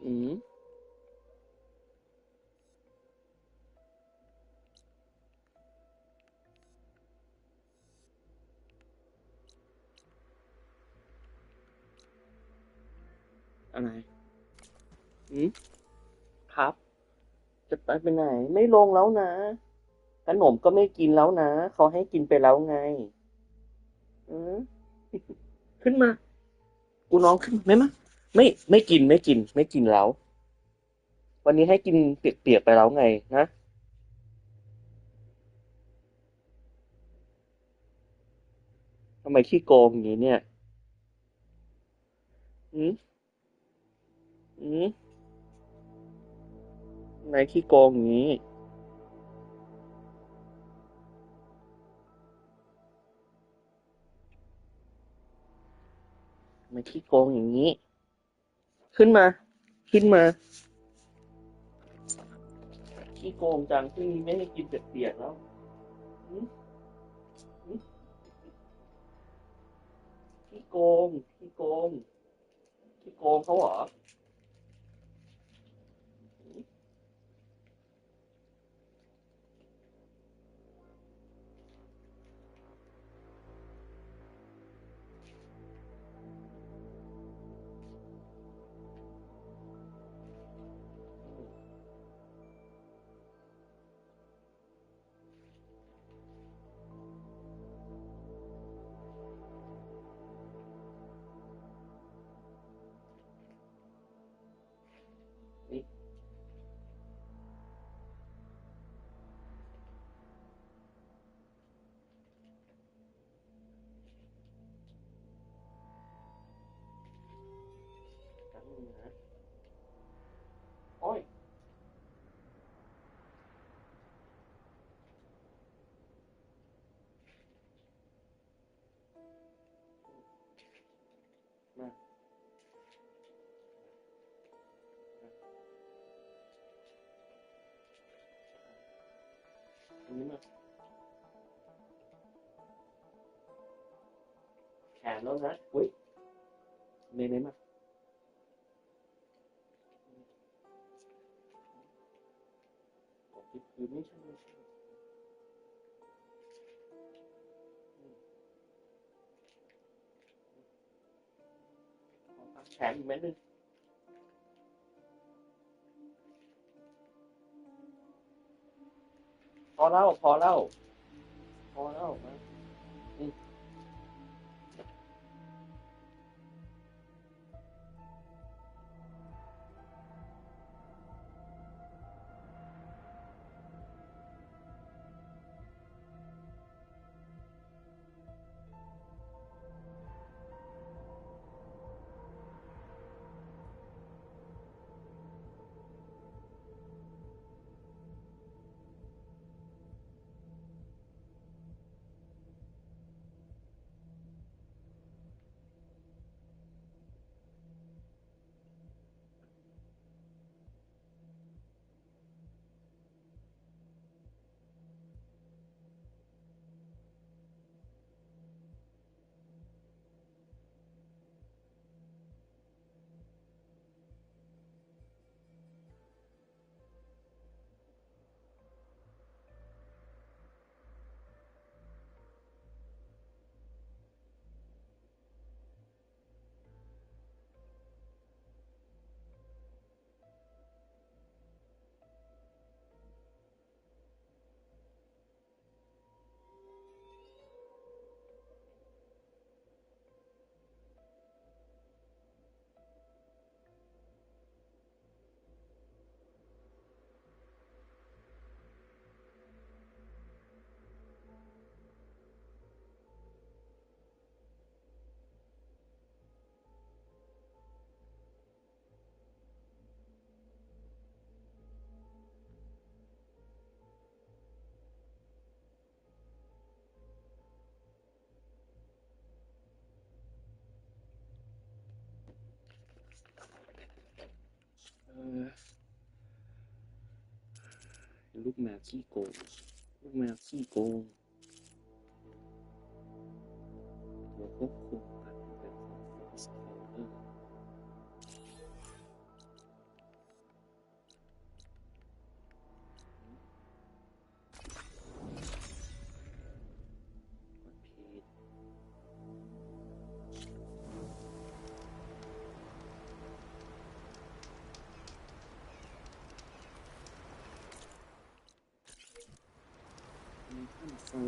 อืมอะไรอืมครับจะไปไหนไม่ลงแล้วนะขนมก็ไม่กินแล้วนะเขาให้กินไปแล้วไงอืมขึ้นมากูน้องขึ้นไหมมะไม่กินแล้ววันนี้ให้กินเปียกๆไปแล้วไงนะทำไมขี้โกงอย่างนี้เนี่ยอืมอืมทำไมขี้โกงอย่างนี้ทำไมขี้โกงอย่างนี้ขึ้นมาขึ้นมาขี้โกงจังที่ไม่ให้กินเปียกๆแล้วอืมอืมขี้โกงขี้โกงขี้โกงเขาเหรอ นี่กันนึงนะโอ้ยมาอันนี้มาแขนแล้วนะอุ้ยไม่มาคือไม่ใช่แขนอีกเม็ดนึงพอแล้วมาอืม ลูกแมวขี้โกงลูกแมวขี้โกงตัวควบคุมการเปลี่ยนแปลงของ Force Holder กดผิดมีท่านฟัง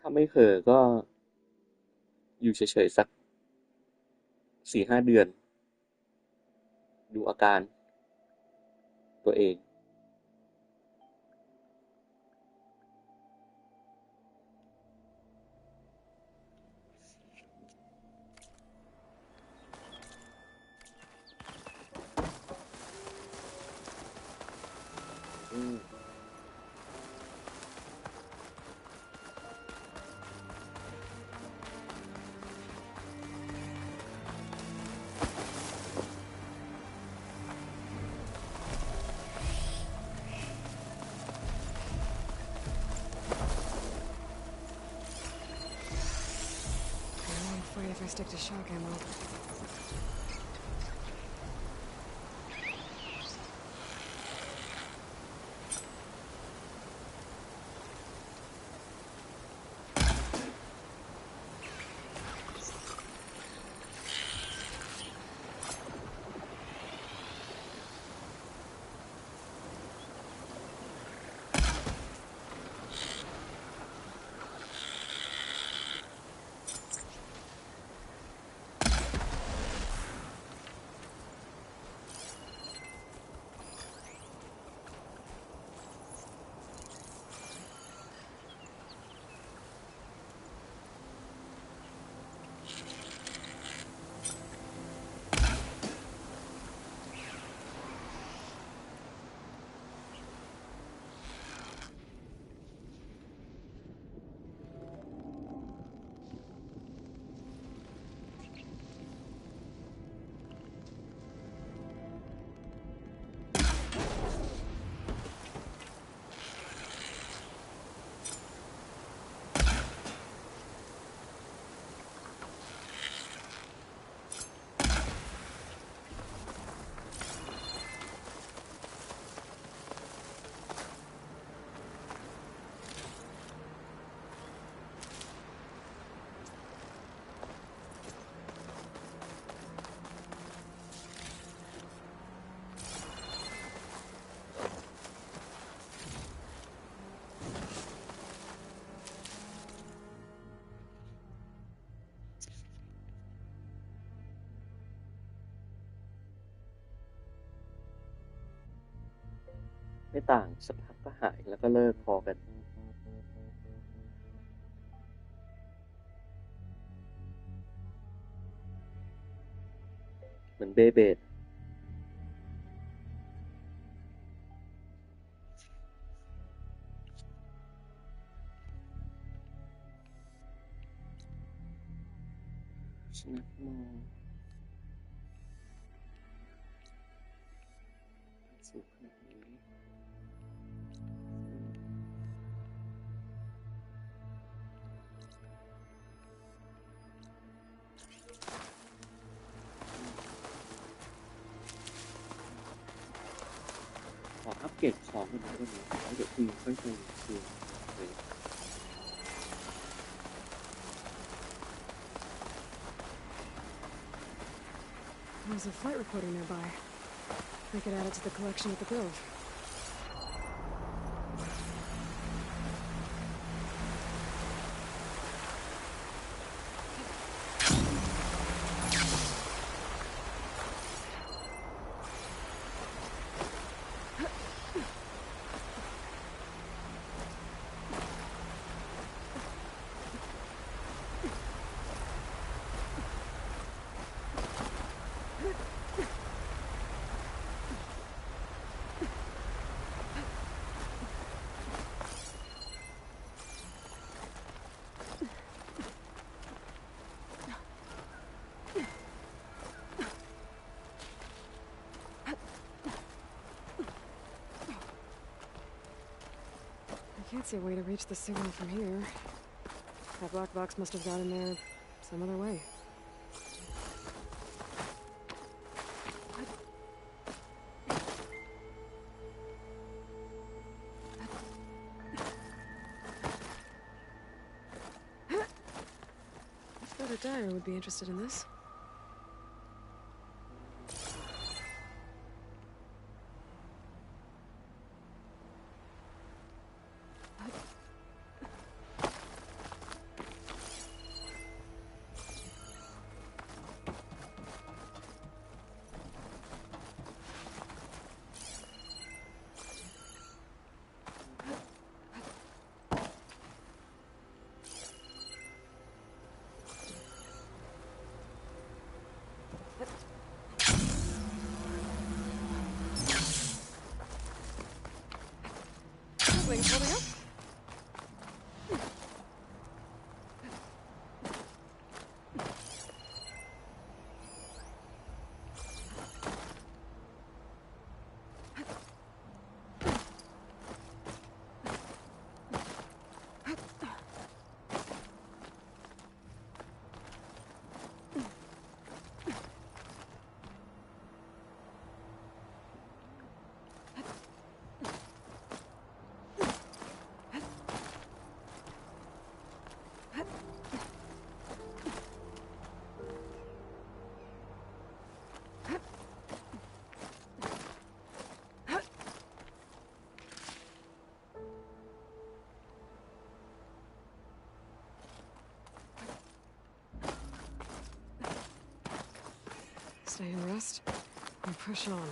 ถ้าไม่เผลอก็อยู่เฉยๆสัก4-5 เดือนดูอาการตัวเองIf I stick to shock ammo. ต่างสักพักก็หายแล้วก็เลิกพอกันเหมือนเบเบดสนับมองสูงขนาดนี้ขออัปเกรดของกันนะวันนี้แล้วเดี๋ยวคุยค่อยคุยเลย There's a flight recorder nearby. I could add it to the collection at the Grove. I can't see a way to reach the signal from here. That black box must have got in there some other way. I bet a dyer would be interested in this. Wings holding up? Stay and rest, and push on.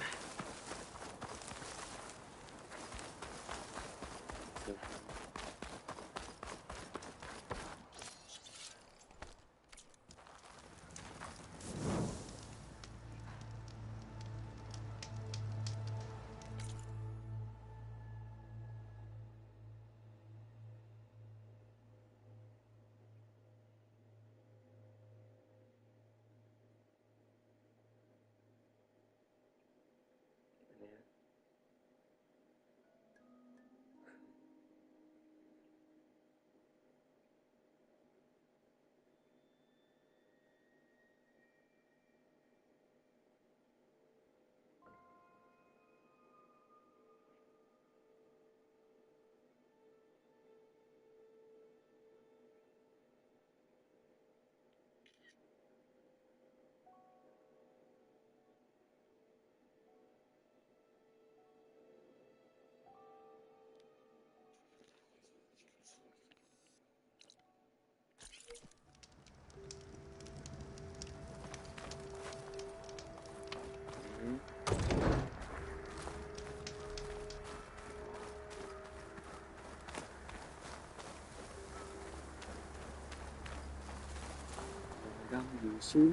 เราอยู่ซึ่ง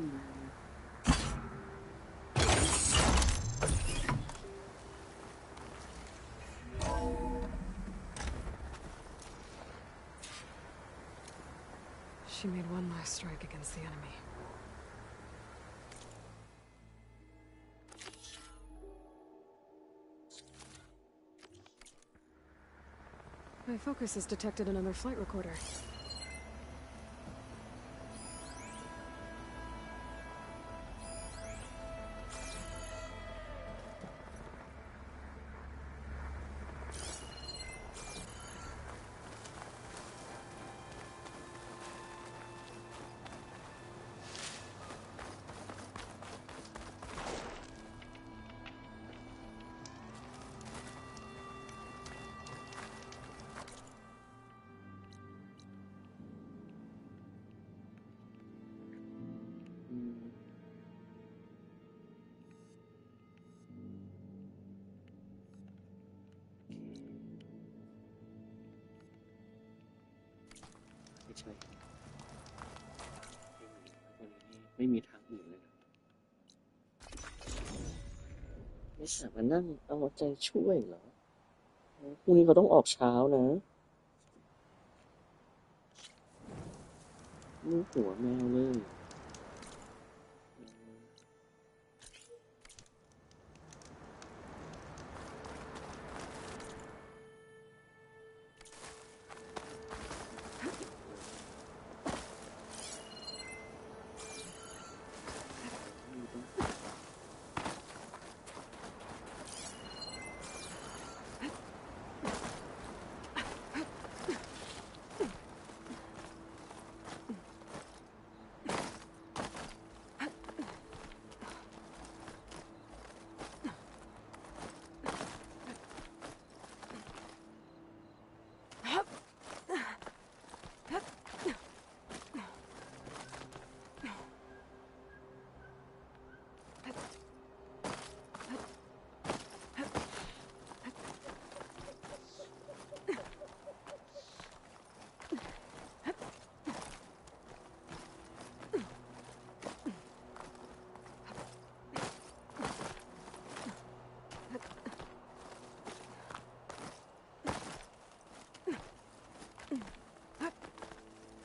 She made one last strike against the enemy. My focus has detected another flight recorder.ไม่ใช่ไม่มีทางอื่นเลยนะไม่สามารถนั่งเอาใจช่วยเหรอพรุ่งนี้เขาต้องออกเช้านะนี่หัวแมวเลย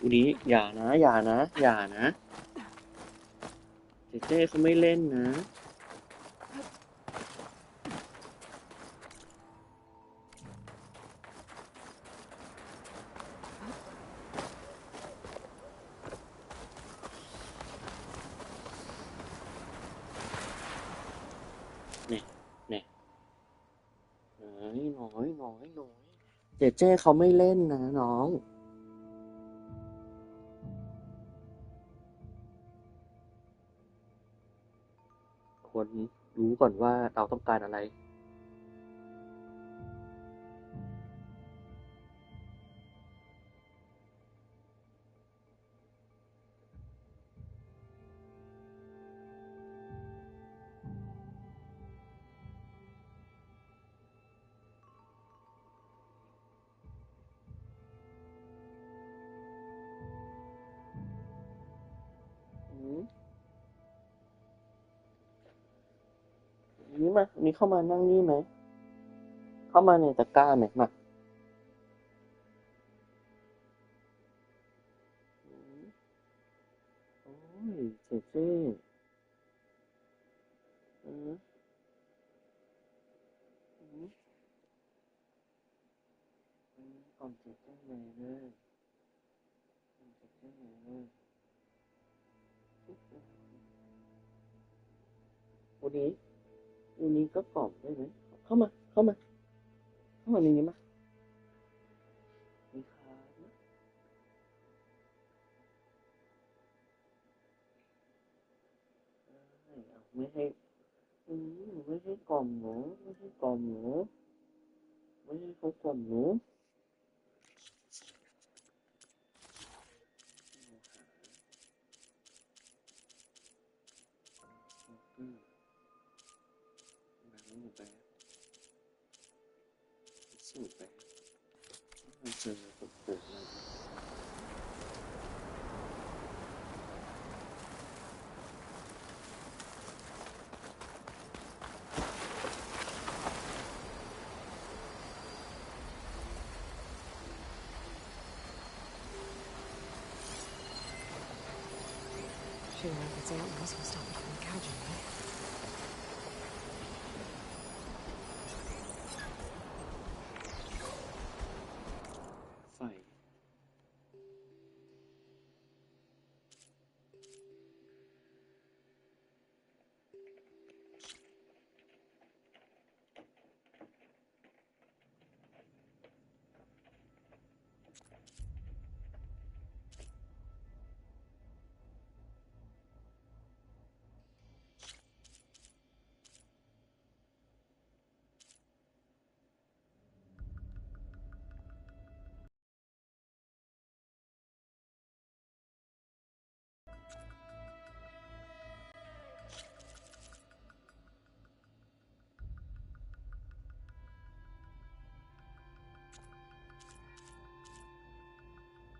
วันนี้อย่านะอย่านะอย่านะเจ๊เขาไม่เล่นนะเนี่ยเนี่ยน้อยเจ๊เขาไม่เล่นนะน้องควรรู้ก่อนว่าเราต้องการอะไรนี่มานี่เข้ามานั่งนี่ไหมเข้ามาในตะกร้าไหมมาโอ้ยเจ๊อืมก่อนเจ๊เลยวันนี้ก็กล่อมได้ไหมเข้ามาเข้ามาในนี้มามีค้างไม่ให้ไม่ให้กล่อมหนูไม่ให้กล่อมหนูไม่ให้เขากล่อมหนูไปสูดไปมันเจอผมเลย figure I could say what else will stop it from gouging me. ไฟ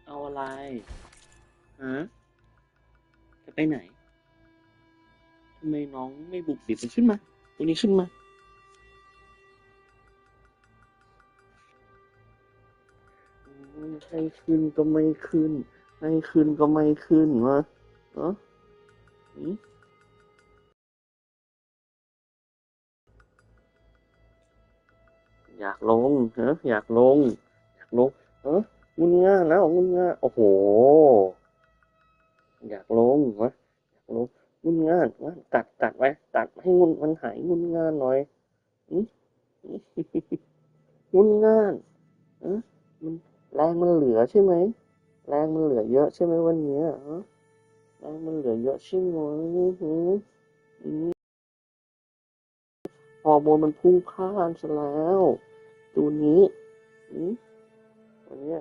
เอาอะไรฮะจะไปไหนทำไมน้องไม่บุกบิกมันขึ้นมาตัวนี้ขึ้นมาให้ขึ้นก็ไม่ขึ้นให้ขึ้นก็ไม่ขึ้นวะเนาะอยากลงฮะอยากลงเอองุนง่านแล้วงุนง่านโอ้โหอยากลงวะอยากลงงุนง่านวะตัดไว้ตัดให้งุนมันหายงุนง่านหน่อยอืมงุนง่านมันแรงมันเหลือใช่ไหมแรงมันเหลือเยอะใช่ไหมวันนี้ฮะแรงมันเหลือเยอะใช่ไหมฮอร์โมนมันพุ่งพล่านซะแล้วตัวนี้วันนี้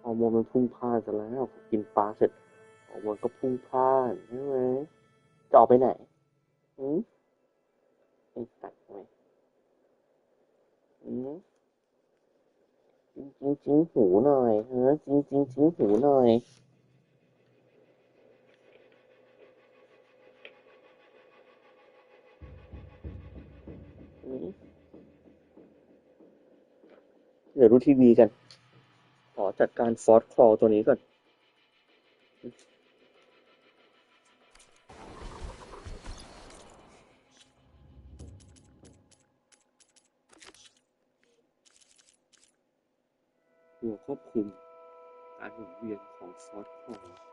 ฮอร์โมนมันพุ่งพล่านซะแล้วกินปลาเสร็จฮอร์โมนก็พุ่งพล่านใช่ไหมจะออกไปไหนตัดไหมจริงหูหน่อยจริงหูหน่อยเดี๋ยวดูทีวีกันขอจัดการฟอสคลอตัวนี้ก่อนตัวควบคุมการหมุนเวียนของฟอสคลอ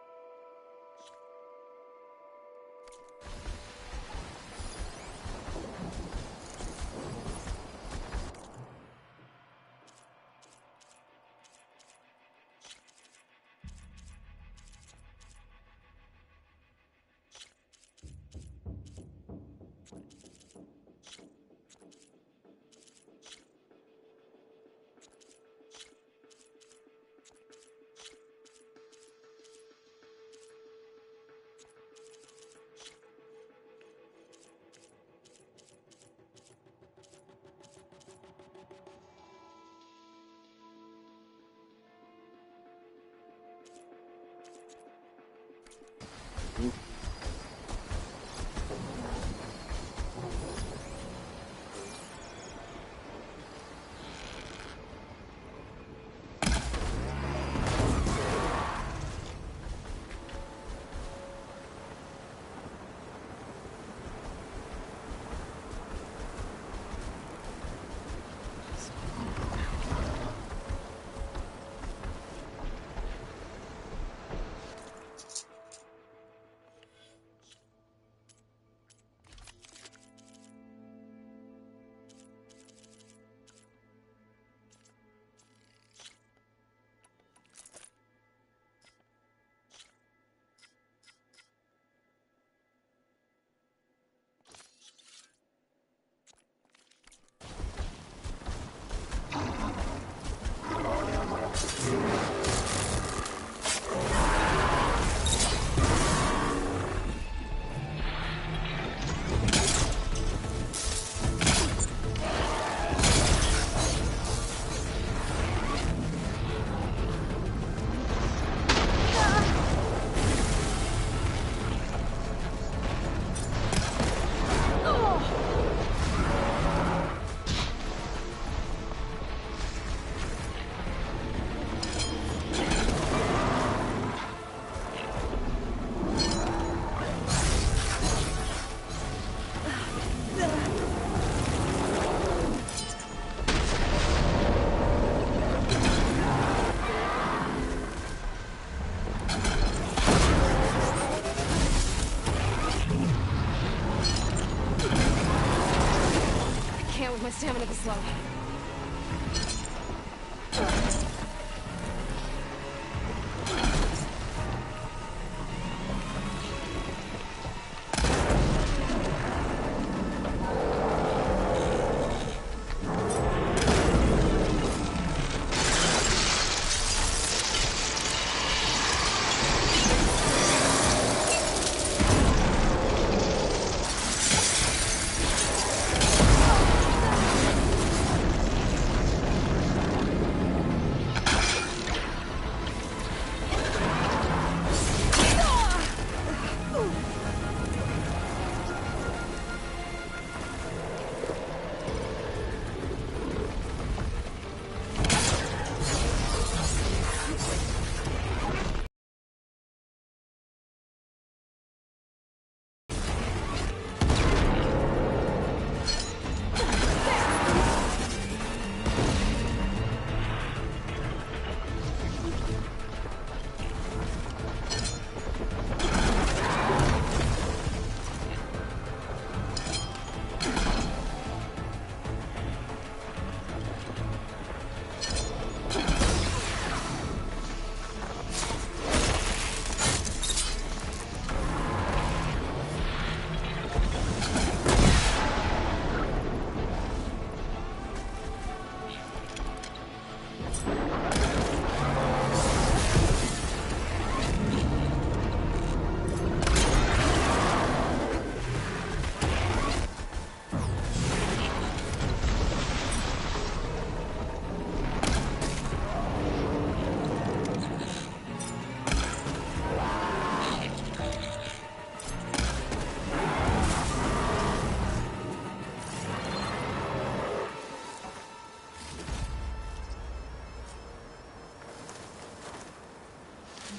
stamina this low.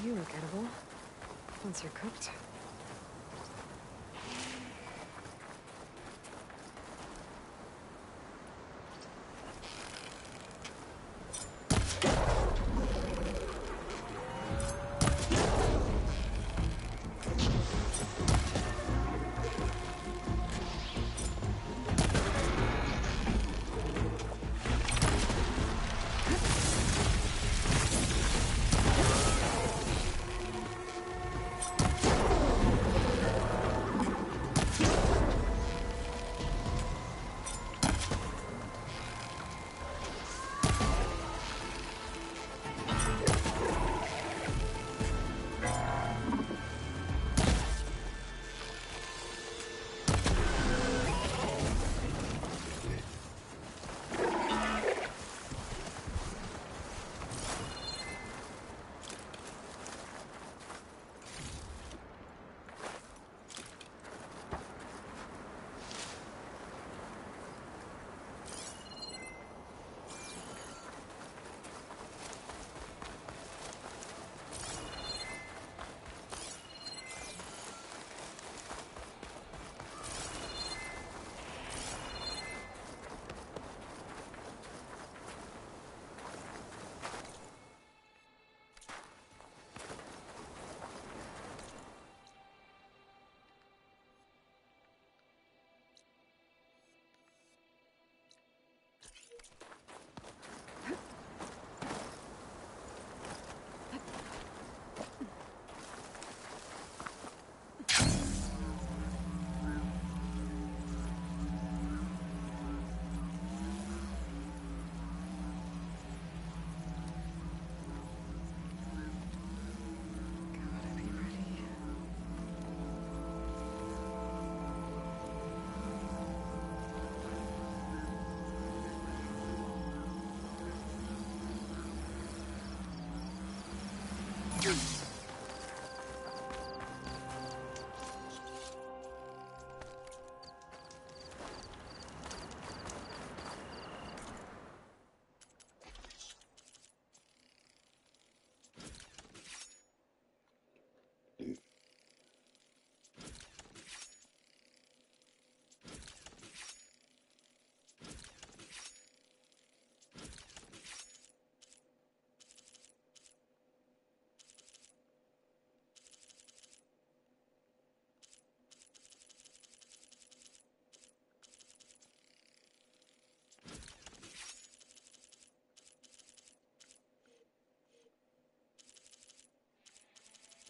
You look edible. Once you're cooked.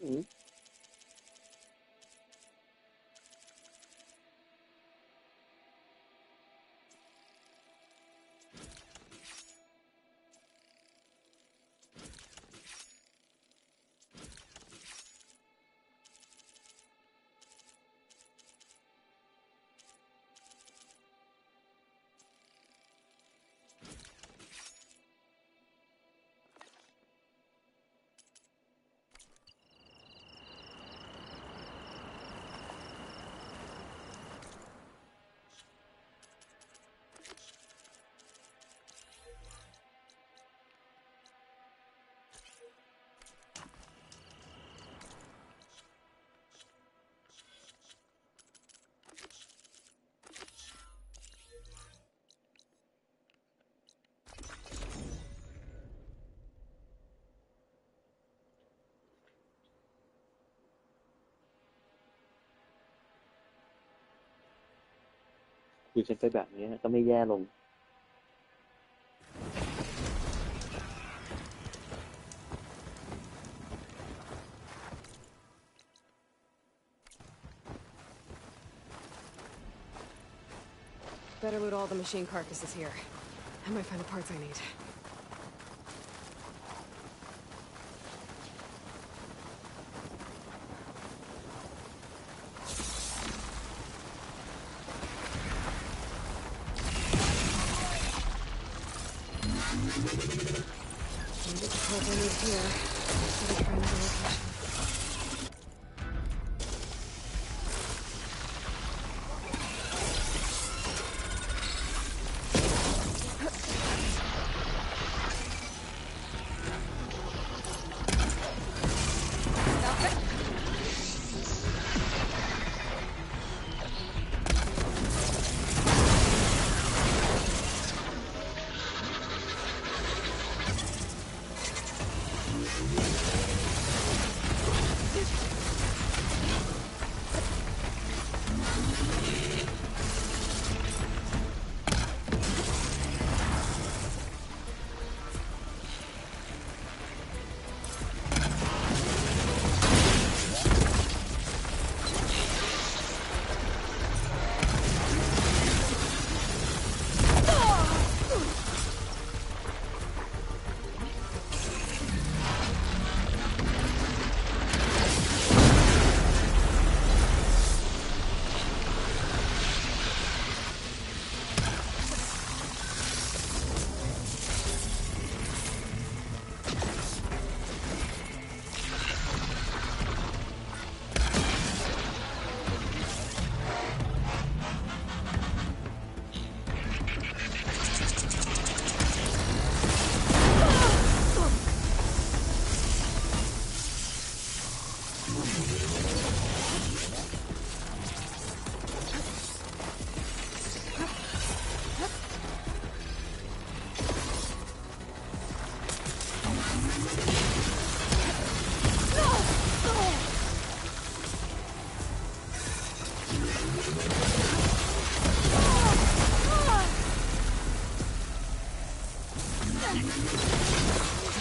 อืมคุยกันไปแบบนี้ก็ไม่แย่ลง Better loot all the machine carcasses here. I might find the parts I need. Maybe the parts I need here. Better try another location.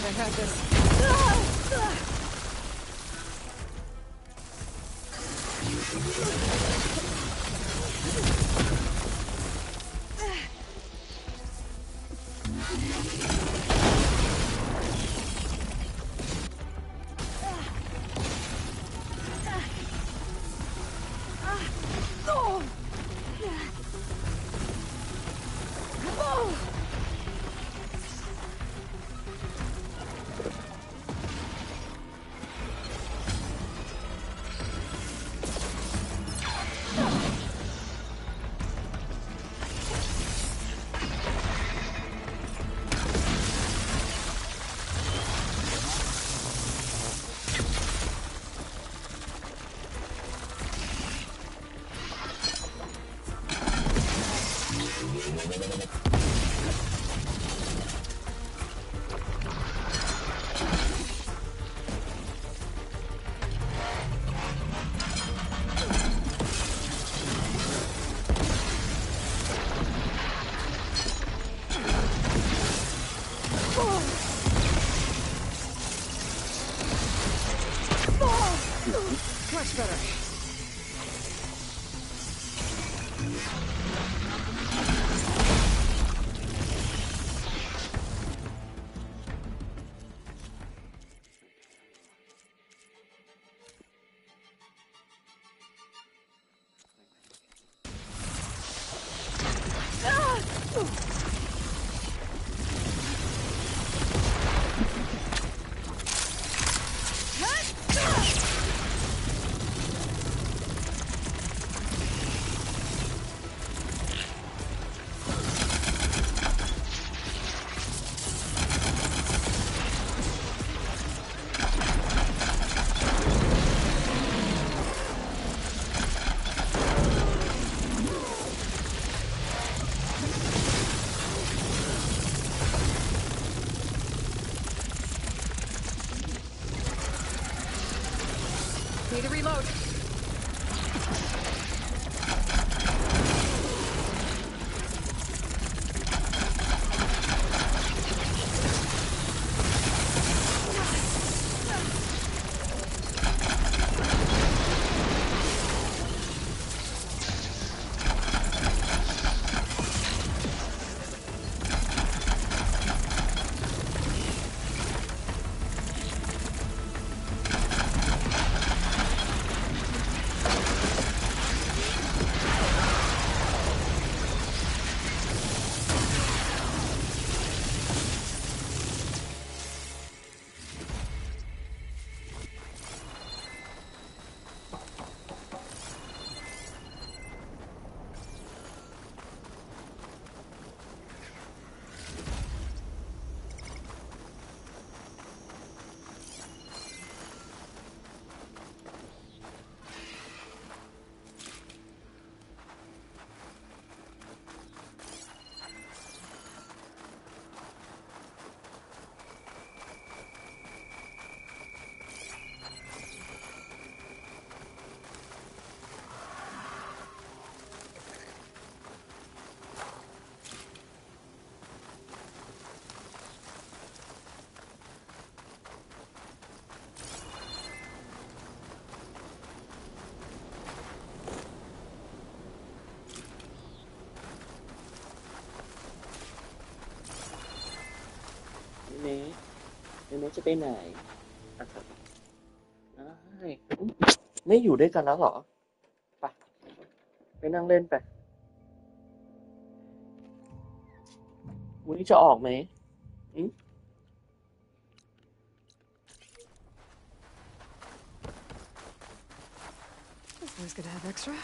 I got this. Much better. Need to reload.เมย์เมย์จะไปไหนอ่ะครับไม่อยู่ด้วยกันแล้วเหรอไปไปนั่งเล่นไปวันนี้จะออกไหมอืม It's always good to have extra.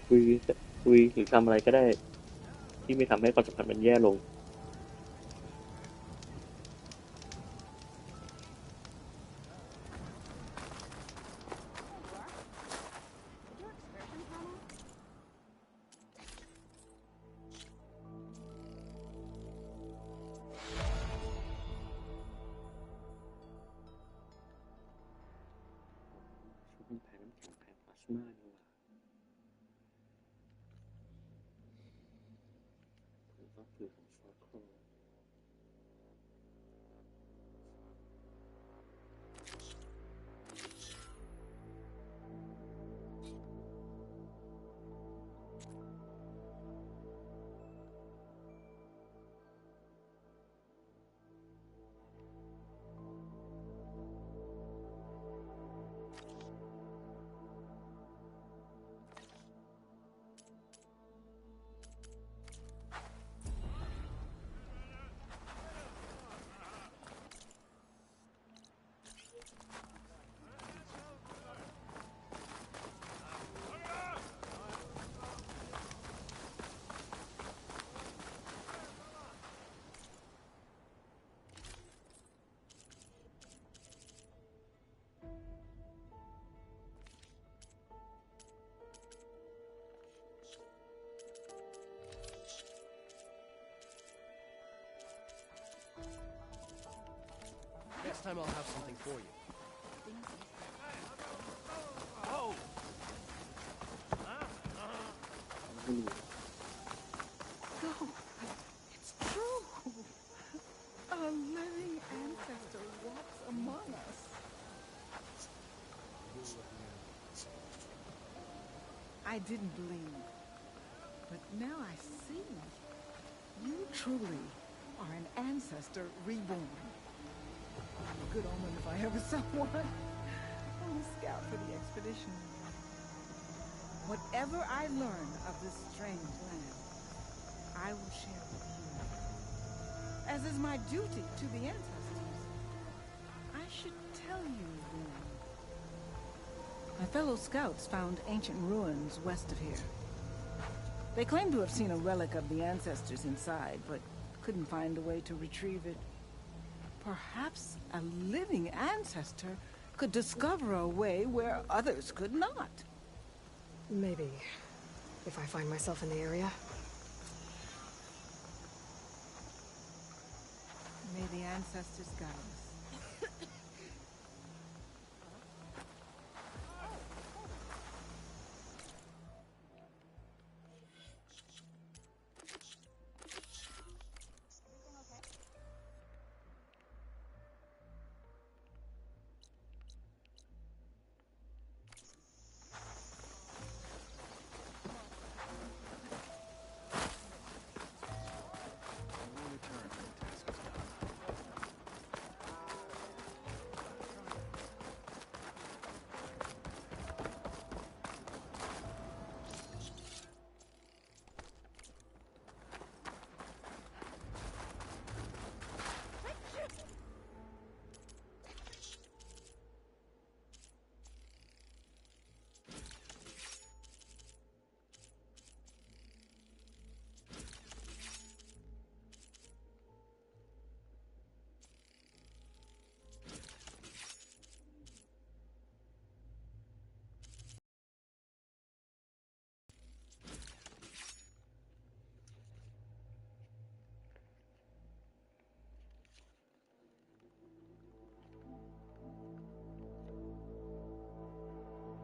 คุยหรือทำอะไรก็ได้ที่ไม่ทำให้ความสัมพันธ์มันแย่ลงเป็นแผลน้ำแข็งแผลพลาสมานี่หว่าผมก็คือของซอสโคร time I'll have something for you. Oh! ไม่รู้ No, it's true. A living ancestor walks among us. I didn't believe, but now I see. You truly are an ancestor reborn. A good omen if I ever saw one. I'm a scout for the expedition. Whatever I learn of this strange land, I will share with you, as is my duty to the ancestors. I should tell you then. My fellow scouts found ancient ruins west of here. They claim to have seen a relic of the ancestors inside, but couldn't find a way to retrieve it. Perhaps a living ancestor could discover a way where others could not. Maybe, if I find myself in the area. May the ancestors guide us.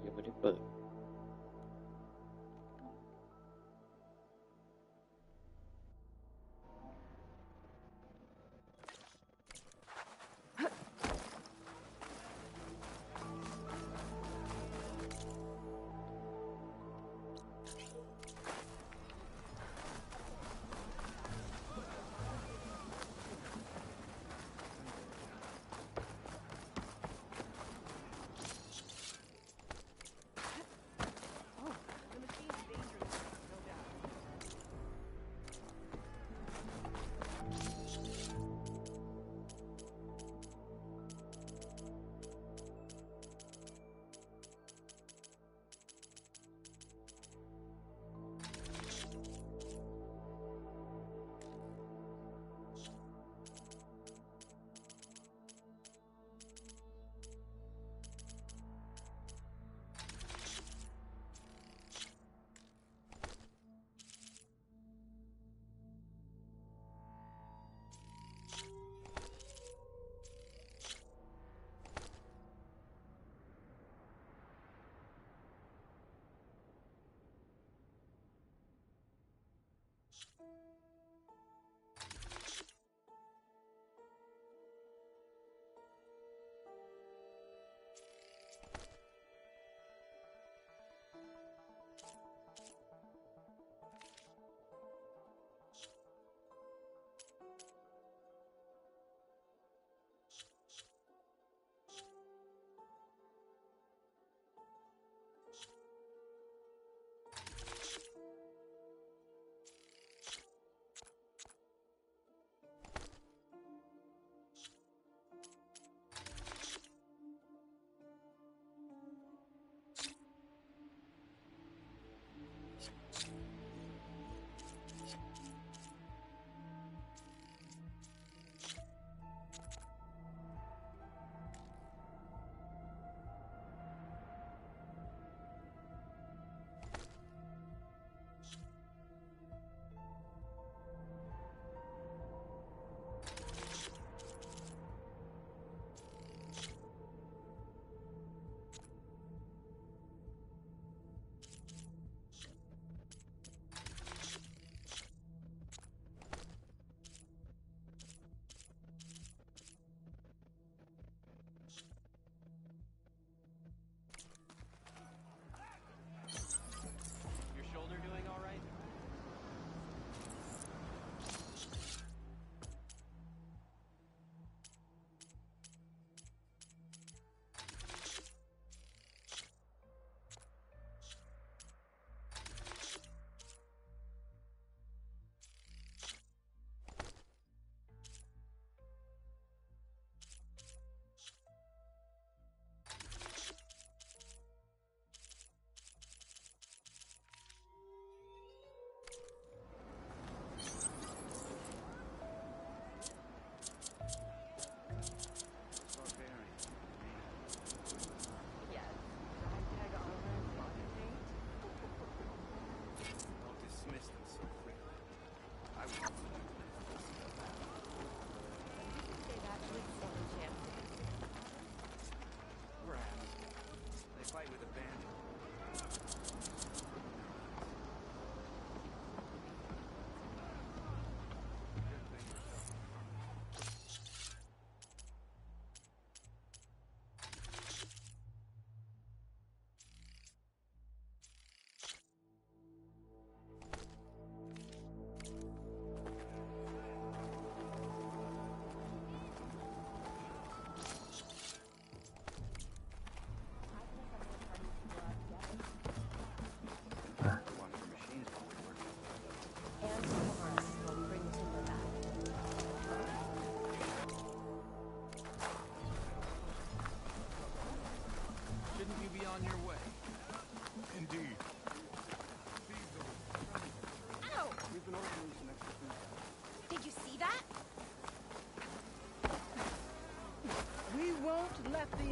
ยังไม่ได้เปิด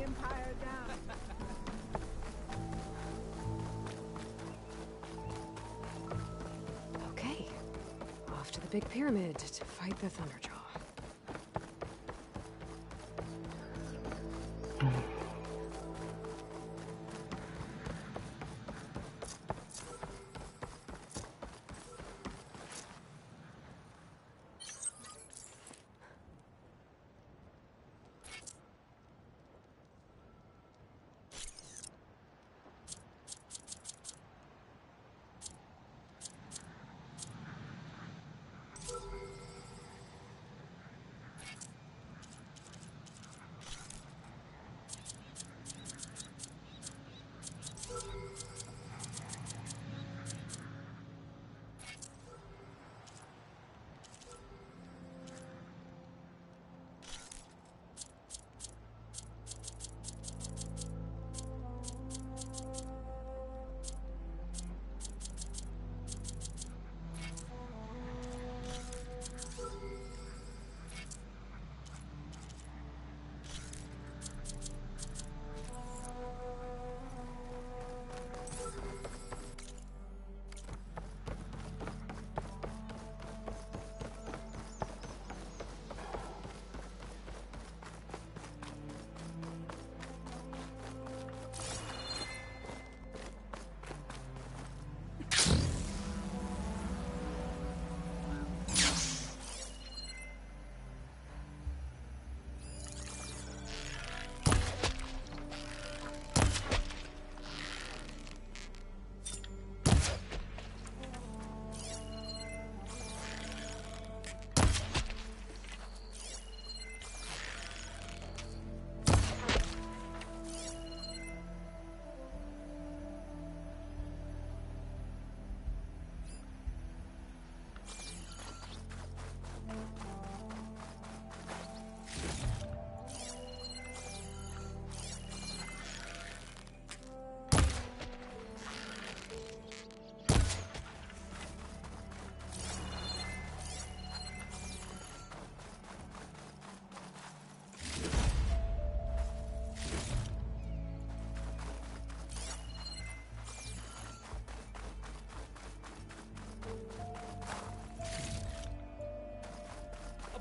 empire down. Okay. Off to the big pyramid to fight the Thunderjaw.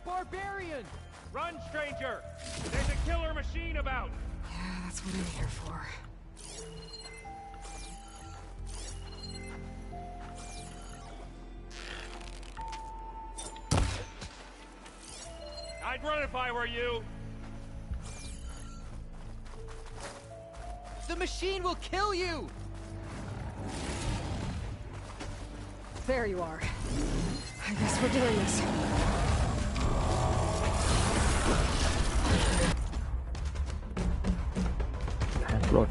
Barbarian! Run, stranger! There's a killer machine about! Yeah, that's what I'm here for. I'd run if I were you! The machine will kill you! There you are. I guess we're doing this. Lord.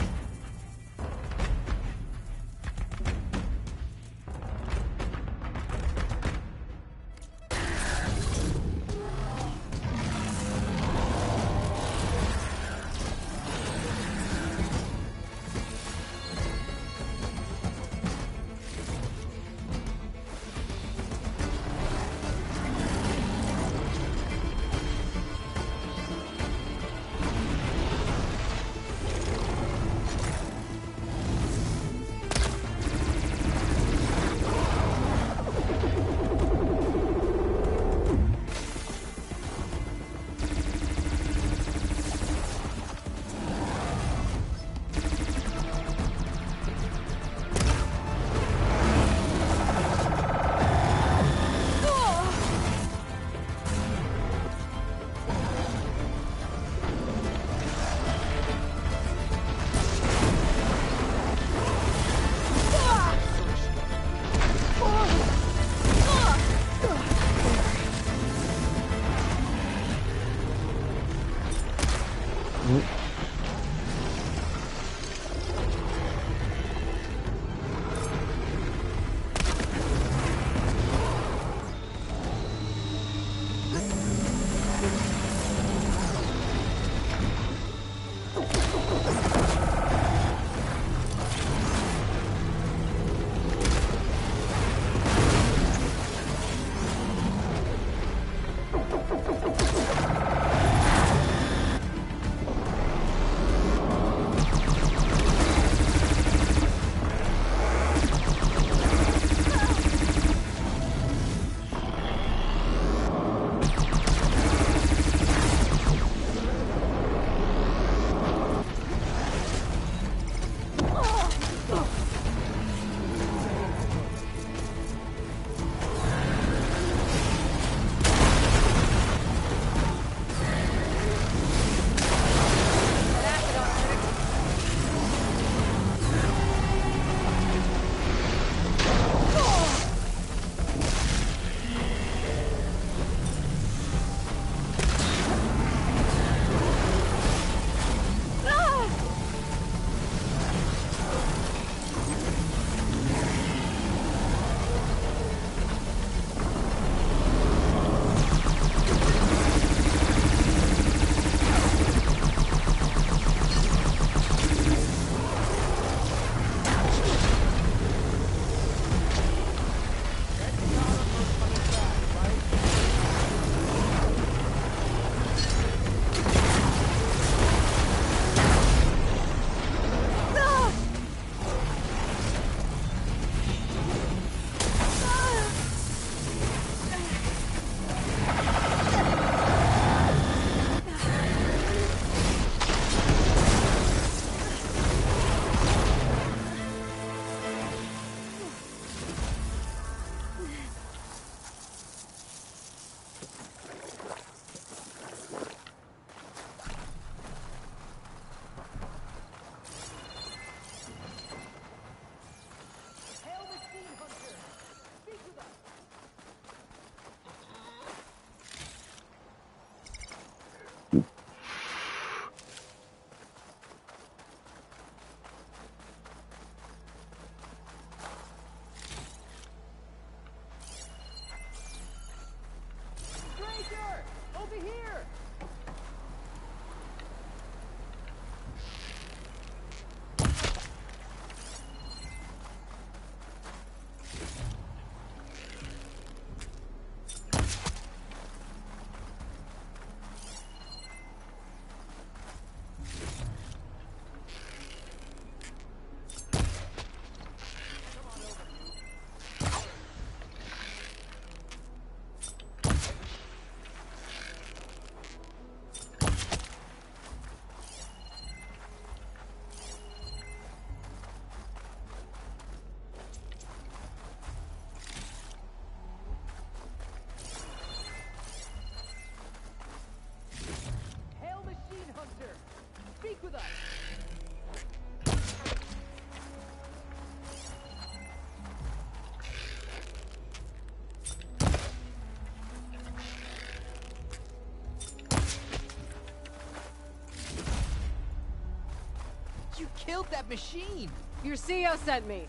You killed that machine! Your CEO sent me.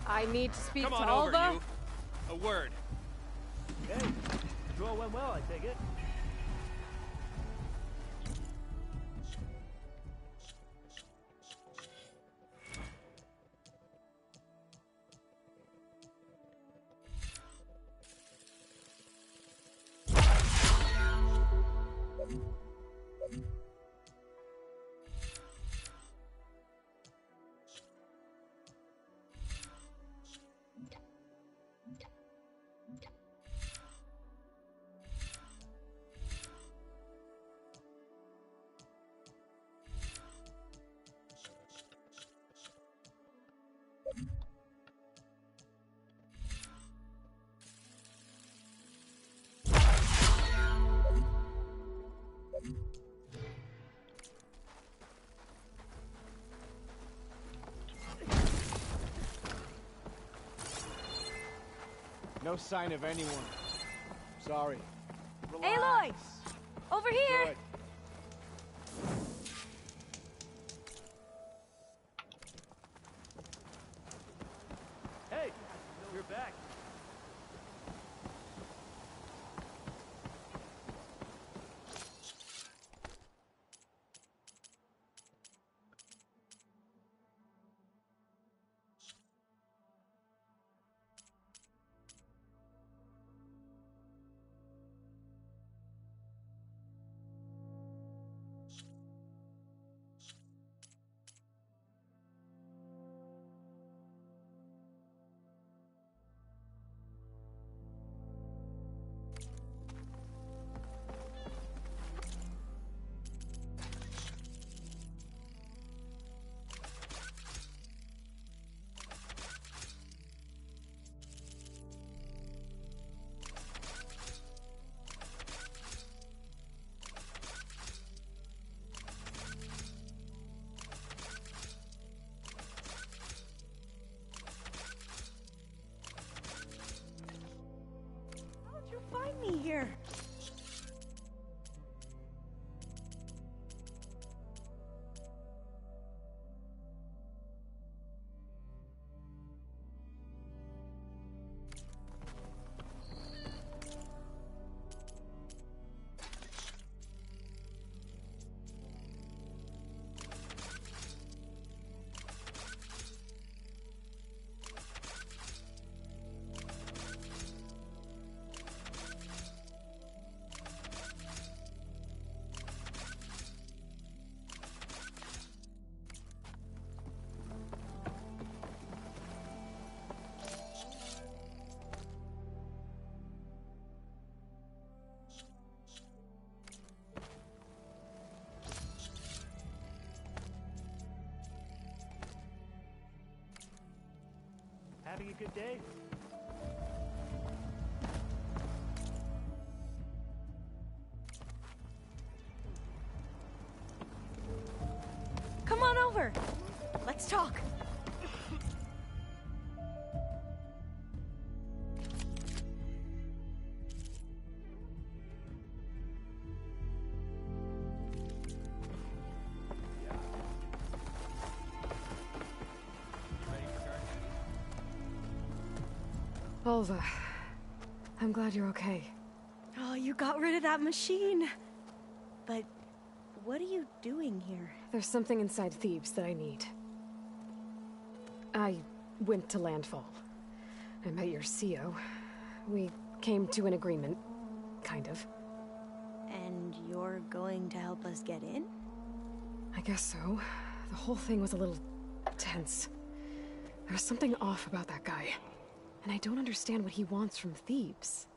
I need to speak Come to on over, Alva. you. A word. Hey, draw went well, I take it. No sign of anyone. Sorry. Aloy! Over here! Good. Hey, you're back. Having a good day? Come on over. Let's talk. Olva, I'm glad you're okay. Oh, you got rid of that machine. But what are you doing here? There's something inside Thebes that I need. I went to landfall. I met your CO. We came to an agreement, kind of. And you're going to help us get in? I guess so. The whole thing was a little tense. There was something off about that guy. And I don't understand what he wants from Thebes.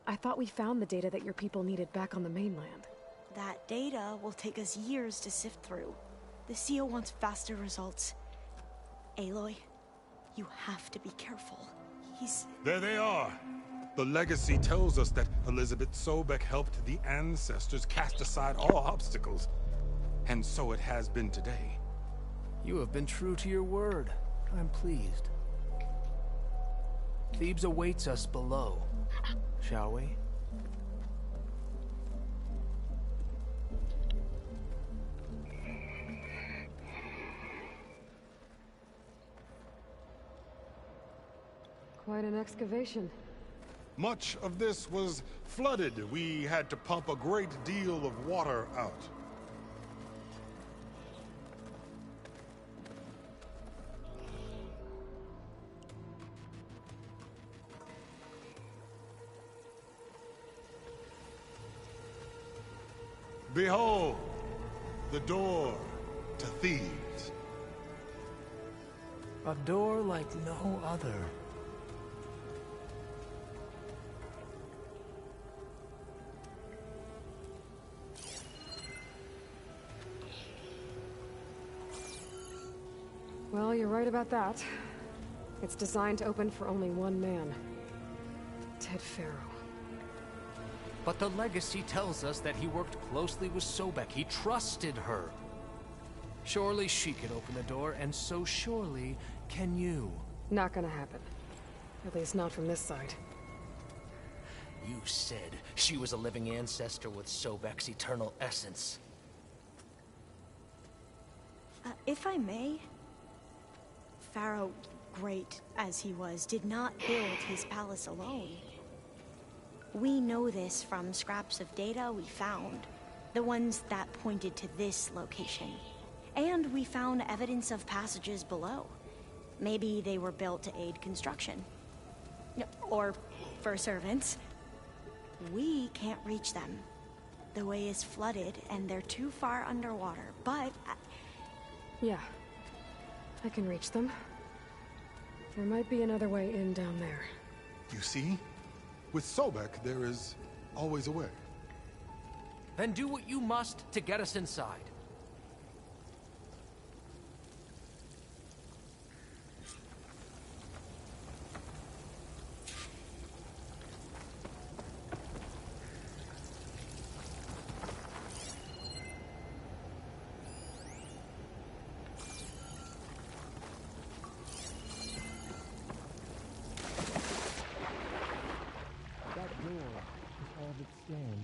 I thought we found the data that your people needed back on the mainland. That data will take us years to sift through. The CO wants faster results. Aloy, you have to be careful. He's... There they are. The legacy tells us that Elizabeth Sobek helped the ancestors cast aside all obstacles. And so it has been today. You have been true to your word. I'm pleased. Thebes awaits us below. Shall we? Quite an excavation. Much of this was flooded. We had to pump a great deal of water out. Behold, the door to Thebes. A door like no other. Well, you're right about that. It's designed to open for only one man. Ted Faro. But the legacy tells us that he worked closely with Sobek. He trusted her. Surely she can open the door, and so surely can you. Not gonna happen. At least not from this side. You said she was a living ancestor with Sobek's eternal essence. If I may, Pharaoh, great as he was, did not build his palace alone. We know this from scraps of data we found, the ones that pointed to this location. And we found evidence of passages below. Maybe they were built to aid construction. Or for servants. We can't reach them. The way is flooded and they're too far underwater, but... Yeah. I can reach them. There might be another way in down there. You see? With Sobek, there is always a way. Then do what you must to get us inside.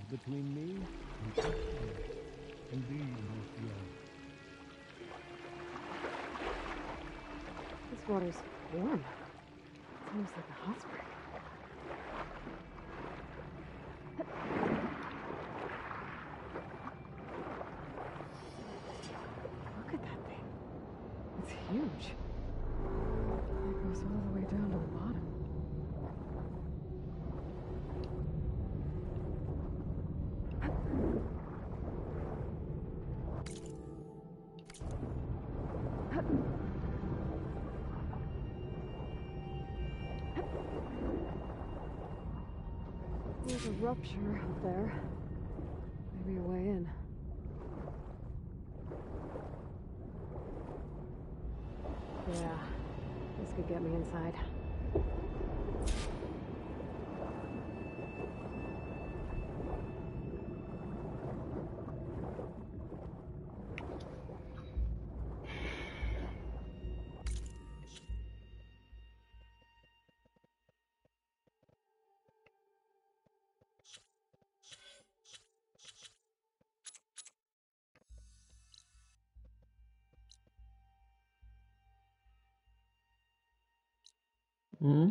Between me and these This water's warm. It's almost like a hot spring. Look at that thing. It's huge. It goes all the way down to the bottom. There's a rupture up there. Maybe a way in. Yeah, this could get me inside. อืม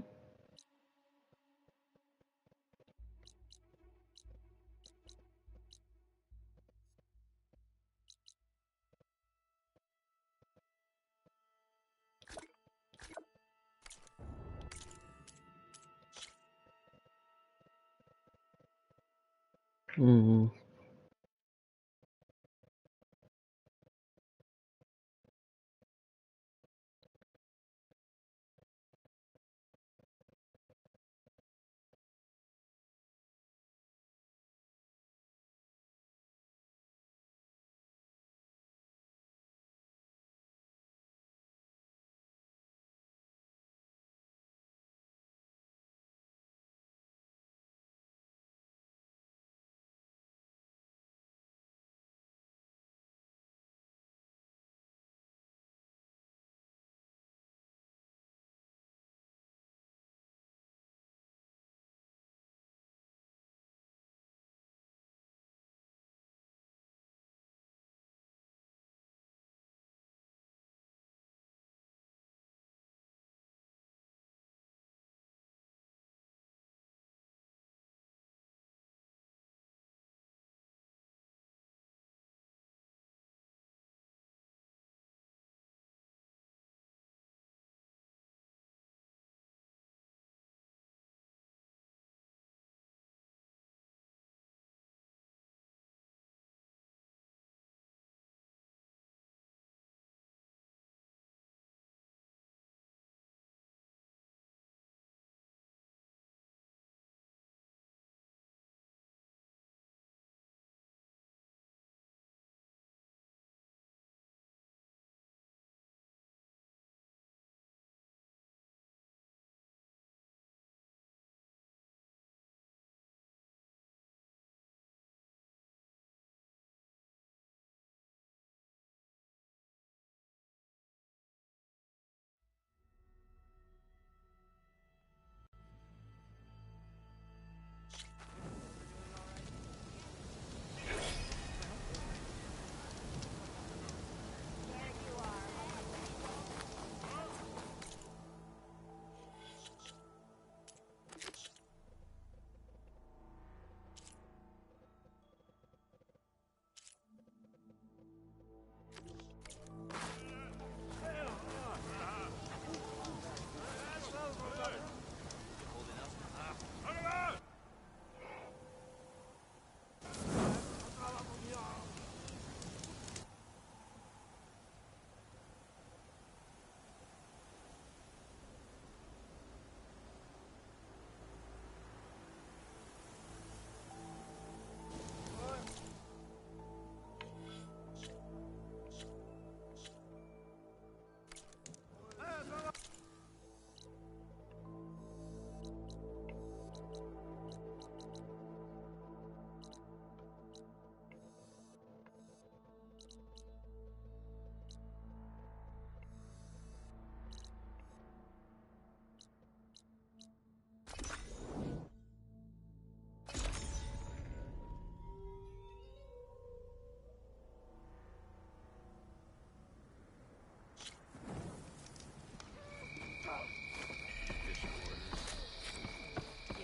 อืม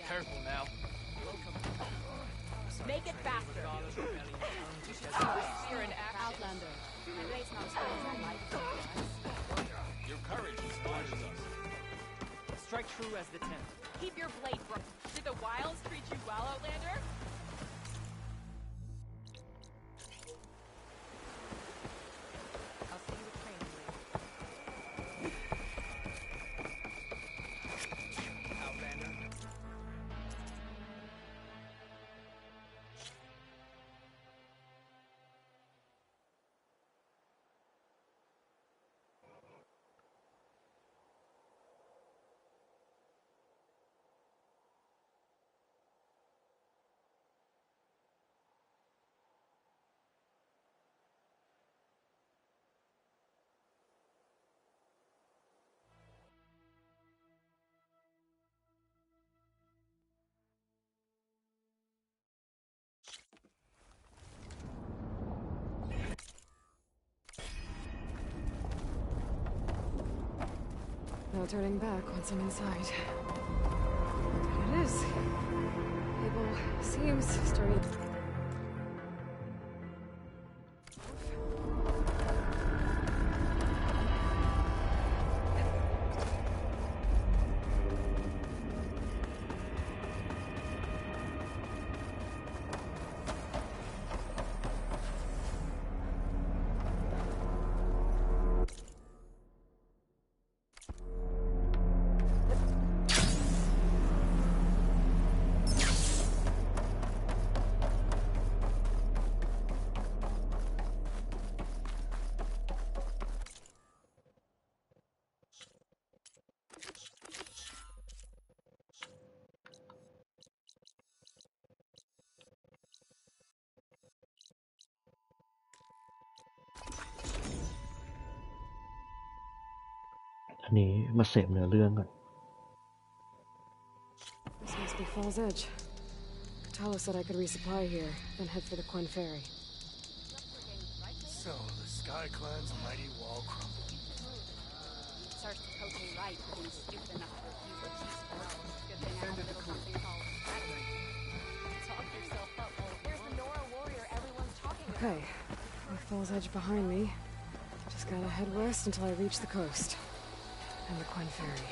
Careful now. Make it faster. You're an outlander. Your courage inspires us. Strike true as the tent. Keep your blade from. Did the wilds treat you well, Outlander? I'll see you at training later. Outlander. No turning back once I'm inside. There it is. Cable seems sturdy.อันนี้มาเสพเนื้อเรื่องก่อน This must be Fall's Edge. Talos said I could resupply here, then head for the Quen Ferry. So, the Sky Clan's mighty wall crumbled. Starts to totally right for being stupid enough to refuse what she's for. Good thing I have a little something called pattern. Talk yourself up, old. Here's the Nora warrior everyone's talking about. Okay, with Fall's Edge behind me, just gotta head west until I reach the coast. And the Quen Ferry.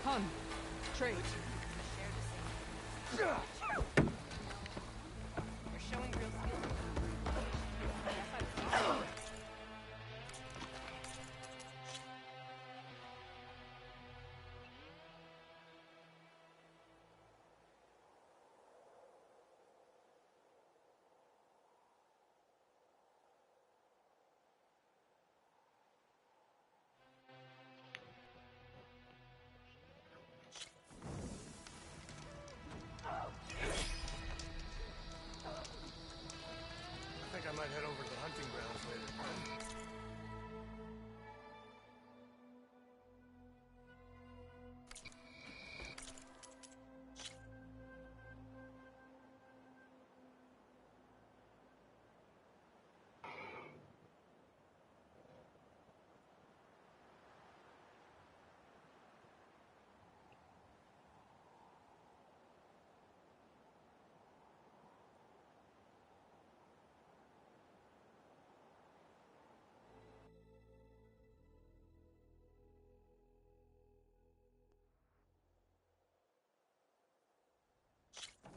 Hun, trade. You're showing real skill. Yes, I was. I think I might head over to the hunting grounds later.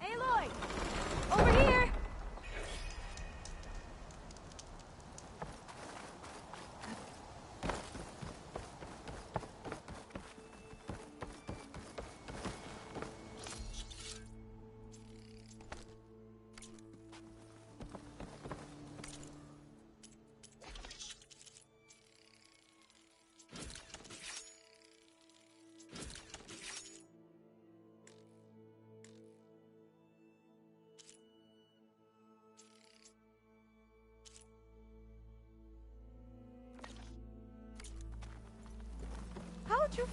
Aloy! Over here! How'd you...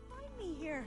find me here?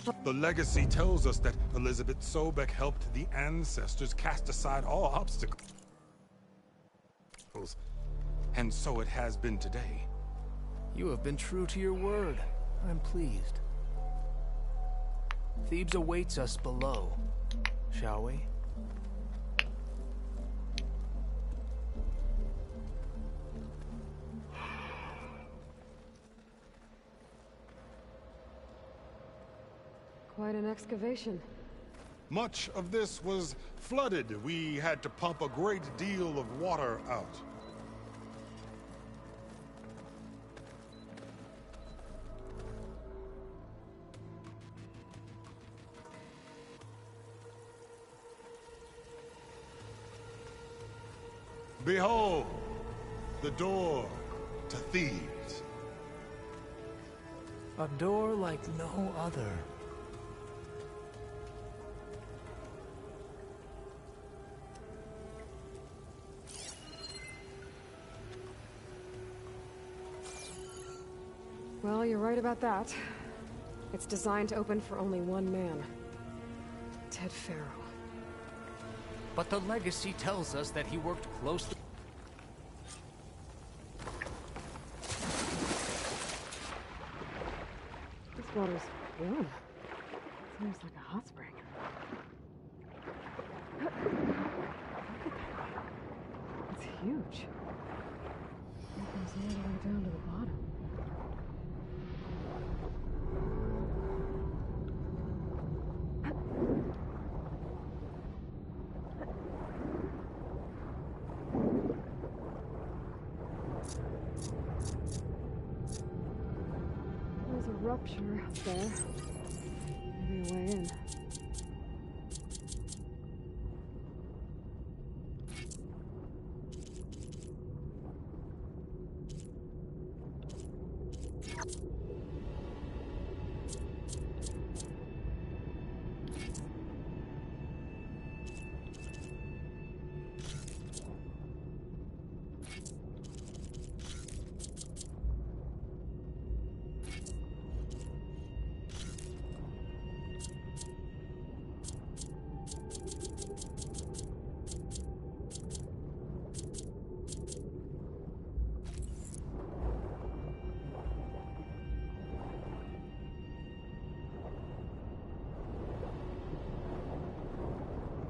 The legacy tells us that Elizabeth Sobeck helped the ancestors cast aside all obstacles. And so it has been today. You have been true to your word. I'm pleased. Thebes awaits us below, shall we? Quite an excavation. Much of this was flooded. We had to pump a great deal of water out. Behold, the door to Thebes. A door like no other. Well, you're right about that. It's designed to open for only one man. Ted Farrow. But the legacy tells us that he worked closely. This water's warm. It's almost like a hot spring. Look at that. It's huge. It goes all the way down to the bottom. There's a rupture up there. Maybe a way in.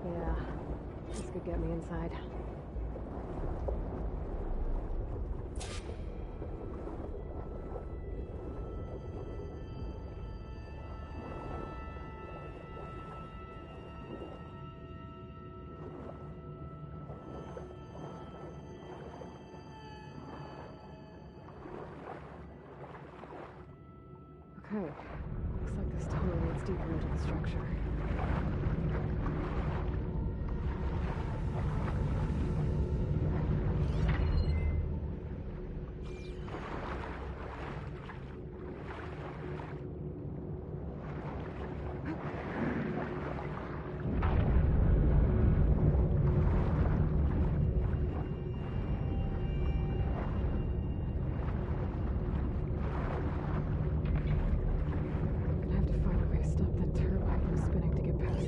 Yeah, this could get me inside. Okay, looks like this tunnel leads deeper into the structure. Gonna have to find a way to stop that turbine from spinning to get past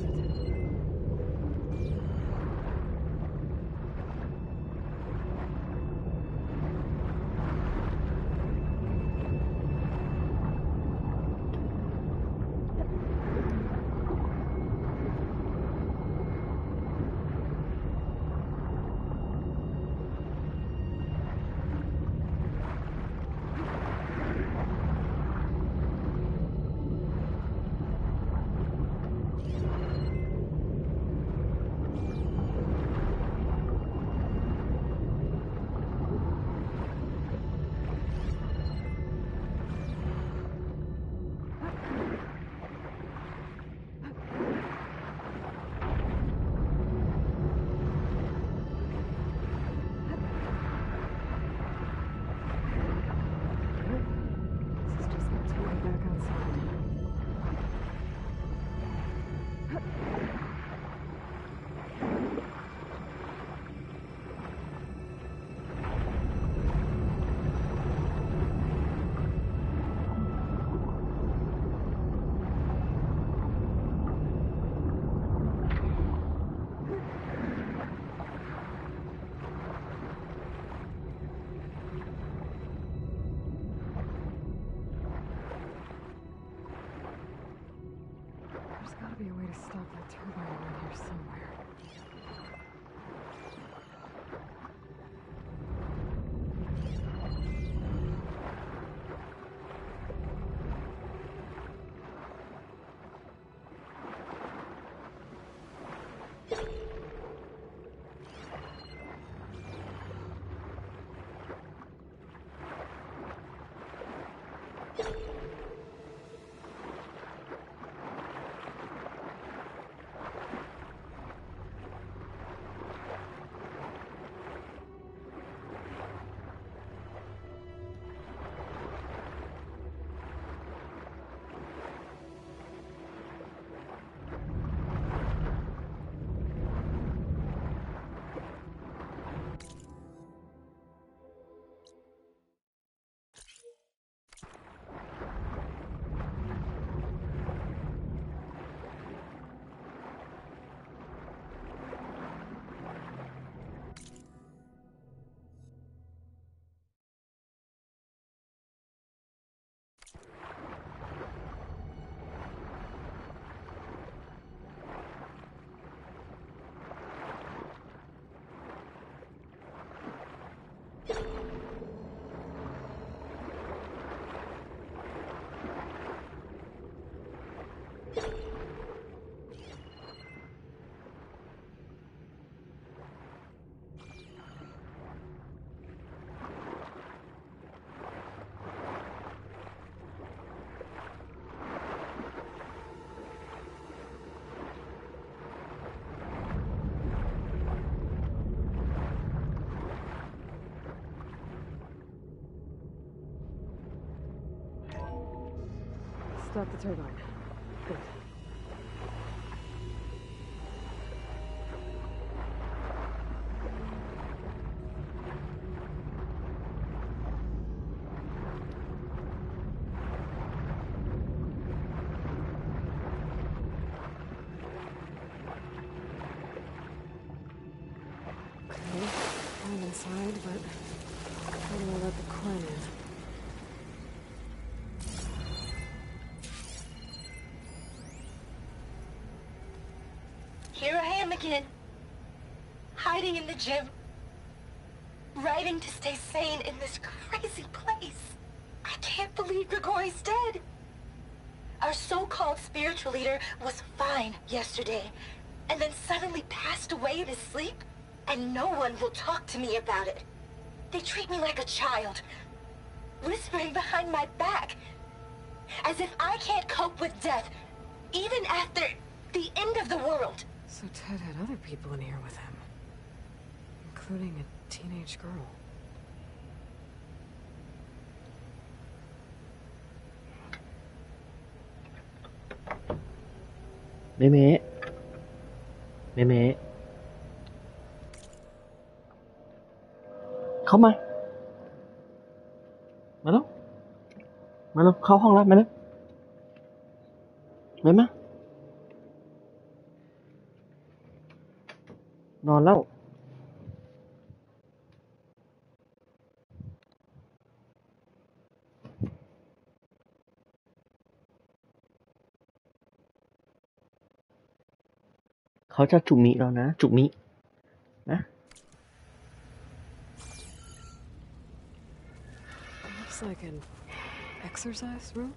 turbine around here somewhere. Stop the turbine. Good. Okay, I'm inside, but how do I let the Quinn in? Here I am again, hiding in the gym, writing to stay sane in this crazy place. I can't believe Grigori's dead. Our so-called spiritual leader was fine yesterday, and then suddenly passed away in his sleep, and no one will talk to me about it. They treat me like a child, whispering behind my back, as if I can't cope with death, even after the end of the world. So Ted had other people in here with him, including a teenage girl. Meme. Meme. เข้ามาแล้วเข้าห้องรับมาแล้วมานอนแล้วเขาจะจุมิแล้วนะจุมินะ Looks like an exercise room.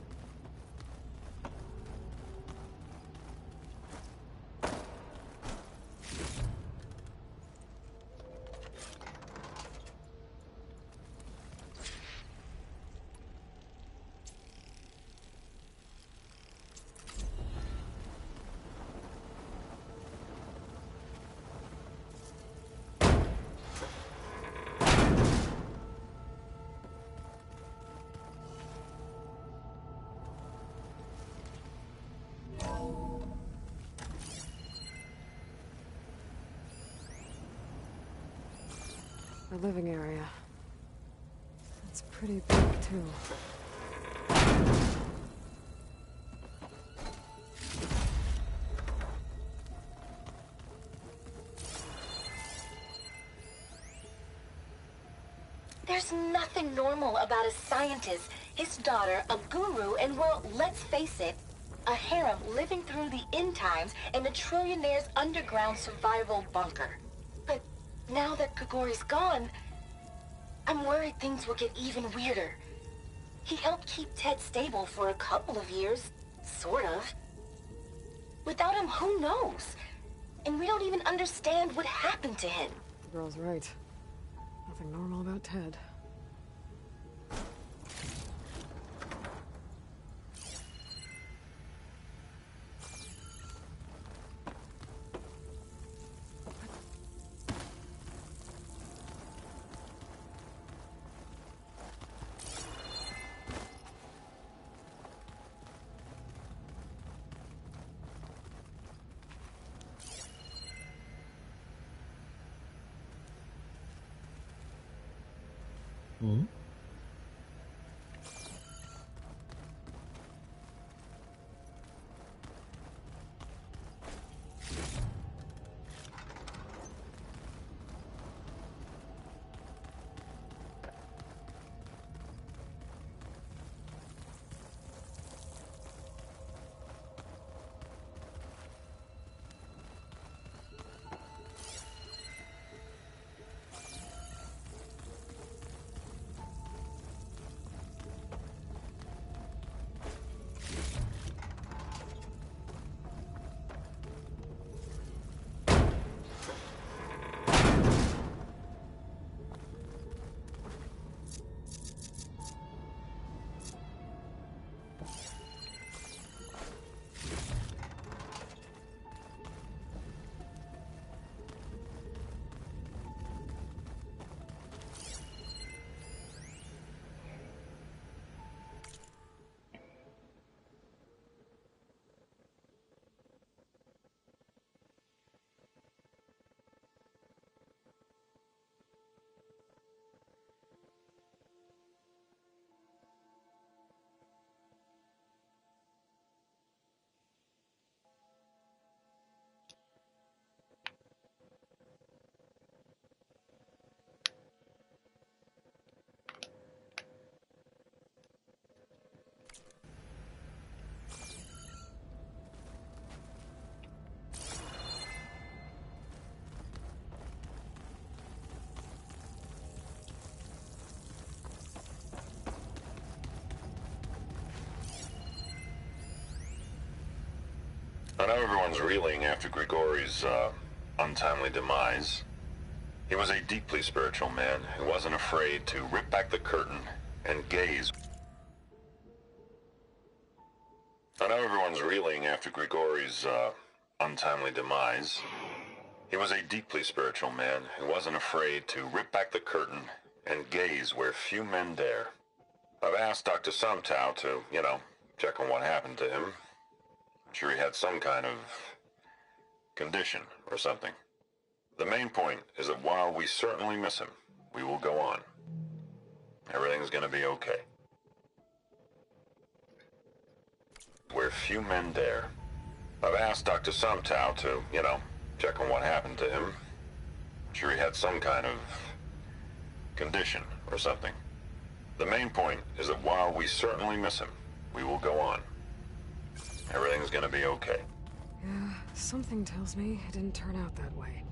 The living area. It's pretty big, too. There's nothing normal about a scientist, his daughter, a guru, and well, let's face it, a harem living through the end times in a trillionaire's underground survival bunker. But now that Grigori's gone, I'm worried things will get even weirder. He helped keep Ted stable for a couple of years, sort of. Without him, who knows? And we don't even understand what happened to him. The girl's right. Nothing normal about Ted. Hmm? I know everyone's reeling after Grigori's, untimely demise. He was a deeply spiritual man who wasn't afraid to rip back the curtain and gaze. I know everyone's reeling after Grigori's, untimely demise. He was a deeply spiritual man who wasn't afraid to rip back the curtain and gaze where few men dare. I've asked Dr. Sumtow to, check on what happened to him. I'm sure he had some kind of condition or something. The main point is that while we certainly miss him, we will go on. Everything's gonna be okay. Where few men dare. I've asked Dr. Sumtow to, check on what happened to him. I'm sure he had some kind of condition or something. The main point is that while we certainly miss him, we will go on. Everything's gonna be okay. Yeah, something tells me it didn't turn out that way.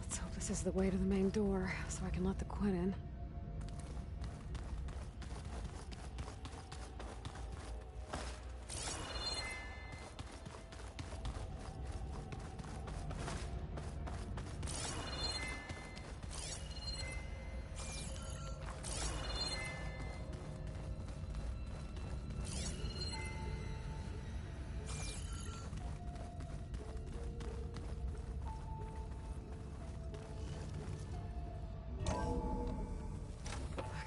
Let's hope this is the way to the main door, so I can let the Quinn in.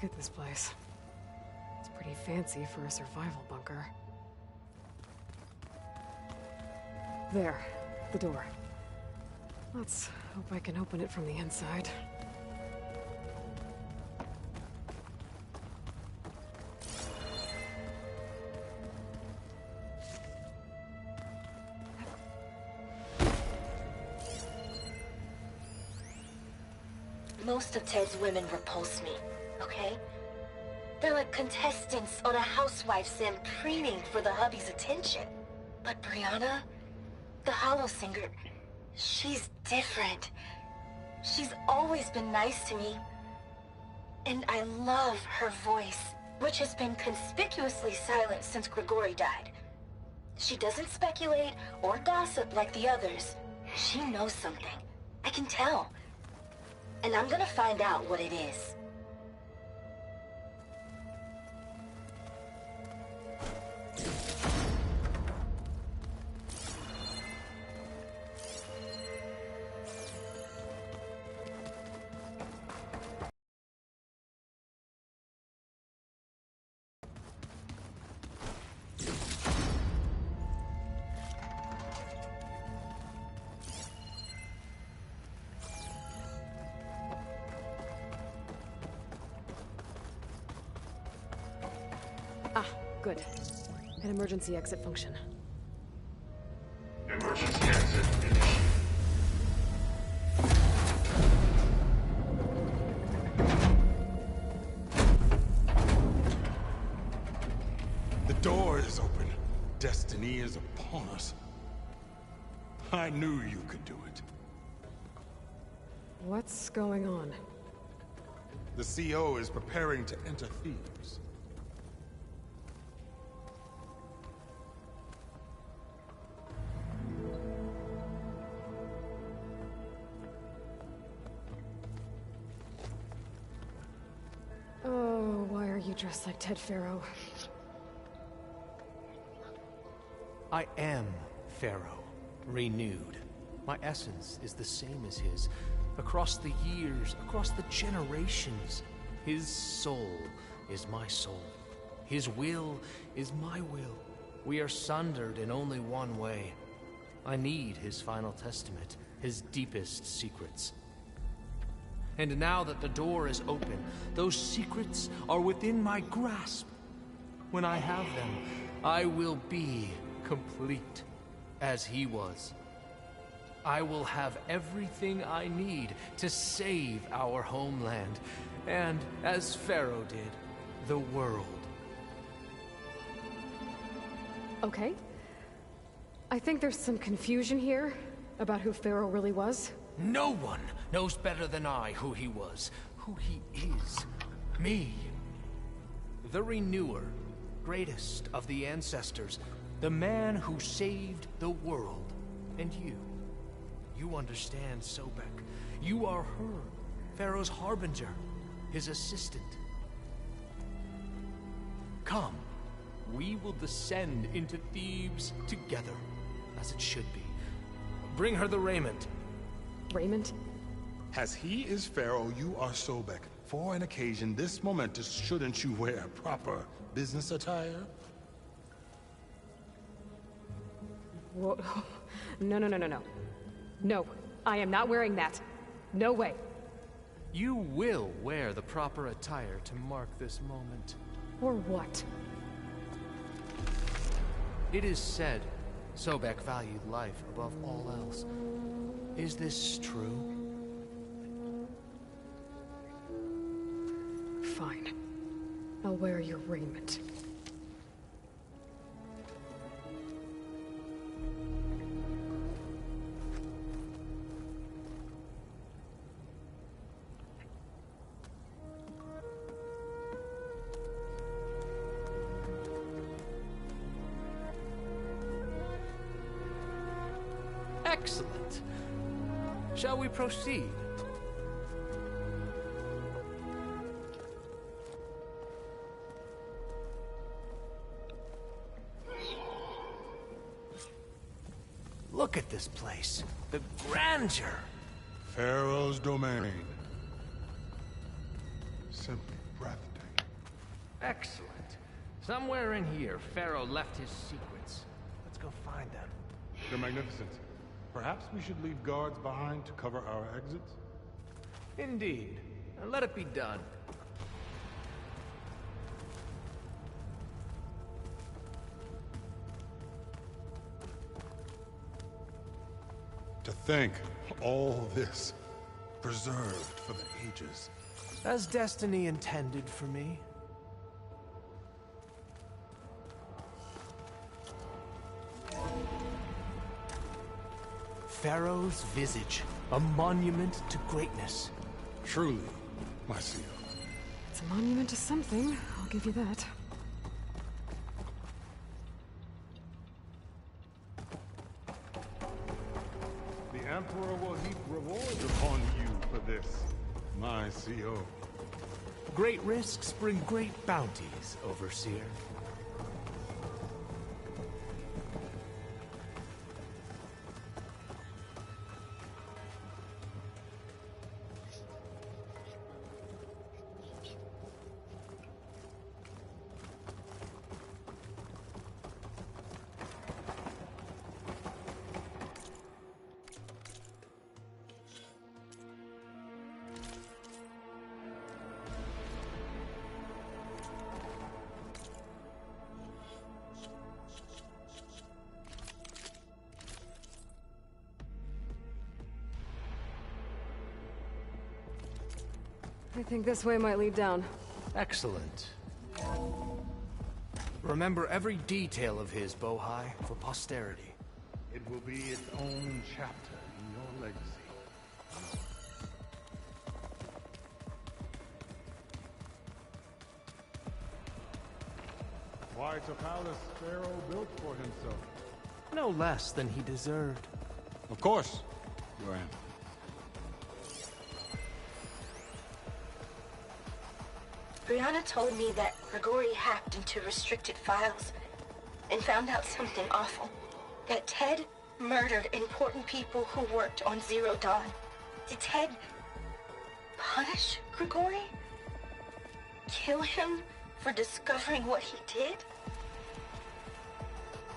Look at this place. It's pretty fancy for a survival bunker. There, the door. Let's hope I can open it from the inside. Most of Ted's women repulse me, okay? They're like contestants on a housewife sim preening for the hubby's attention. But Brianna, the hollow singer, she's different. She's always been nice to me. And I love her voice, which has been conspicuously silent since Grigori died. She doesn't speculate or gossip like the others. She knows something. I can tell. And I'm gonna find out what it is. Ah, good. An emergency exit function. Emergency exit initiated. The door is open. Destiny is upon us. I knew you could do it. What's going on? The CO is preparing to enter Thebes. Oh, why are you dressed like Ted Pharaoh? I am Pharaoh, renewed. My essence is the same as his. Across the years, across the generations, his soul is my soul. His will is my will. We are sundered in only one way. I need his final testament, his deepest secrets. And now that the door is open, those secrets are within my grasp. When I have them, I will be complete, as he was. I will have everything I need to save our homeland, and, as Pharaoh did, the world. Okay. I think there's some confusion here about who Pharaoh really was. No one knows better than I who he was, who he is. Me. The Renewer, greatest of the ancestors, the man who saved the world. And you. You understand Sobek. You are her, Pharaoh's harbinger, his assistant. Come, we will descend into Thebes together, as it should be. Bring her the raiment. Raiment? As he is Pharaoh, you are Sobek. For an occasion this momentous, shouldn't you wear proper business attire? Whoa. No, no, no, no, no. No, I am not wearing that. No way. You will wear the proper attire to mark this moment. Or what? It is said Sobek valued life above all else. Is this true? Fine. I'll wear your raiment. Excellent. Shall we proceed? Look at this place. The grandeur. Pharaoh's domain. Simply breathtaking. Excellent. Somewhere in here, Pharaoh left his secrets. Let's go find them. Your Magnificence, perhaps we should leave guards behind to cover our exits? Indeed. Now let it be done. To think all this preserved for the ages. As destiny intended for me. Pharaoh's visage, a monument to greatness. Truly, my seal. It's a monument to something, I'll give you that. The Emperor will heap rewards upon you for this, my CO. Great risks bring great bounties, Overseer. I think this way might lead down. Excellent. Remember every detail of his, Bohai, for posterity. It will be its own chapter in your legacy. Quite a palace Pharaoh built for himself. No less than he deserved. Of course, Your Honor. Brianna told me that Grigori hacked into restricted files and found out something awful. That Ted murdered important people who worked on Zero Dawn. Did Ted punish Grigori? Kill him for discovering what he did?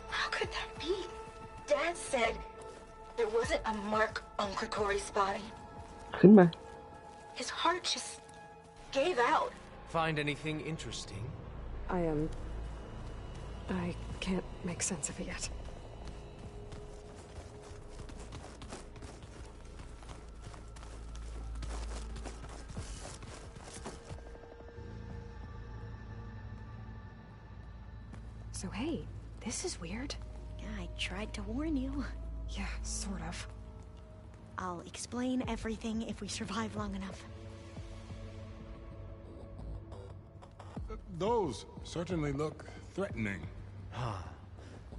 How could that be? Dad said there wasn't a mark on Grigori's body. ขึ้นมา His heart just gave out. Find anything interesting? I can't make sense of it yet. So hey, this is weird. Yeah, I tried to warn you. Yeah, sort of. I'll explain everything if we survive long enough. Those certainly look threatening. Huh.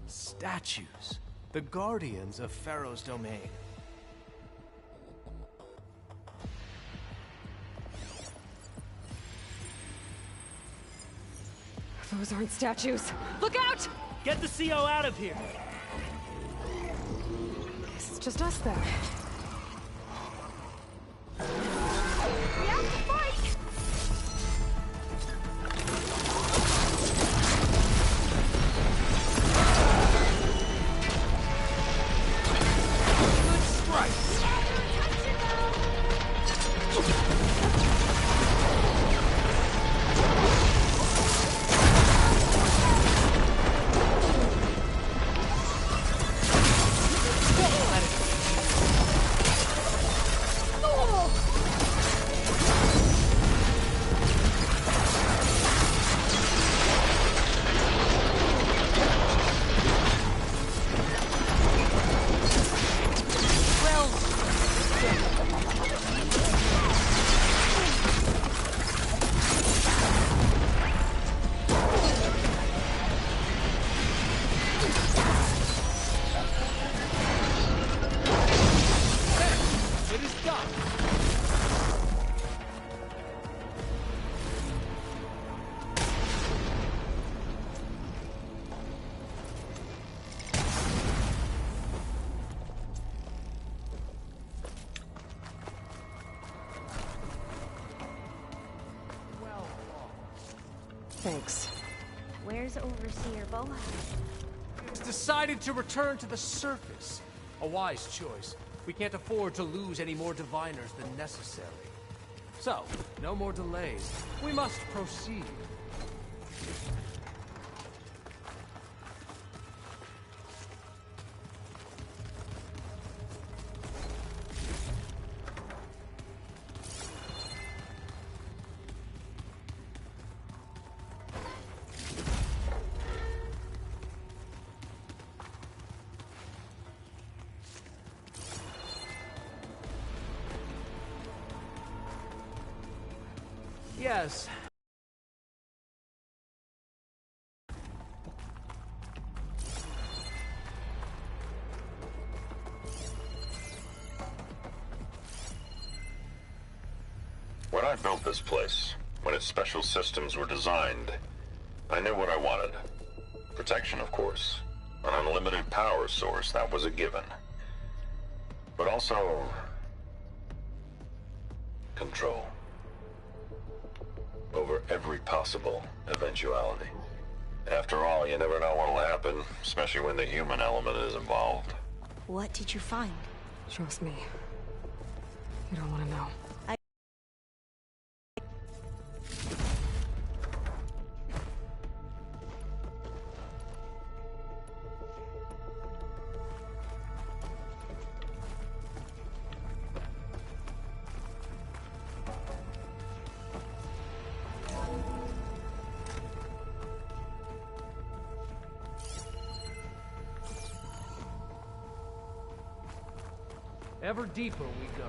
Statues. The guardians of Pharaoh's domain. Those aren't statues. Look out! Get the CO out of here! Guess it's just us then. We have to fight! Thanks. Where's Overseer Bohai? He's decided to return to the surface. A wise choice. We can't afford to lose any more diviners than necessary. So, no more delays. We must proceed. Yes. When I built this place, when its special systems were designed, I knew what I wanted. Protection, of course. An unlimited power source, that was a given. But also... control. Over every possible eventuality. After all, you never know what'll happen, especially when the human element is involved. What did you find? Trust me. You don't want to know. Ever deeper we go.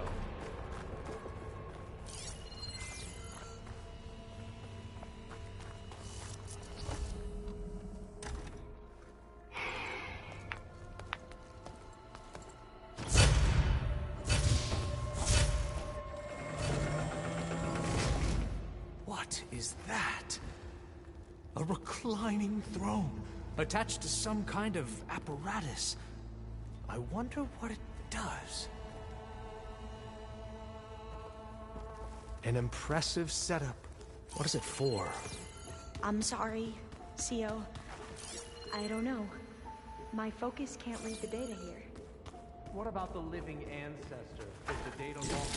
What is that? A reclining throne, attached to some kind of apparatus. I wonder what it does. An impressive setup. What is it for? I'm sorry, Co. I don't know. My focus can't read the data here. What about the living ancestor? Is the data wrong?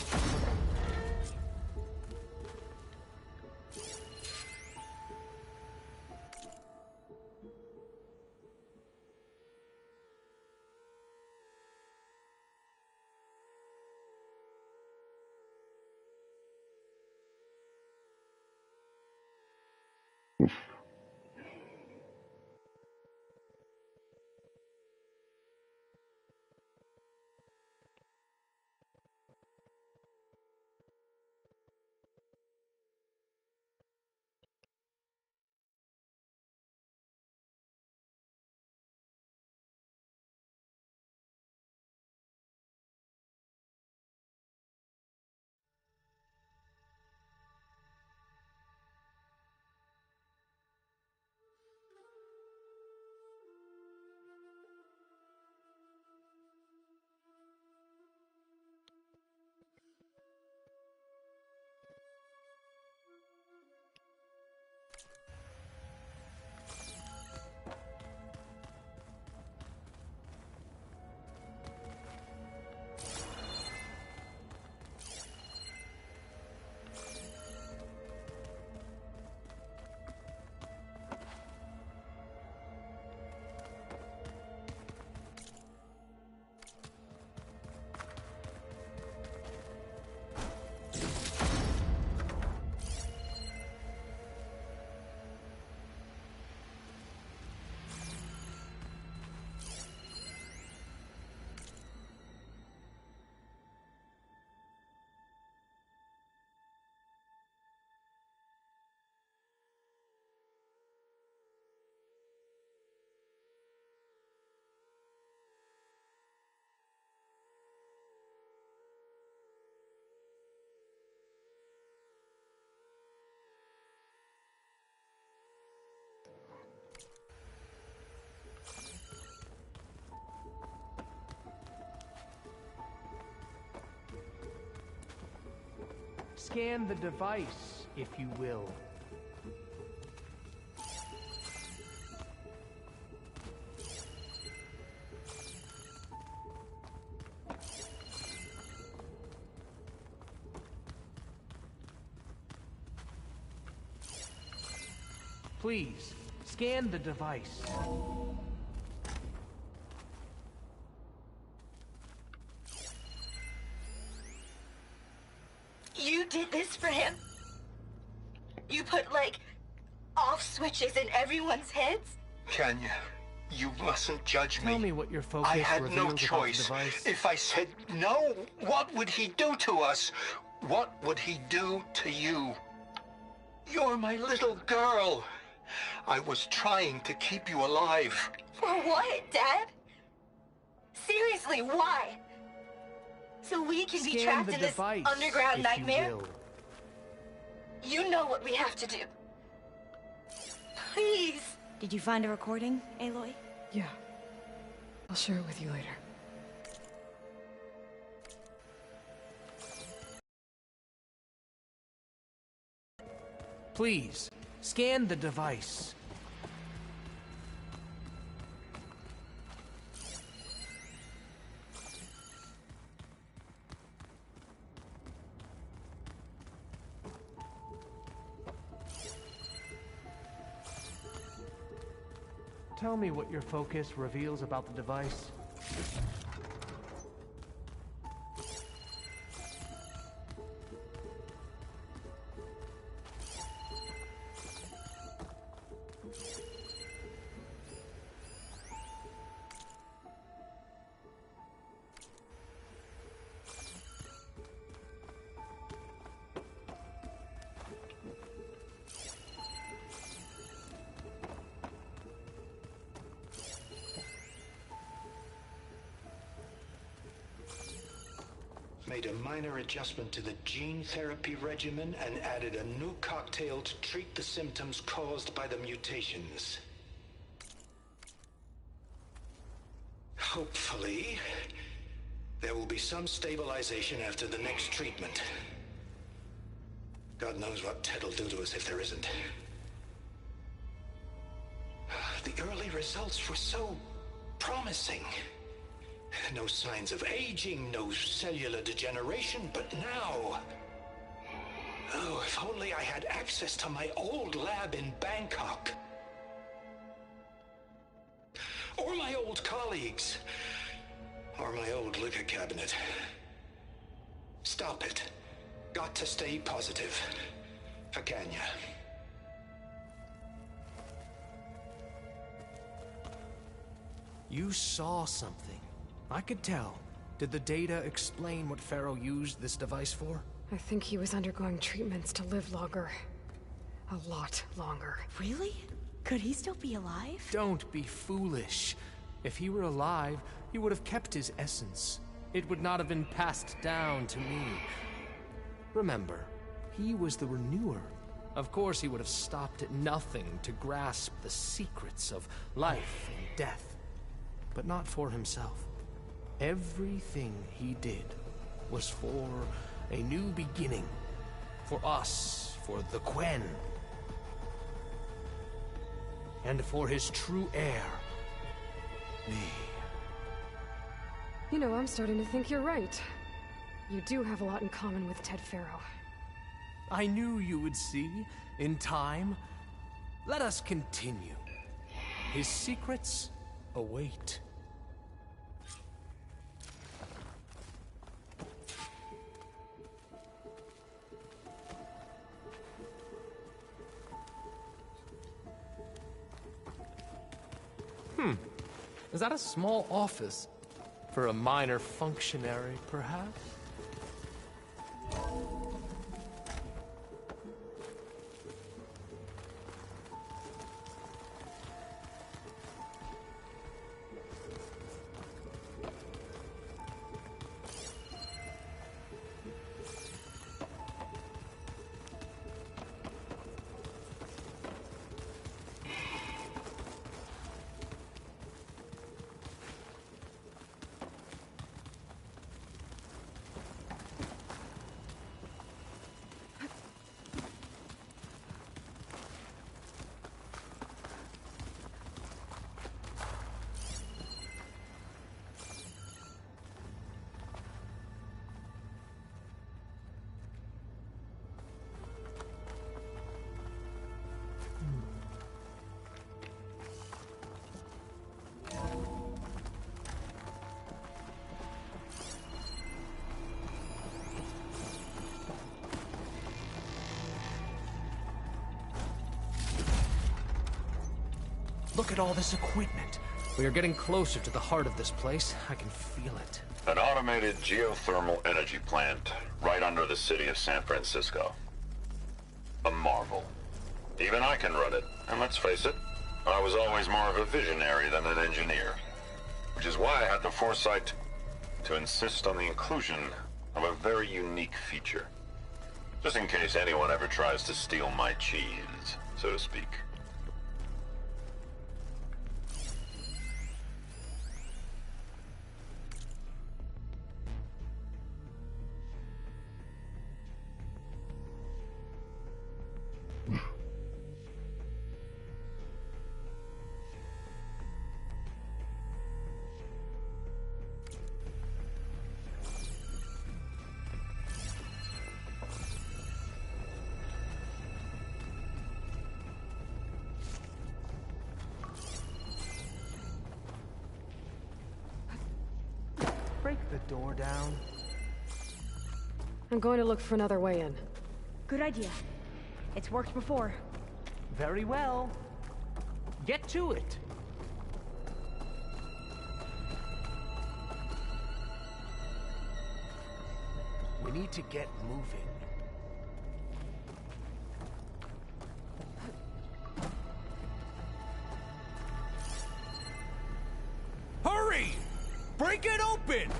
Scan the device, if you will. Please, scan the device. You did this for him? You put, like, off switches in everyone's heads? Kenya, you mustn't judge me. Tell me what your focus I had no reveals about the choice. device. If I said no, what would he do to us? What would he do to you? You're my little girl. I was trying to keep you alive. For what, Dad? Seriously, why? So we can be Scan trapped the in this device, underground if nightmare? you will. You know what we have to do. Please. Did you find a recording, Aloy? Yeah. I'll share it with you later. Please, scan the device. Tell me what your focus reveals about the device. Made a minor adjustment to the gene therapy regimen and added a new cocktail to treat the symptoms caused by the mutations. Hopefully, there will be some stabilization after the next treatment. God knows what Ted will do to us if there isn't. The early results were so promising. No signs of aging, no cellular degeneration, but now... Oh, if only I had access to my old lab in Bangkok. Or my old colleagues. Or my old liquor cabinet. Stop it. Got to stay positive. For Kenya. You saw something. I could tell. Did the data explain what Pharaoh used this device for? I think he was undergoing treatments to live longer. A lot longer. Really? Could he still be alive? Don't be foolish. If he were alive, he would have kept his essence. It would not have been passed down to me. Remember, he was the renewer. Of course he would have stopped at nothing to grasp the secrets of life and death. But not for himself. Everything he did was for a new beginning. For us, for the Quen. And for his true heir, me. You know, I'm starting to think you're right. You do have a lot in common with Ted Pharaoh. I knew you would see, in time. Let us continue. His secrets await. Is that a small office? For a minor functionary, perhaps? Look at all this equipment. We are getting closer to the heart of this place. I can feel it. An automated geothermal energy plant right under the city of San Francisco. A marvel. Even I can run it, and let's face it, I was always more of a visionary than an engineer. Which is why I had the foresight to insist on the inclusion of a very unique feature. Just in case anyone ever tries to steal my cheese, so to speak. Break the door down. I'm going to look for another way in. Good idea. It's worked before. Very well. Get to it. We need to get moving. Hurry! Break it open!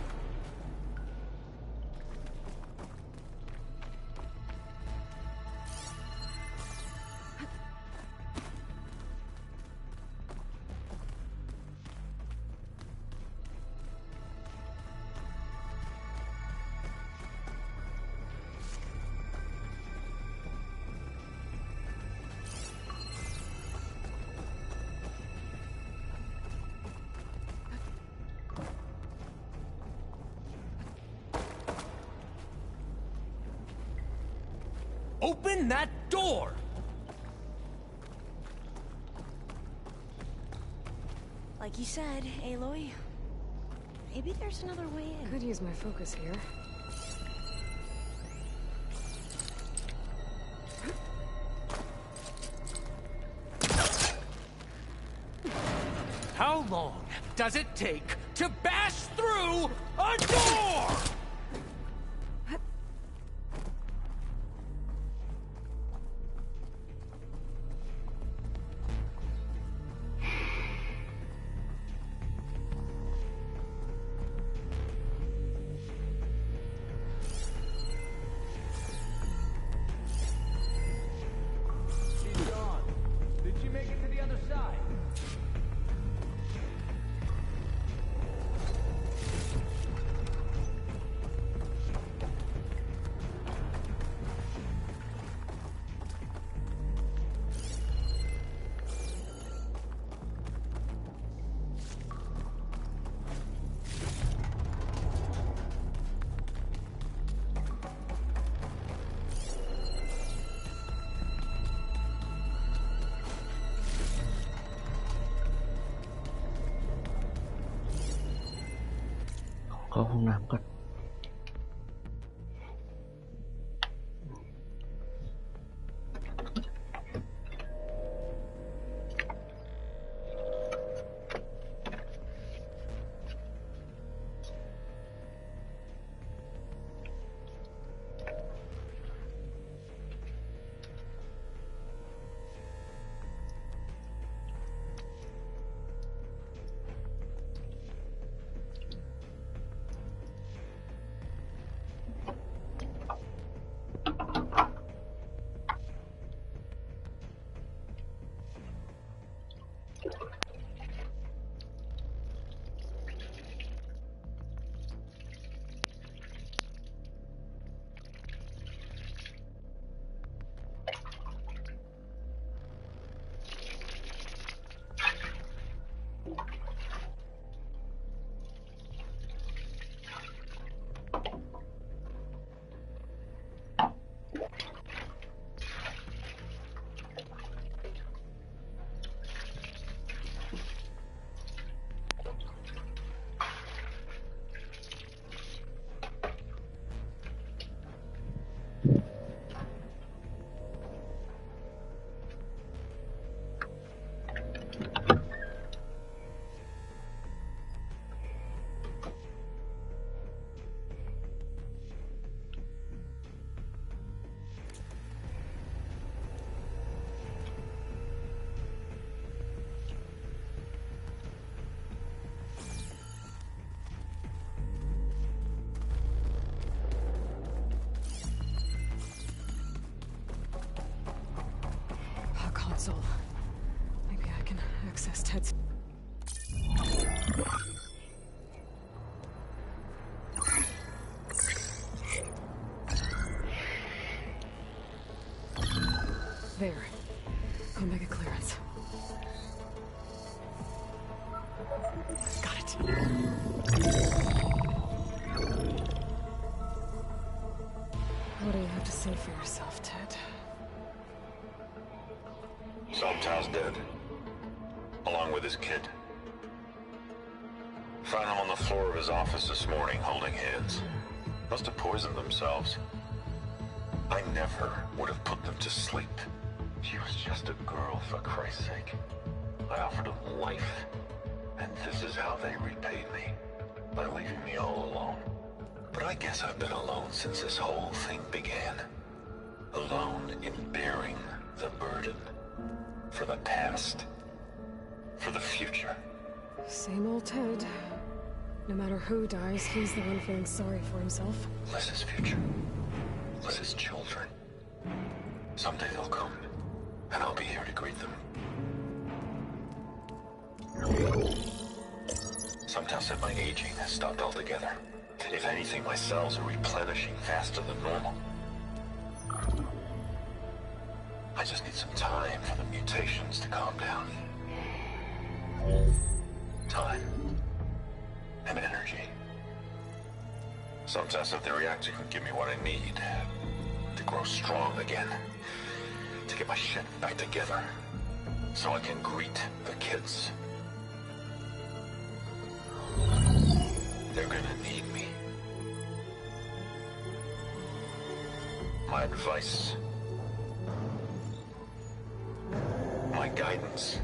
Open that door! Like you said, Aloy, maybe there's another way in. Could use my focus here. How long does it take to bash through a door? She's gone. Did she make it to the other side?เข้าห้องน้ำก่อน access Ted's. There. Omega clearance. Got it. What do you have to say for yourself, Ted? Sometimes dead. Along with his kid. Found him on the floor of his office this morning, holding hands. Must have poisoned themselves. I never would have put them to sleep. She was just a girl, for Christ's sake. I offered them life. And this is how they repaid me. By leaving me all alone. But I guess I've been alone since this whole thing began. Alone in bearing the burden. For the past. For the future. Same old Ted. No matter who dies, he's the one feeling sorry for himself. Liz's future. Liz's children. Someday they'll come. And I'll be here to greet them. Sometimes said my aging has stopped altogether. If anything, my cells are replenishing faster than normal. I just need some time for the mutations to calm down. Time. And energy. Sometimes if the reactor can give me what I need to grow strong again. To get my shit back together. So I can greet the kids. They're gonna need me. My advice. My guidance.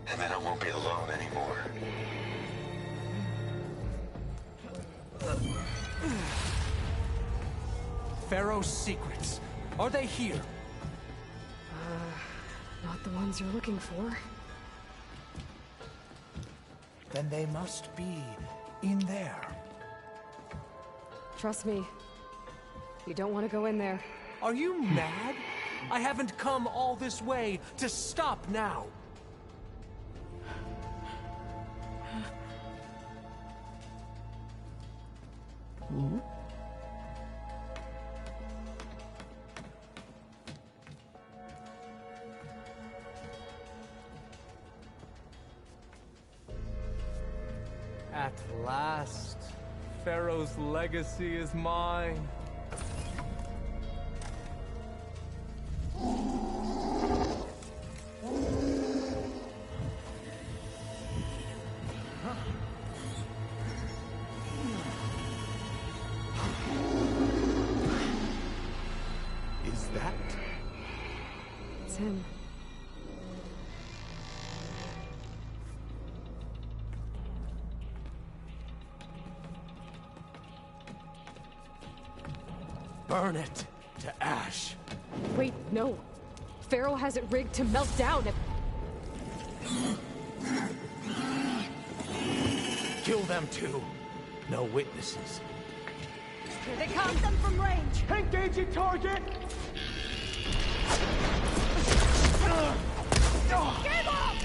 And then I won't be alone anymore. Pharaoh's secrets. Are they here? Not the ones you're looking for. Then they must be in there. Trust me. You don't want to go in there. Are you mad? I haven't come all this way to stop now. At last, Pharaoh's legacy is mine. Is that? It's him. Burn it to ash. Wait, no. Pharaoh has it rigged to melt down if... Kill them too. No witnesses. Here they come! Them from range! Engaging target! Game up!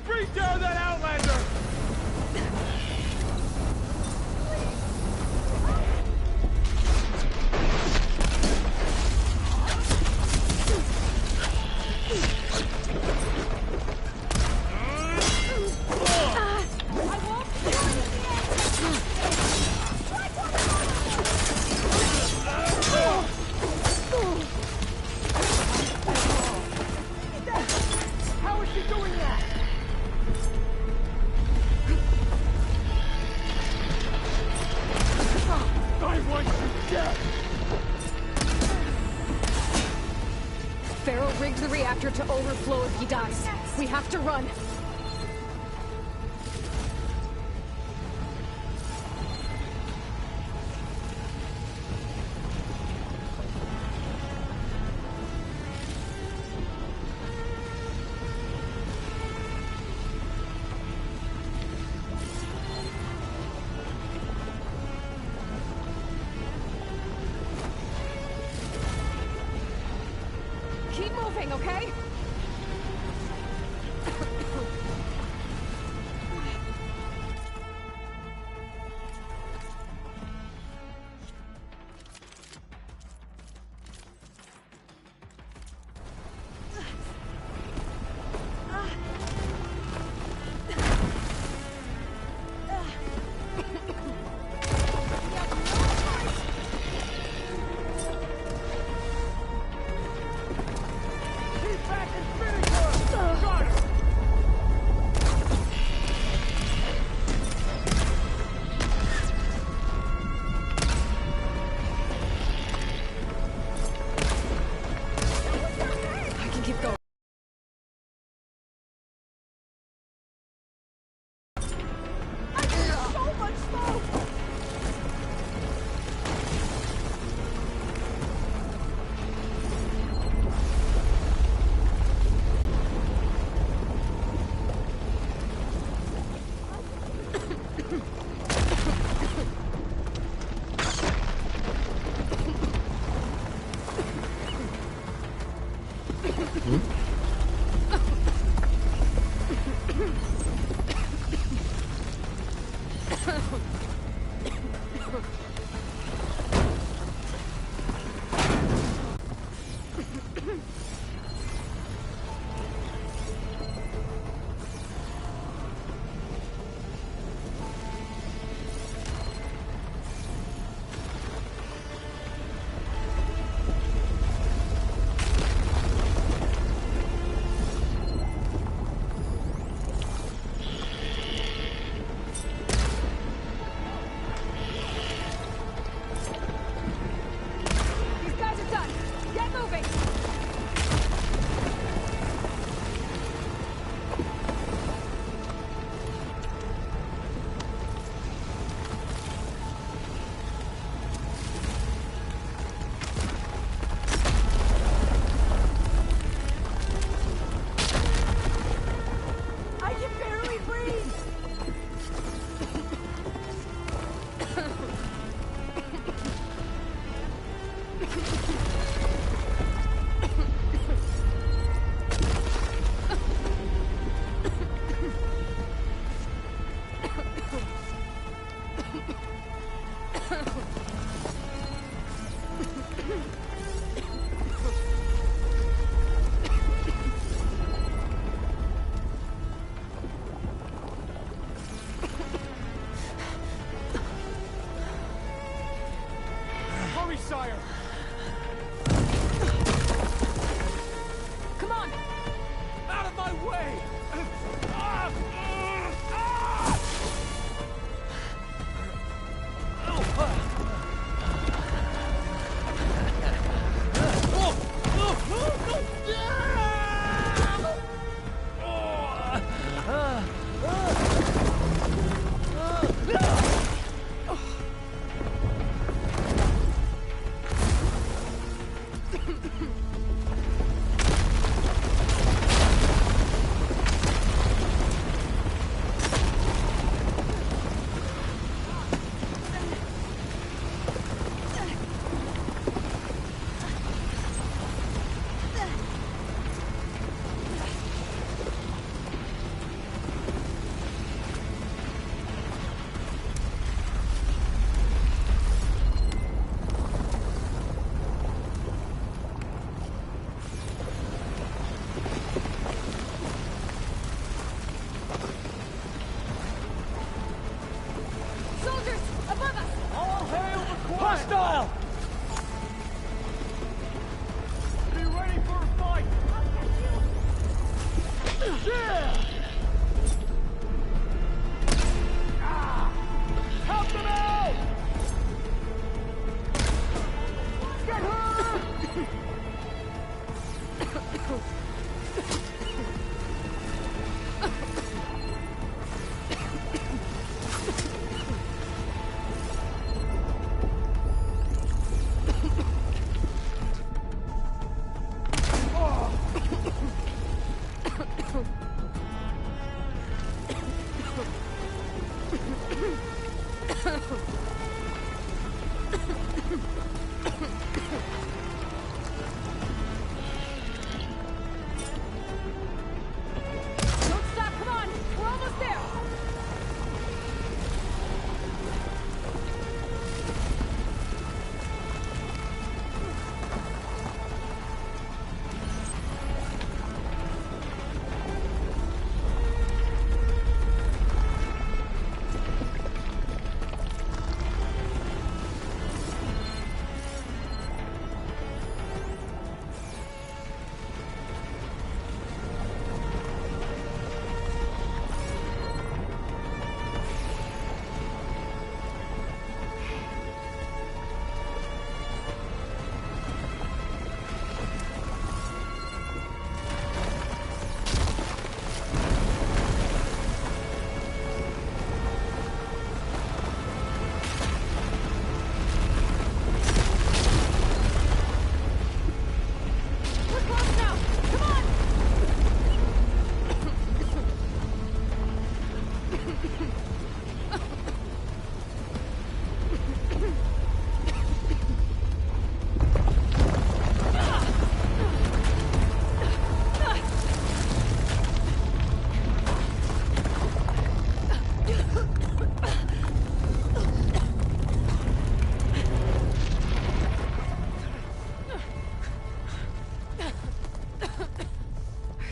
Bring down that Outlander! How is she doing that? I want you dead! Pharaoh rigged the reactor to overflow if he dies. We have to run. Keep moving, okay?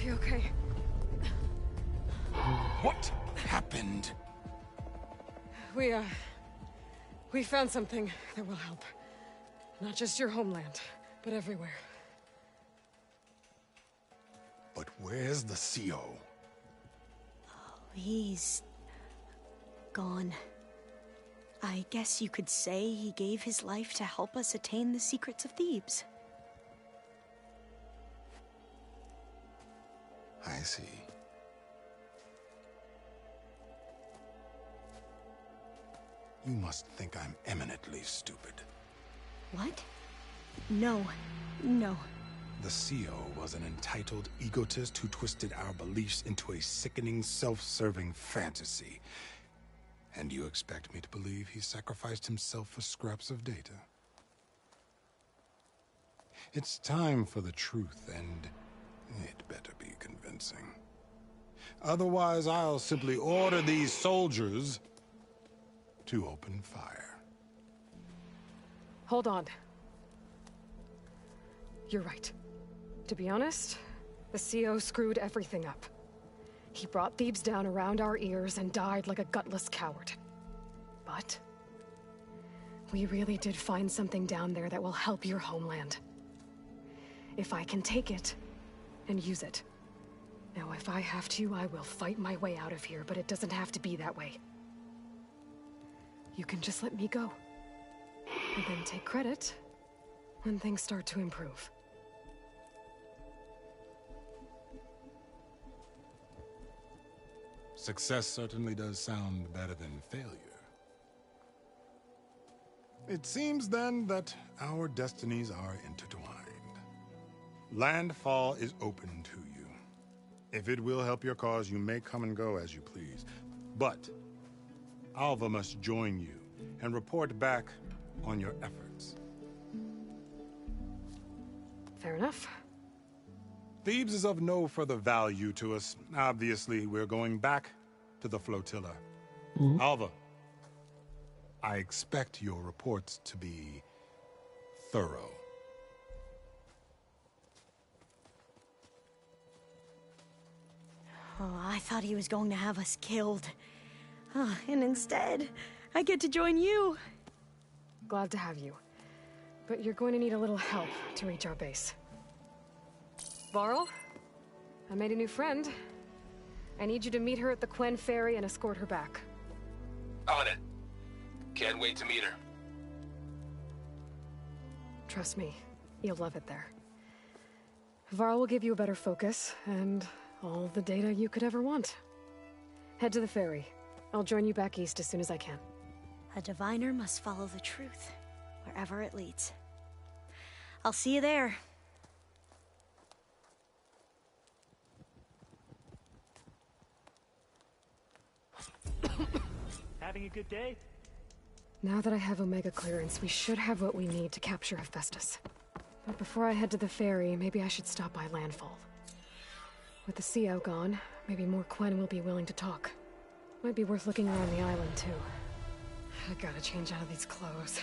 okay. What happened? We found something that will help. Not just your homeland, but everywhere. But where's the CO? He's gone. I guess you could say he gave his life to help us attain the secrets of Thebes. I see. You must think I'm eminently stupid. What? No. No. The CO was an entitled egotist who twisted our beliefs into a sickening, self-serving fantasy. And you expect me to believe he sacrificed himself for scraps of data? It's time for the truth, and it better be convincing. Otherwise, I'll simply order these soldiers to open fire. Hold on. You're right. To be honest, the CO screwed everything up. He brought Thebes down around our ears and died like a gutless coward. But we really did find something down there that will help your homeland. If I can take it and use it. Now, if I have to, I will fight my way out of here, but it doesn't have to be that way. You can just let me go. And then take credit when things start to improve. Success certainly does sound better than failure. It seems then that our destinies are intertwined. Landfall is open to you. If it will help your cause, you may come and go as you please. But Alva must join you and report back on your efforts. Fair enough. Thebes is of no further value to us. Obviously, we're going back to the flotilla. Alva, I expect your reports to be thorough. Oh, I thought he was going to have us killed. And instead, I get to join you. Glad to have you. But you're going to need a little help to reach our base. Varl, I made a new friend. I need you to meet her at the Quen Ferry and escort her back. On it. Can't wait to meet her. Trust me, you'll love it there. Varl will give you a better focus, and all the data you could ever want. Head to the ferry. I'll join you back east as soon as I can. A diviner must follow the truth, wherever it leads. I'll see you there. Having a good day? Now that I have Omega clearance, we should have what we need to capture Hephaestus. But before I head to the ferry, maybe I should stop by Landfall. With the CO gone, maybe more Quen will be willing to talk. Might be worth looking around the island, too. I gotta change out of these clothes.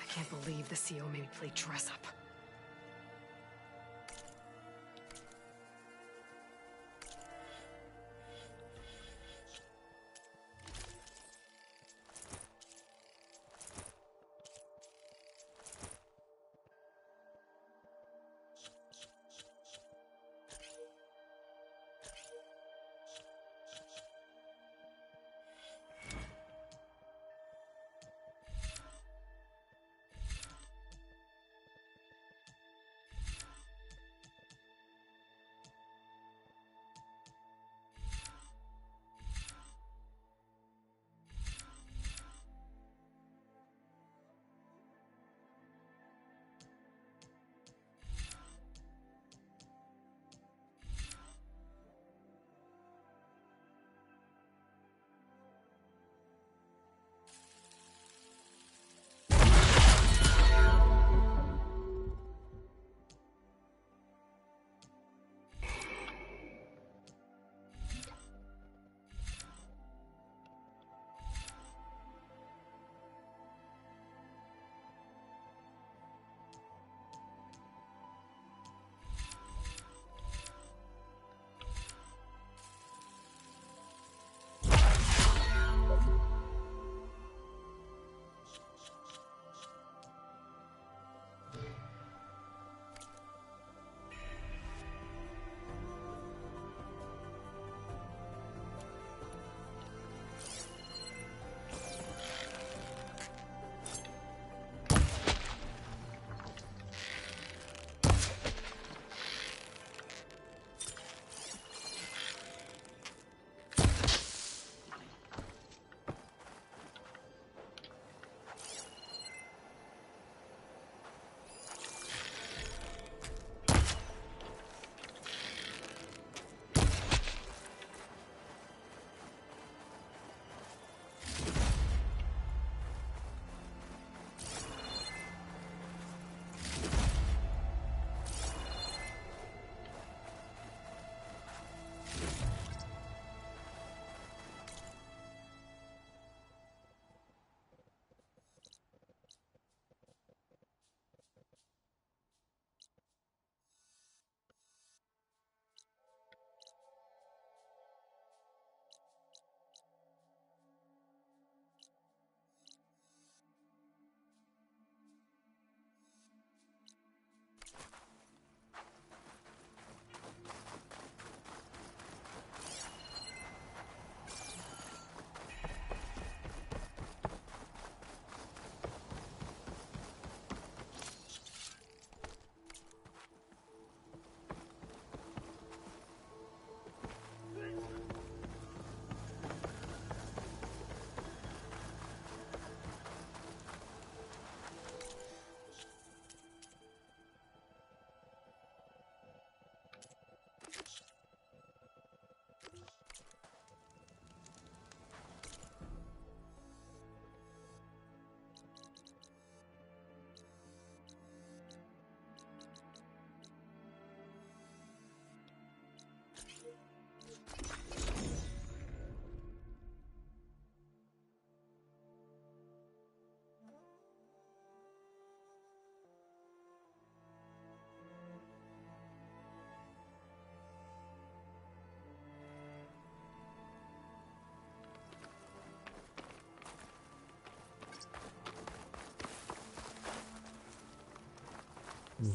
I can't believe the CO made me play dress up.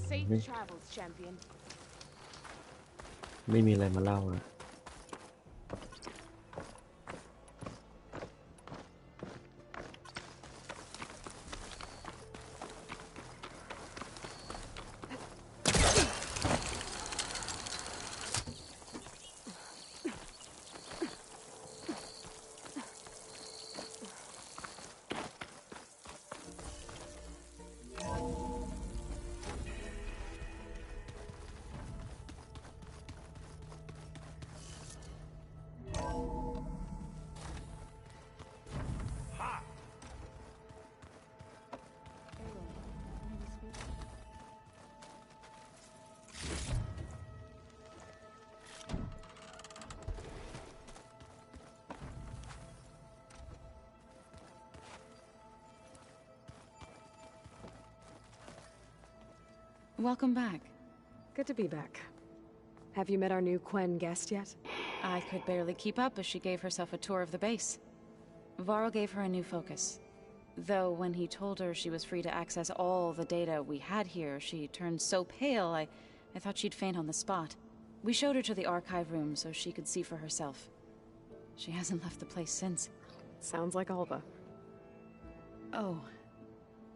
Safe ไม่ travels, champion. ไม่มีอะไรมาเล่านะ Welcome back. Good to be back. Have you met our new Quen guest yet? I could barely keep up as she gave herself a tour of the base. Varl gave her a new focus. Though when he told her she was free to access all the data we had here, she turned so pale I thought she'd faint on the spot. We showed her to the archive room so she could see for herself. She hasn't left the place since. Sounds like Alva. Oh,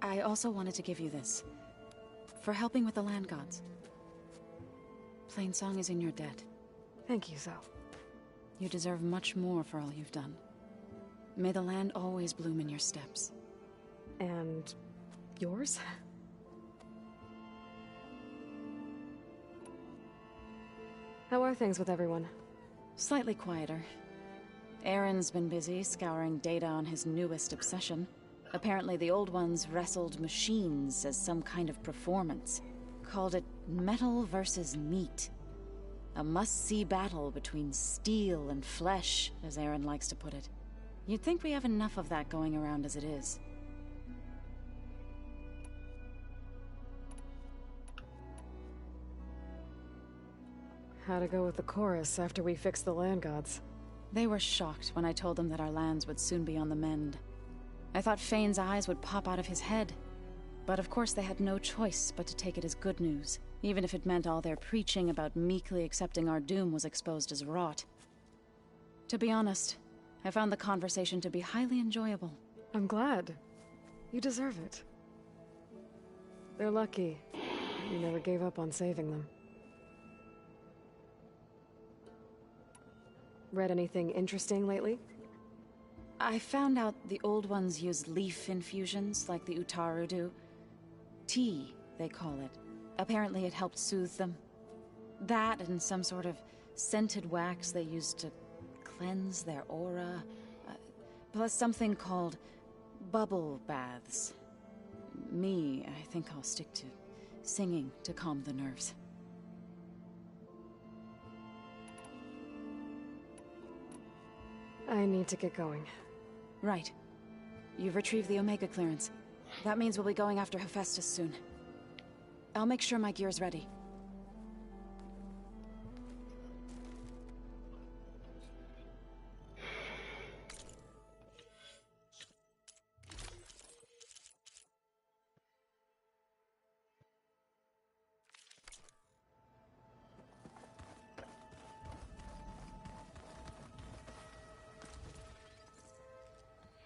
I also wanted to give you this. For helping with the land gods. Plainsong is in your debt. Thank you, Zal. You deserve much more for all you've done. May the land always bloom in your steps. And yours? How are things with everyone? Slightly quieter. Aaron's been busy scouring data on his newest obsession. Apparently the old ones wrestled machines as some kind of performance. Called it metal versus meat. A must-see battle between steel and flesh, as Aaron likes to put it. You'd think we have enough of that going around as it is. How'd it go with the chorus after we fixed the land gods? They were shocked when I told them that our lands would soon be on the mend. I thought Fane's eyes would pop out of his head. But of course they had no choice but to take it as good news, even if it meant all their preaching about meekly accepting our doom was exposed as rot. To be honest, I found the conversation to be highly enjoyable. I'm glad. You deserve it. They're lucky. You never gave up on saving them. Read anything interesting lately? I found out the old ones use leaf infusions like the Utaru do. Tea, they call it. Apparently it helped soothe them. That and some sort of scented wax they used to cleanse their aura. Plus something called bubble baths. Me, I think I'll stick to singing to calm the nerves. I need to get going. Right. You've retrieved the Omega clearance. That means we'll be going after Hephaestus soon. I'll make sure my gear's ready.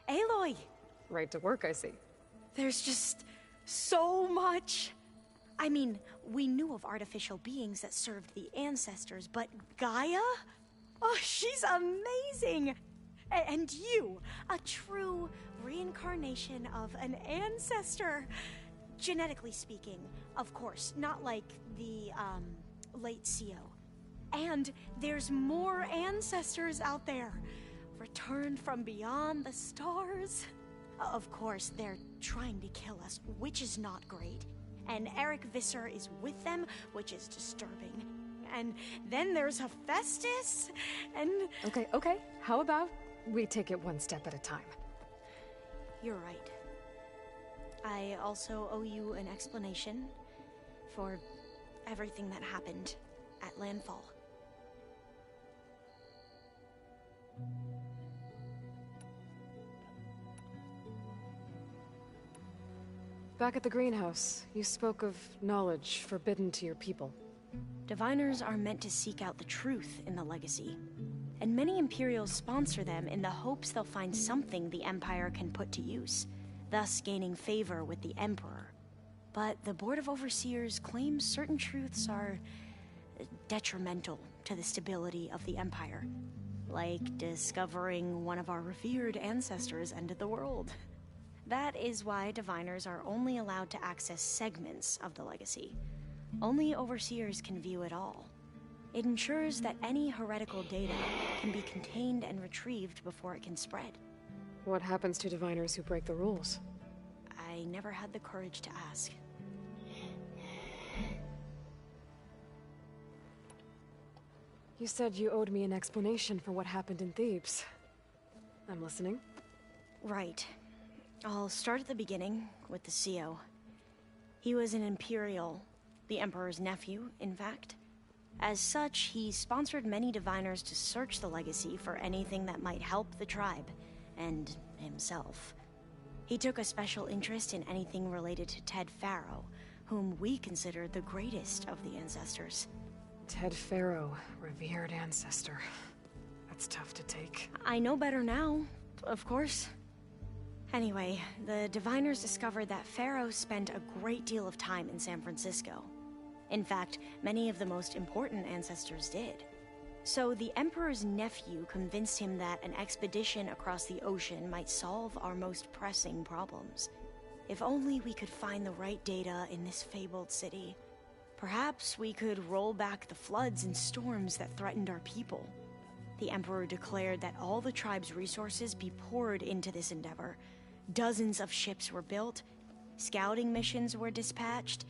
Aloy! Right to work, I see. There's just so much. I mean, we knew of artificial beings that served the ancestors, but Gaia? Oh, she's amazing! And you, a true reincarnation of an ancestor. Genetically speaking, of course, not like the, late CO. And there's more ancestors out there. Returned from beyond the stars. Of course, they're trying to kill us, which is not great. And Eric Visser is with them, which is disturbing. And then there's Hephaestus, and... Okay. How about we take it one step at a time? You're right. I also owe you an explanation for everything that happened at Landfall. Back at the greenhouse, you spoke of knowledge forbidden to your people. Diviners are meant to seek out the truth in the legacy, and many Imperials sponsor them in the hopes they'll find something the Empire can put to use, thus gaining favor with the Emperor. But the Board of Overseers claims certain truths are detrimental to the stability of the Empire, like discovering one of our revered ancestors ended the world. That is why Diviners are only allowed to access segments of the legacy. Only Overseers can view it all. It ensures that any heretical data can be contained and retrieved before it can spread. What happens to Diviners who break the rules? I never had the courage to ask. You said you owed me an explanation for what happened in Thebes. I'm listening. Right. I'll start at the beginning, with the CO. He was an Imperial, the Emperor's nephew, in fact. As such, he sponsored many Diviners to search the legacy for anything that might help the tribe, and himself. He took a special interest in anything related to Ted Faro, whom we consider the greatest of the ancestors. Ted Faro, revered ancestor. That's tough to take. I know better now, of course. Anyway, the Diviners discovered that Faro spent a great deal of time in San Francisco. In fact, many of the most important ancestors did. So the Emperor's nephew convinced him that an expedition across the ocean might solve our most pressing problems. If only we could find the right data in this fabled city. Perhaps we could roll back the floods and storms that threatened our people. The Emperor declared that all the tribe's resources be poured into this endeavor. Dozens of ships were built, scouting missions were dispatched,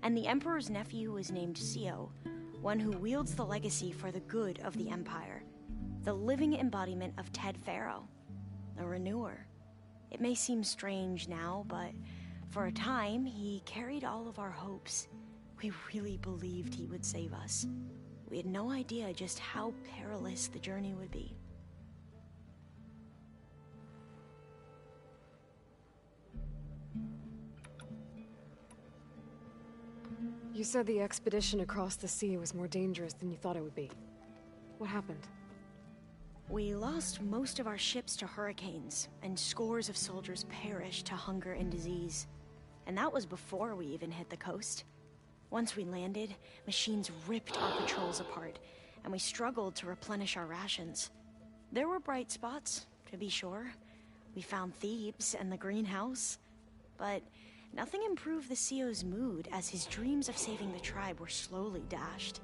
and the Emperor's nephew was named CO, one who wields the legacy for the good of the Empire. The living embodiment of Ted Faro, the Renewer. It may seem strange now, but for a time, he carried all of our hopes. We really believed he would save us. We had no idea just how perilous the journey would be. You said the expedition across the sea was more dangerous than you thought it would be. What happened? We lost most of our ships to hurricanes, and scores of soldiers perished to hunger and disease. And that was before we even hit the coast. Once we landed, machines ripped our patrols apart, and we struggled to replenish our rations. There were bright spots, to be sure. We found Thebes and the greenhouse, but nothing improved the CO's mood as his dreams of saving the tribe were slowly dashed.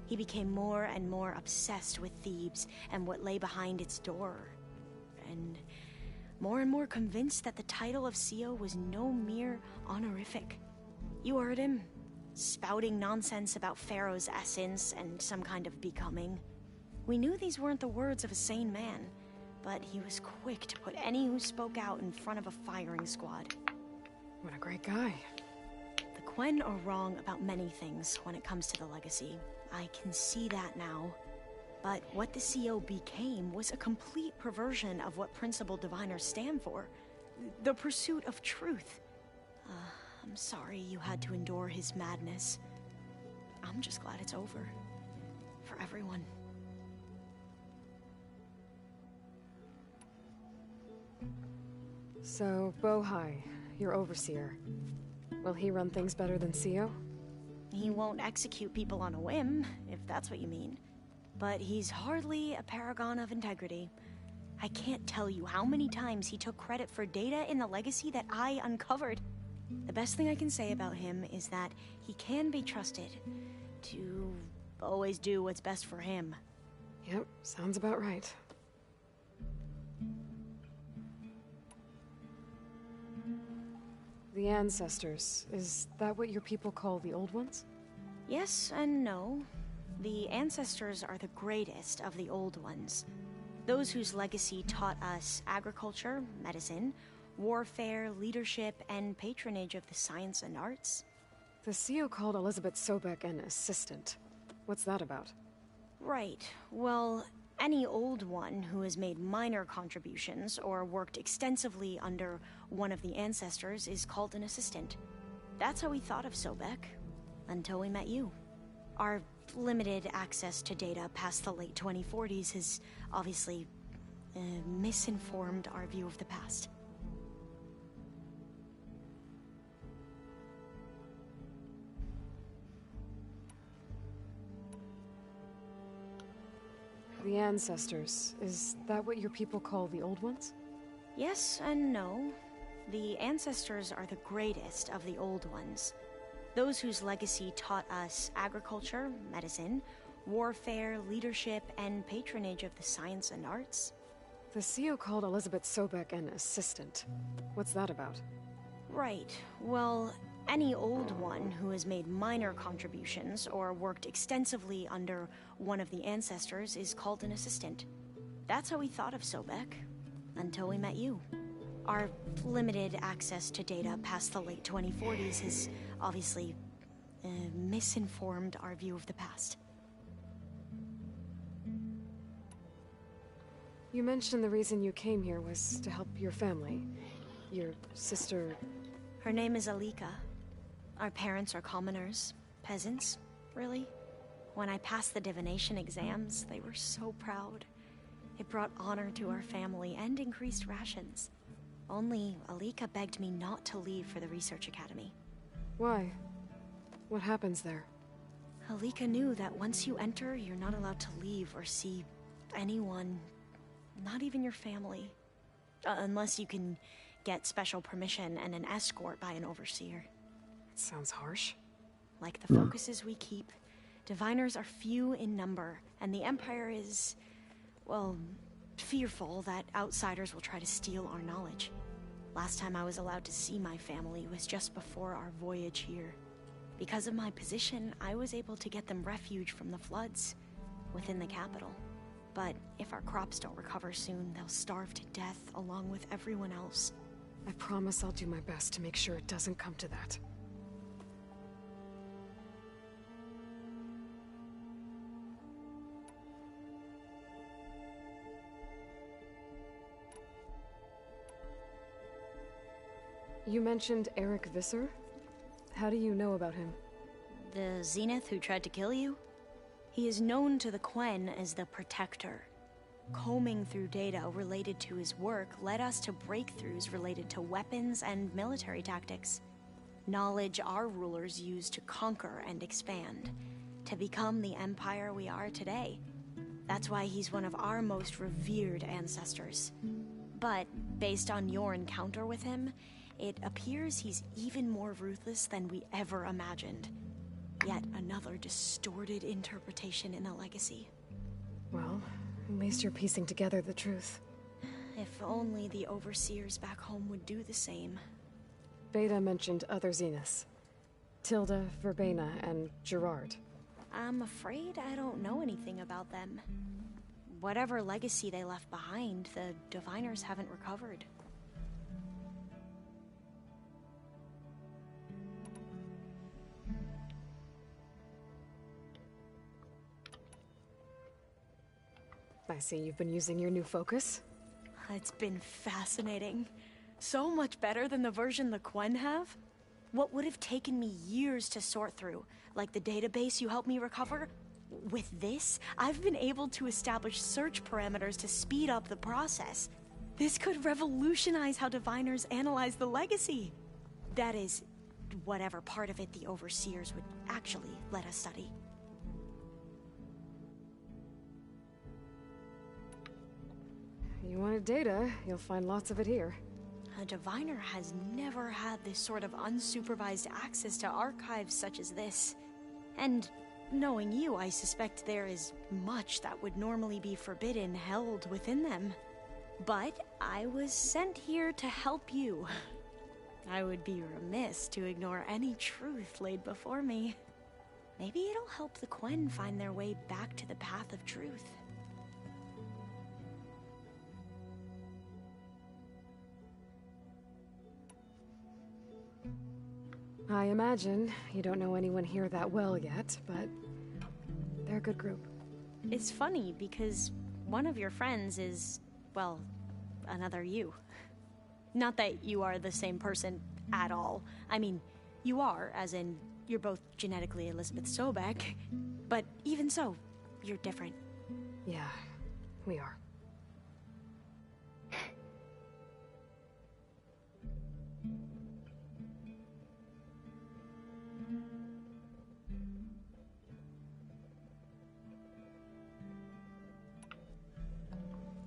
He became more and more obsessed with Thebes and what lay behind its door, and more convinced that the title of CO was no mere honorific. You heard him, spouting nonsense about Pharaoh's essence and some kind of becoming. We knew these weren't the words of a sane man, but he was quick to put any who spoke out in front of a firing squad. What a great guy. The Quen are wrong about many things when it comes to the legacy. I can see that now. But what the CO became was a complete perversion of what principal diviners stand for. The pursuit of truth. I'm sorry you had to endure his madness. I'm just glad it's over. For everyone. So, Bohai, your overseer. Will he run things better than CO? He won't execute people on a whim, if that's what you mean. But he's hardly a paragon of integrity. I can't tell you how many times he took credit for data in the legacy that I uncovered. The best thing I can say about him is that he can be trusted to always do what's best for him. Yep, sounds about right. The ancestors, is that what your people call the old ones? Yes and no. The ancestors are the greatest of the old ones. Those whose legacy taught us agriculture, medicine, warfare, leadership, and patronage of the science and arts. The CO called Elizabeth Sobek an assistant. What's that about? Right. Well, any old one who has made minor contributions or worked extensively under one of the ancestors is called an assistant. That's how we thought of Sobek, until we met you. Our limited access to data past the late 2040s has obviously misinformed our view of the past. The ancestors, is that what your people call the old ones? Yes and no. The ancestors are the greatest of the old ones. Those whose legacy taught us agriculture, medicine, warfare, leadership, and patronage of the science and arts. The CO called Elizabeth Sobek an assistant. What's that about? Right. Well, any old one who has made minor contributions or worked extensively under one of the ancestors is called an assistant. That's how we thought of Sobek, until we met you. Our limited access to data past the late 2040s has obviously misinformed our view of the past. You mentioned the reason you came here was to help your family. Your sister... Her name is Alika. Our parents are commoners. Peasants, really. When I passed the divination exams, they were so proud. It brought honor to our family and increased rations. Only Alika begged me not to leave for the research academy. Why? What happens there? Alika knew that once you enter, you're not allowed to leave or see anyone, not even your family. Unless you can get special permission and an escort by an overseer. It sounds harsh. Like the focuses we keep, diviners are few in number, and the Empire is, well, fearful that outsiders will try to steal our knowledge. Last time I was allowed to see my family was just before our voyage here. Because of my position, I was able to get them refuge from the floods within the capital. But if our crops don't recover soon, they'll starve to death along with everyone else. I promise I'll do my best to make sure it doesn't come to that. You mentioned Eric Visser? How do you know about him? The Zenith who tried to kill you? He is known to the Quen as the Protector. Combing through data related to his work led us to breakthroughs related to weapons and military tactics. Knowledge our rulers used to conquer and expand, to become the empire we are today. That's why he's one of our most revered ancestors. But based on your encounter with him, it appears he's even more ruthless than we ever imagined. Yet another distorted interpretation in the legacy. Well, at least you're piecing together the truth. If only the overseers back home would do the same. Beta mentioned other Zeniths. Tilda, Verbena, and Gerard. I'm afraid I don't know anything about them. whatever legacy they left behind, the diviners haven't recovered. I see you've been using your new focus. It's been fascinating. So much better than the version the Quen have. What would have taken me years to sort through, like the database you helped me recover, with this, I've been able to establish search parameters to speed up the process. This could revolutionize how diviners analyze the legacy. That is, whatever part of it the overseers would actually let us study. You wanted data, you'll find lots of it here. A diviner has never had this sort of unsupervised access to archives such as this. And knowing you, I suspect there is much that would normally be forbidden held within them. But I was sent here to help you. I would be remiss to ignore any truth laid before me. Maybe it'll help the Quen find their way back to the path of truth. I imagine you don't know anyone here that well yet, but they're a good group. It's funny because one of your friends is, well, another you. Not that you are the same person at all. I mean, you are, as in, you're both genetically Elizabeth Sobek, but even so, you're different. Yeah, we are.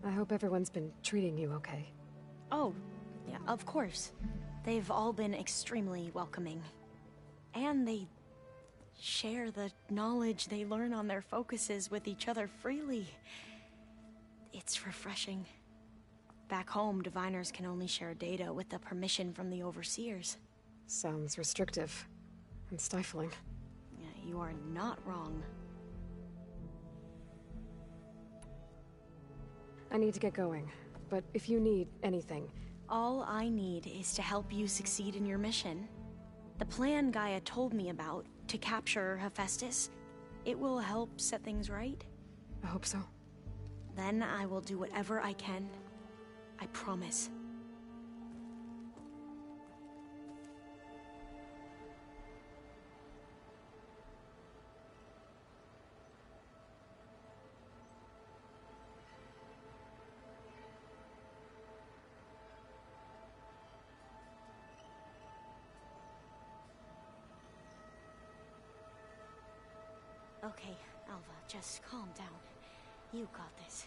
I hope everyone's been treating you okay. Oh, yeah, of course. They've all been extremely welcoming. And they share the knowledge they learn on their focuses with each other freely. It's refreshing. Back home, diviners can only share data with the permission from the overseers. Sounds restrictive and stifling. Yeah, you are not wrong. I need to get going, but if you need anything... All I need is to help you succeed in your mission. The plan Gaia told me about, to capture Hephaestus, it will help set things right. I hope so. Then I will do whatever I can. I promise. Okay, Alva, just calm down. You got this.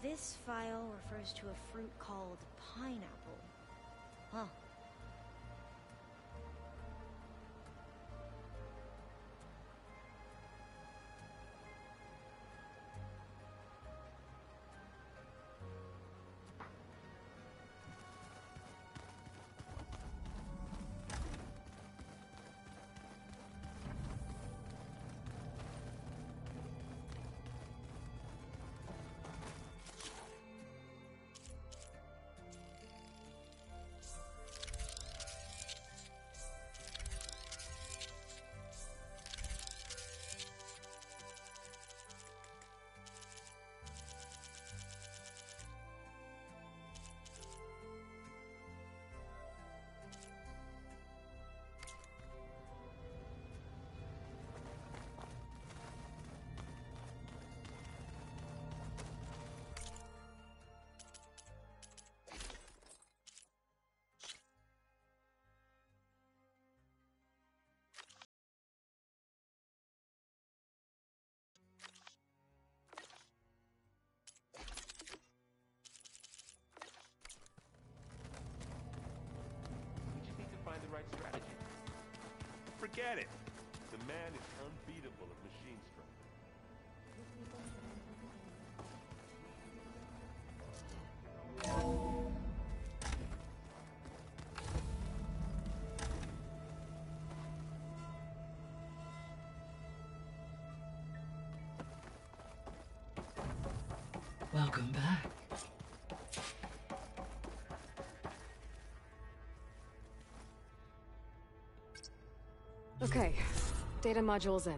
This file refers to a fruit called pineapple. Huh. Forget it. The man is unbeatable at machine strength. Welcome back. Okay, data module's in.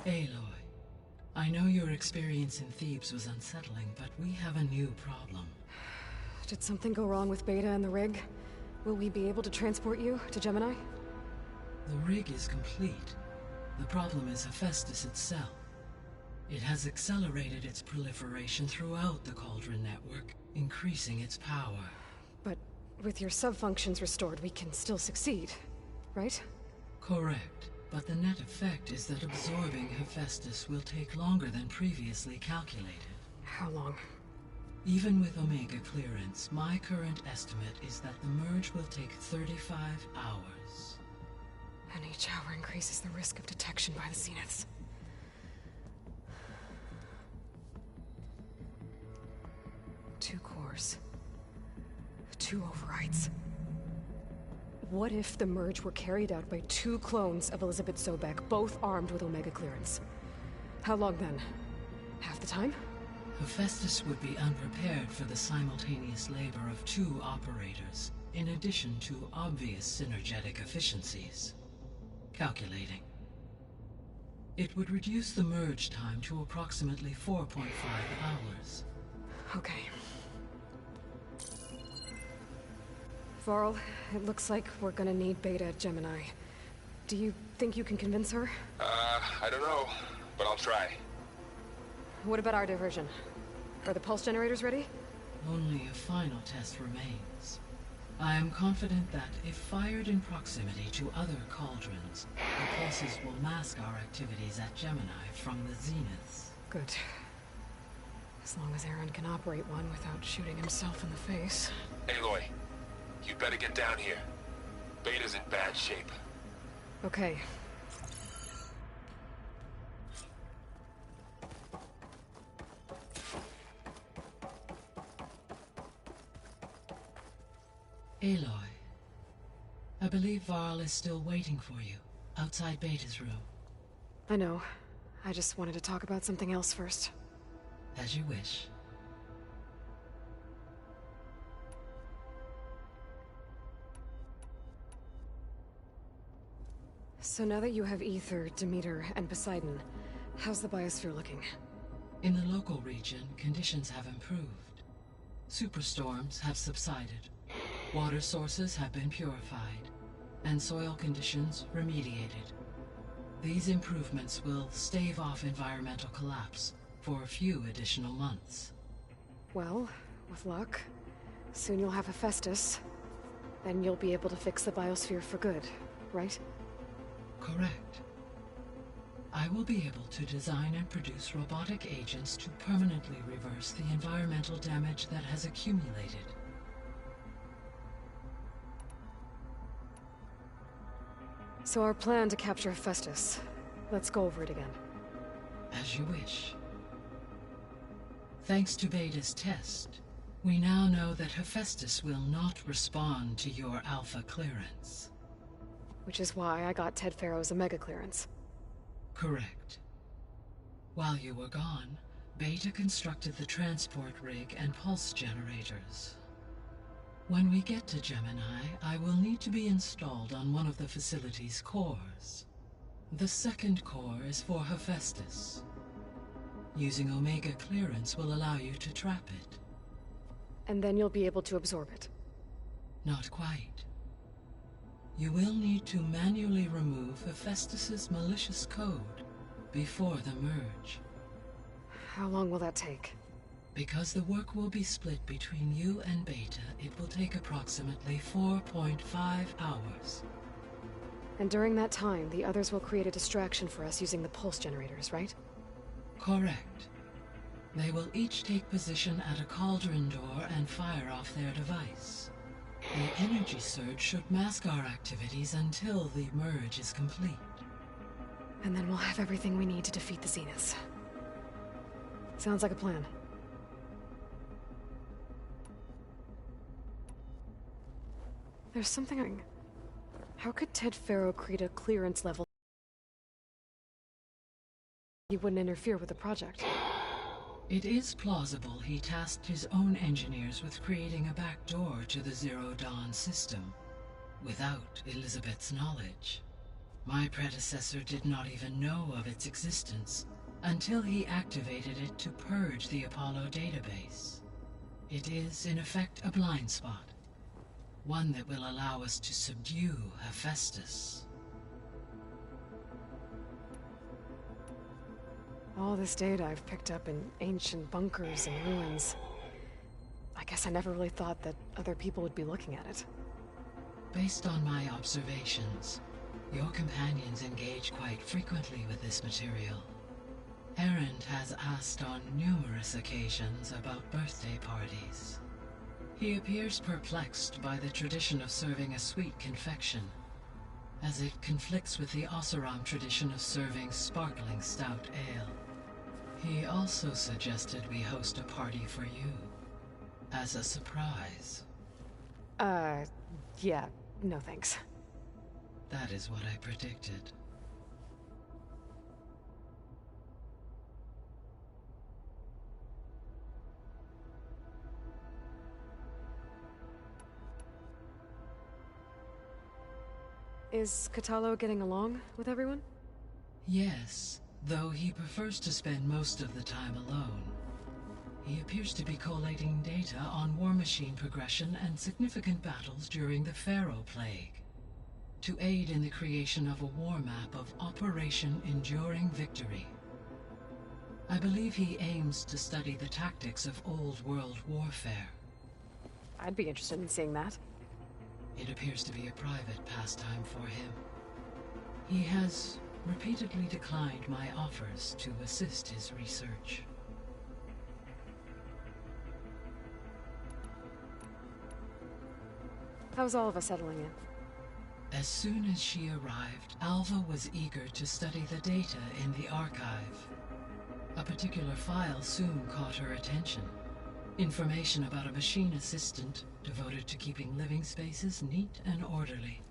Aloy, I know your experience in Thebes was unsettling, but we have a new problem. Did something go wrong with Beta and the rig? Will we be able to transport you to Gemini? The rig is complete. The problem is Hephaestus itself. It has accelerated its proliferation throughout the Cauldron network, increasing its power. But with your sub-functions restored, we can still succeed, right? Correct. But the net effect is that absorbing Hephaestus will take longer than previously calculated. How long? Even with Omega clearance, my current estimate is that the merge will take 35 hours. And each hour increases the risk of detection by the Zeniths. Two cores. Two overrides. What if the merge were carried out by two clones of Elizabeth Sobek, both armed with Omega clearance? How long then? Half the time? Hephaestus would be unprepared for the simultaneous labor of two operators, in addition to obvious synergetic efficiencies. Calculating. It would reduce the merge time to approximately 4.5 hours. Okay. Varl, it looks like we're gonna need Beta at Gemini. Do you think you can convince her? I don't know, but I'll try. What about our diversion? Are the pulse generators ready? Only a final test remains. I am confident that if fired in proximity to other cauldrons, the pulses will mask our activities at Gemini from the Zeniths. Good. As long as Aaron can operate one without shooting himself in the face. Aloy, you better get down here. Beta's in bad shape. Okay. Aloy, I believe Varl is still waiting for you, outside Beta's room. I know. I just wanted to talk about something else first. As you wish. So now that you have Ether, Demeter, and Poseidon, how's the biosphere looking? In the local region, conditions have improved. Superstorms have subsided. Water sources have been purified, and soil conditions remediated. These improvements will stave off environmental collapse for a few additional months. Well, with luck, soon you'll have Hephaestus. Then you'll be able to fix the biosphere for good, right? Correct. I will be able to design and produce robotic agents to permanently reverse the environmental damage that has accumulated. So our plan to capture Hephaestus. Let's go over it again. As you wish. Thanks to Beta's test, we now know that Hephaestus will not respond to your Alpha clearance. Which is why I got Ted Farrow's Omega clearance. Correct. While you were gone, Beta constructed the transport rig and pulse generators. When we get to Gemini, I will need to be installed on one of the facility's cores. The second core is for Hephaestus. Using Omega clearance will allow you to trap it. And then you'll be able to absorb it. Not quite. You will need to manually remove Hephaestus's malicious code before the merge. How long will that take? Because the work will be split between you and Beta, it will take approximately 4.5 hours. And during that time, the others will create a distraction for us using the pulse generators, right? Correct. They will each take position at a cauldron door and fire off their device. The energy surge should mask our activities until the merge is complete. And then we'll have everything we need to defeat the Zeniths. Sounds like a plan. There's something How could Ted Faro create a clearance level he wouldn't interfere with the project? It is plausible he tasked his own engineers with creating a back door to the Zero Dawn system, without Elizabeth's knowledge. My predecessor did not even know of its existence until he activated it to purge the Apollo database. It is, in effect, a blind spot, one that will allow us to subdue Hephaestus. All this data I've picked up in ancient bunkers and ruins. I guess I never really thought that other people would be looking at it. Based on my observations, your companions engage quite frequently with this material. Errand has asked on numerous occasions about birthday parties. He appears perplexed by the tradition of serving a sweet confection, as it conflicts with the Oseram tradition of serving sparkling stout ale. He also suggested we host a party for you, as a surprise. Yeah, no thanks. That is what I predicted. Is Katalo getting along with everyone? Yes, though he prefers to spend most of the time alone. He appears to be collating data on war machine progression and significant battles during the Pharaoh Plague, to aid in the creation of a war map of Operation Enduring Victory. I believe he aims to study the tactics of Old World warfare. I'd be interested in seeing that. It appears to be a private pastime for him. He has repeatedly declined my offers to assist his research. How's Alva settling in? As soon as she arrived, Alva was eager to study the data in the archive. A particular file soon caught her attention. Information about a machine assistant devoted to keeping living spaces neat and orderly.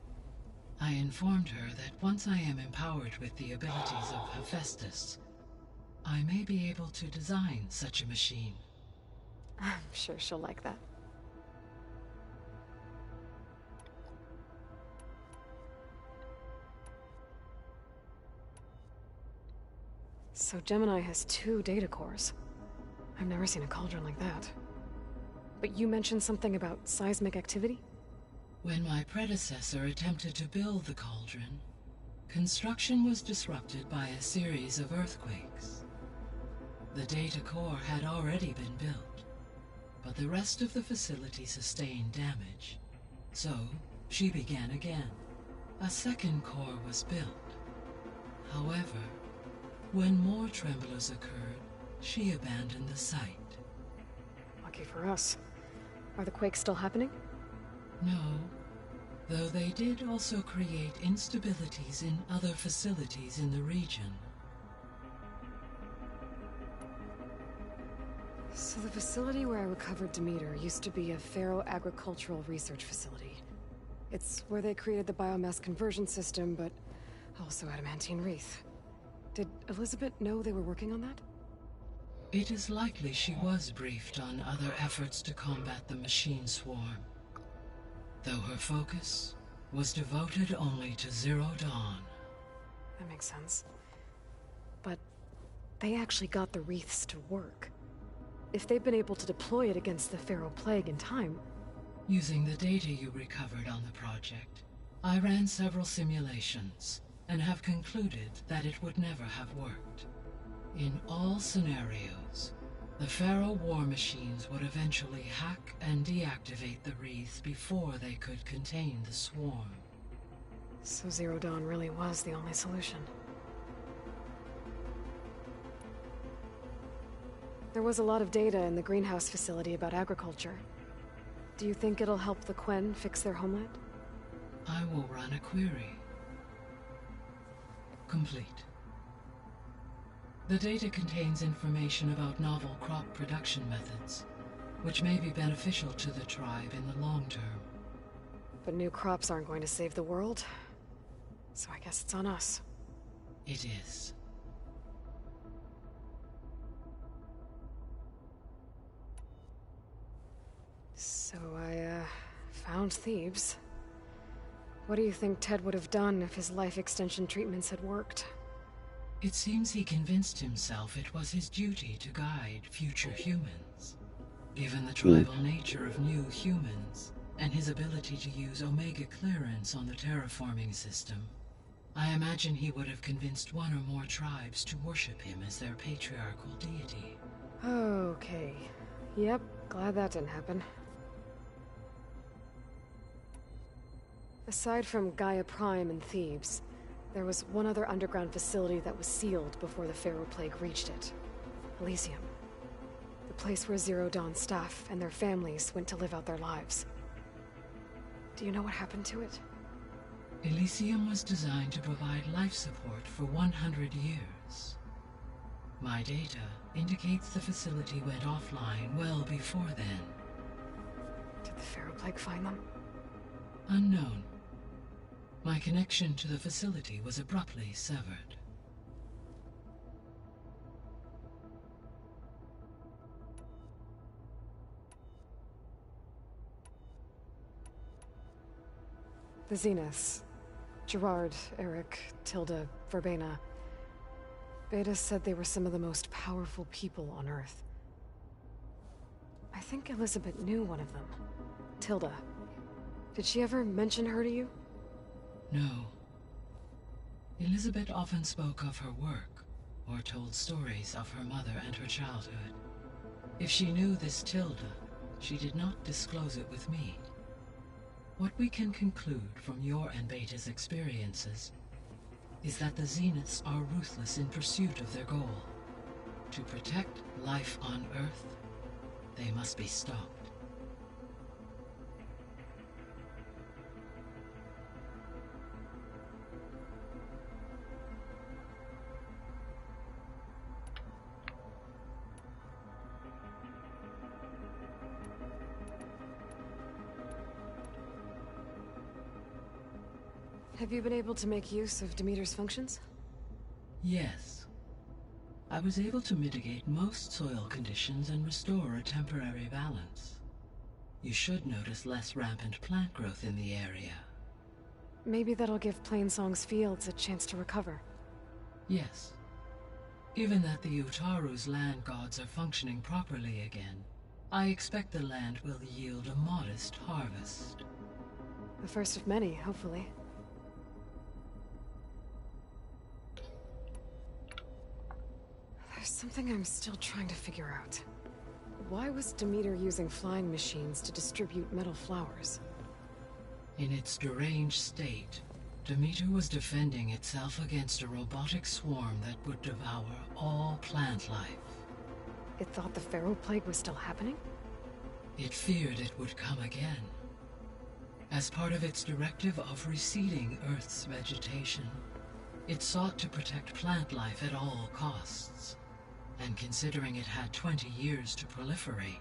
I informed her that once I am empowered with the abilities of Hephaestus, I may be able to design such a machine. I'm sure she'll like that. So Gemini has 2 data cores. I've never seen a cauldron like that. But you mentioned something about seismic activity? When my predecessor attempted to build the cauldron, construction was disrupted by a series of earthquakes. The data core had already been built, but the rest of the facility sustained damage. So, she began again. A second core was built. However, when more tremblers occurred, she abandoned the site. Lucky for us. Are the quakes still happening? No, though they did also create instabilities in other facilities in the region. So the facility where I recovered Demeter used to be a Pharaoh agricultural research facility. It's where they created the biomass conversion system, but also adamantine wreath. Did Elizabeth know they were working on that? It is likely she was briefed on other efforts to combat the machine swarm, though her focus was devoted only to Zero Dawn. That makes sense. But they actually got the wreaths to work. If they've been able to deploy it against the Pharaoh Plague in time... Using the data you recovered on the project, I ran several simulations and have concluded that it would never have worked. In all scenarios, the Pharaoh war machines would eventually hack and deactivate the wreaths before they could contain the swarm. So Zero Dawn really was the only solution. There was a lot of data in the greenhouse facility about agriculture. Do you think it'll help the Quen fix their homeland? I will run a query. Complete. The data contains information about novel crop production methods, which may be beneficial to the tribe in the long term. But new crops aren't going to save the world, so I guess it's on us. It is. So I, found Thebes. What do you think Ted would have done if his life extension treatments had worked? It seems he convinced himself it was his duty to guide future humans. Given the tribal nature of new humans, and his ability to use Omega clearance on the terraforming system, I imagine he would have convinced one or more tribes to worship him as their patriarchal deity. Okay. Yep, glad that didn't happen. Aside from Gaia Prime and Thebes, there was one other underground facility that was sealed before the Pharaoh Plague reached it. Elysium. The place where Zero Dawn staff and their families went to live out their lives. Do you know what happened to it? Elysium was designed to provide life support for 100 years. My data indicates the facility went offline well before then. Did the Pharaoh Plague find them? Unknown. My connection to the facility was abruptly severed. The Zeniths. Gerard, Eric, Tilda, Verbena. Beta said they were some of the most powerful people on Earth. I think Elizabeth knew one of them. Tilda. Did she ever mention her to you? No. Elizabeth often spoke of her work, or told stories of her mother and her childhood. If she knew this Tilda, she did not disclose it with me. What we can conclude from your and Beta's experiences is that the Zeniths are ruthless in pursuit of their goal. To protect life on Earth, they must be stopped. Have you been able to make use of Demeter's functions? Yes. I was able to mitigate most soil conditions and restore a temporary balance. You should notice less rampant plant growth in the area. Maybe that'll give Plainsong's fields a chance to recover. Yes. Given that the Utaru's land gods are functioning properly again, I expect the land will yield a modest harvest. The first of many, hopefully. There's something I'm still trying to figure out. Why was Demeter using flying machines to distribute metal flowers? In its deranged state, Demeter was defending itself against a robotic swarm that would devour all plant life. It thought the Pharaoh Plague was still happening? It feared it would come again. As part of its directive of reseeding Earth's vegetation, it sought to protect plant life at all costs. And considering it had 20 years to proliferate,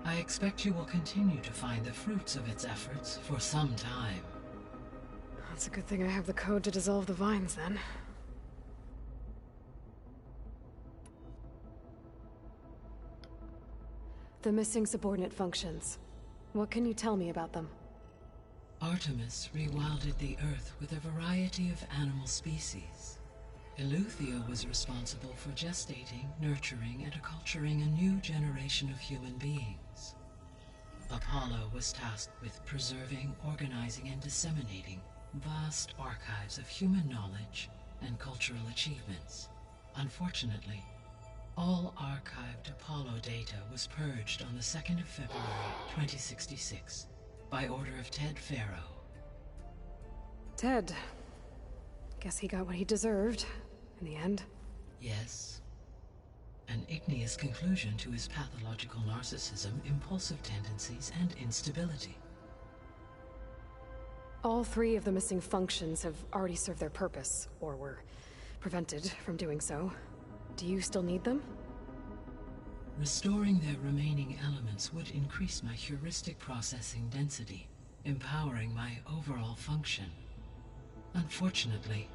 I expect you will continue to find the fruits of its efforts for some time. That's a good thing I have the code to dissolve the vines, then. The missing subordinate functions. What can you tell me about them? Artemis rewilded the Earth with a variety of animal species. Eleuthia was responsible for gestating, nurturing, and acculturating a new generation of human beings. Apollo was tasked with preserving, organizing, and disseminating vast archives of human knowledge and cultural achievements. Unfortunately, all archived Apollo data was purged on the 2nd of February, 2066, by order of Ted Pharaoh. Ted. Guess he got what he deserved, in the end. Yes. An igneous conclusion to his pathological narcissism, impulsive tendencies, and instability. All 3 of the missing functions have already served their purpose, or were prevented from doing so. Do you still need them? Restoring their remaining elements would increase my heuristic processing density, empowering my overall function. Unfortunately,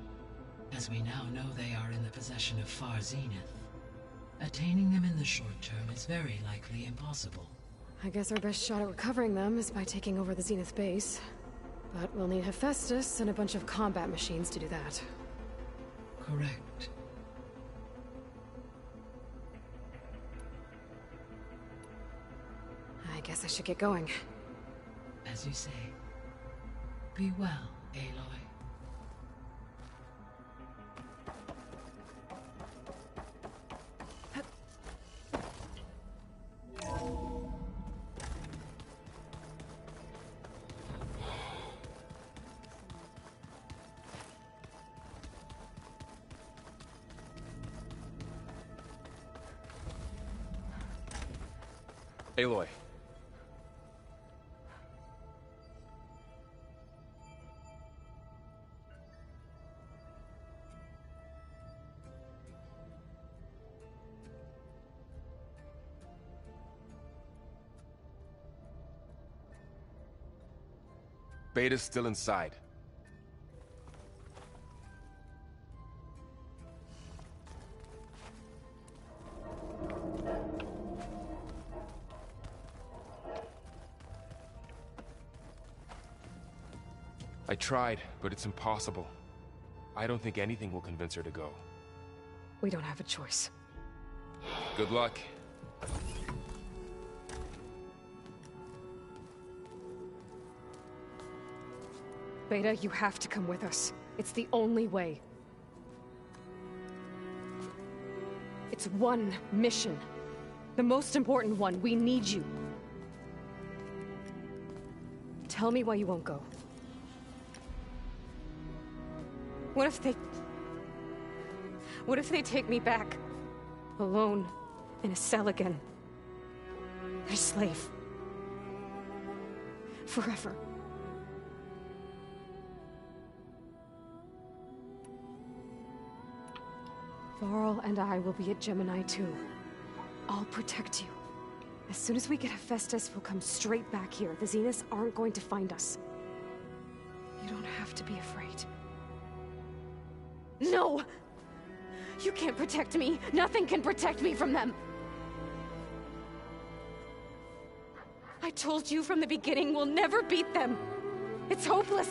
as we now know they are in the possession of Far Zenith, attaining them in the short term is very likely impossible. I guess our best shot at recovering them is by taking over the Zenith base. But we'll need Hephaestus and a bunch of combat machines to do that. Correct. I guess I should get going. As you say. Be well, Aloy. Aloy. Beta's still inside. I tried, but it's impossible. I don't think anything will convince her to go. We don't have a choice. Good luck. Beta, you have to come with us. It's the only way. It's one mission. The most important one. We need you. Tell me why you won't go. What if they take me back? Alone, in a cell again. A slave. Forever. Varl and I will be at Gemini too. I'll protect you. As soon as we get Hephaestus, we'll come straight back here. The Zeniths aren't going to find us. You don't have to be afraid. No! You can't protect me. Nothing can protect me from them. I told you from the beginning we'll never beat them. It's hopeless.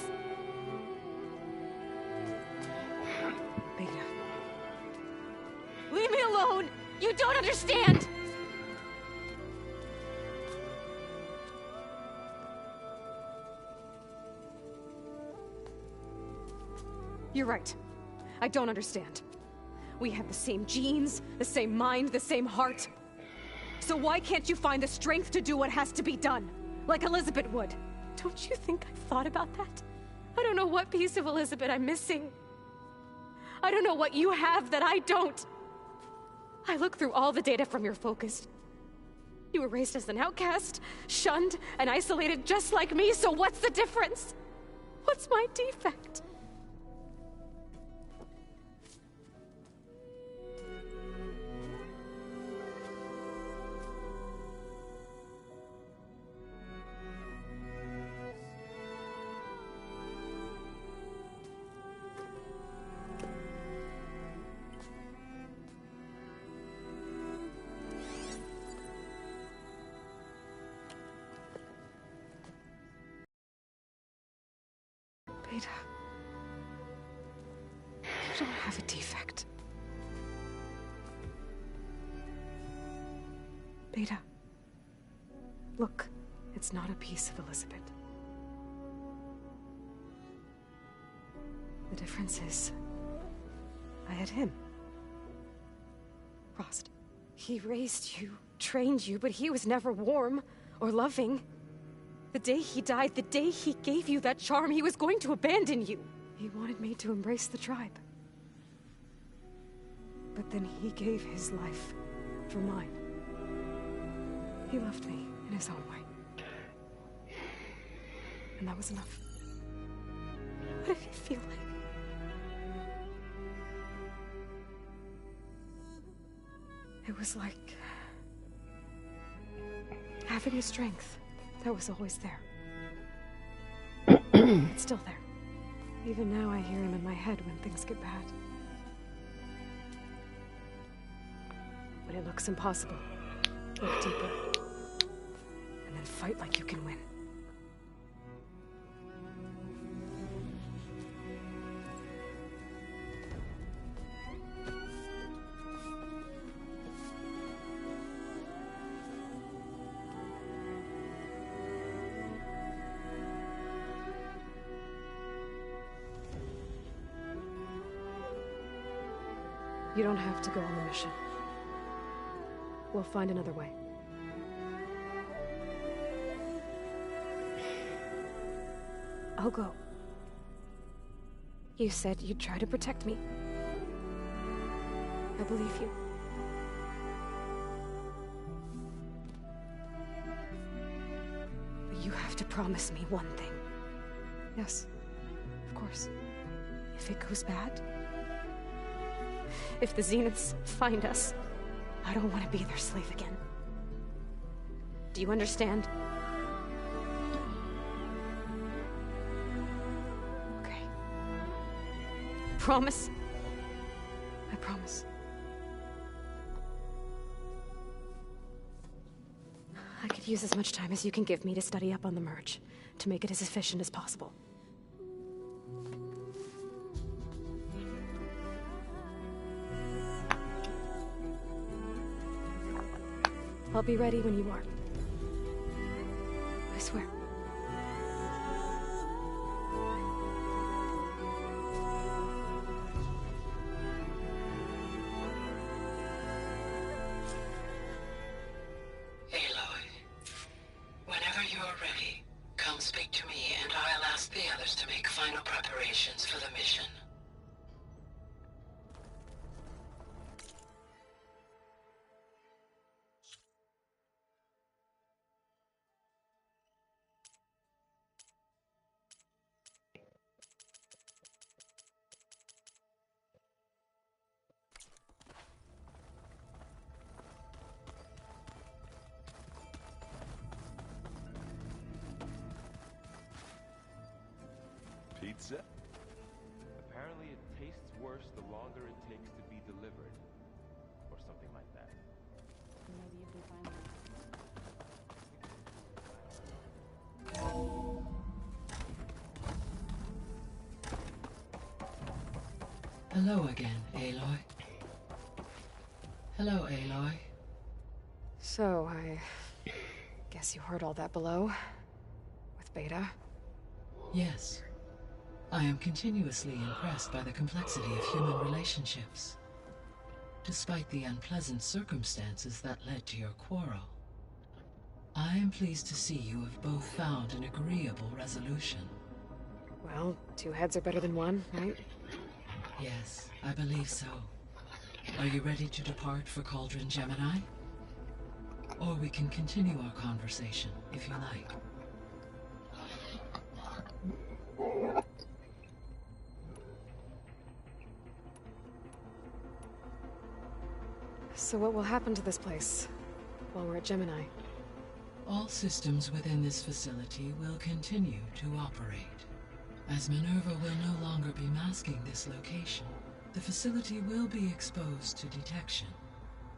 Beta. Leave me alone! You don't understand! You're right. I don't understand. We have the same genes, the same mind, the same heart. So why can't you find the strength to do what has to be done? Like Elizabeth would. Don't you think I've thought about that? I don't know what piece of Elizabeth I'm missing. I don't know what you have that I don't. I look through all the data from your focus. You were raised as an outcast, shunned, and isolated just like me, so what's the difference? What's my defect? Beta, you don't have a defect. Beta, look, it's not a piece of Elizabeth. The difference is, I had him. Frost. He raised you, trained you, but he was never warm or loving. The day he died, the day he gave you that charm, he was going to abandon you. He wanted me to embrace the tribe. But then he gave his life for mine. He loved me in his own way. And that was enough. What did it feel like? It was like having a strength that was always there. It's still there. Even now I hear him in my head when things get bad. When it looks impossible, look deeper. And then fight like you can win. You don't have to go on the mission. We'll find another way. I'll go. You said you'd try to protect me. I believe you. But you have to promise me one thing. Yes, of course. If it goes bad, if the Zeniths find us, I don't want to be their slave again. Do you understand? Okay. Promise? I promise. I could use as much time as you can give me to study up on the merge, to make it as efficient as possible. I'll be ready when you are. I swear. Aloy, whenever you are ready, come speak to me and I'll ask the others to make final preparations for the mission. Pizza? Apparently it tastes worse the longer it takes to be delivered. Or something like that. Maybe you can find Hello again, Aloy. Hello, Aloy. So, I guess you heard all that below? With Beta? Yes. I am continuously impressed by the complexity of human relationships. Despite the unpleasant circumstances that led to your quarrel, I am pleased to see you have both found an agreeable resolution. Well, two heads are better than one, right? Yes, I believe so. Are you ready to depart for Cauldron Gemini? Or we can continue our conversation, if you like. So what will happen to this place while we're at Gemini? All systems within this facility will continue to operate. As Minerva will no longer be masking this location, the facility will be exposed to detection.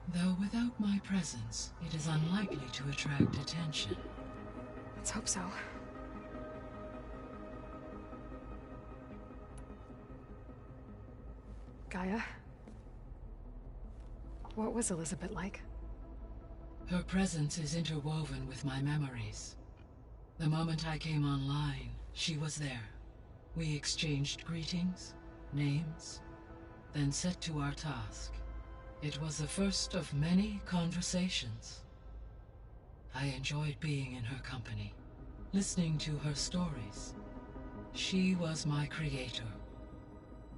Though without my presence, it is unlikely to attract attention. Let's hope so. Gaia? What was Elizabeth like? Her presence is interwoven with my memories. The moment I came online, she was there. We exchanged greetings, names, then set to our task. It was the first of many conversations. I enjoyed being in her company, listening to her stories. She was my creator,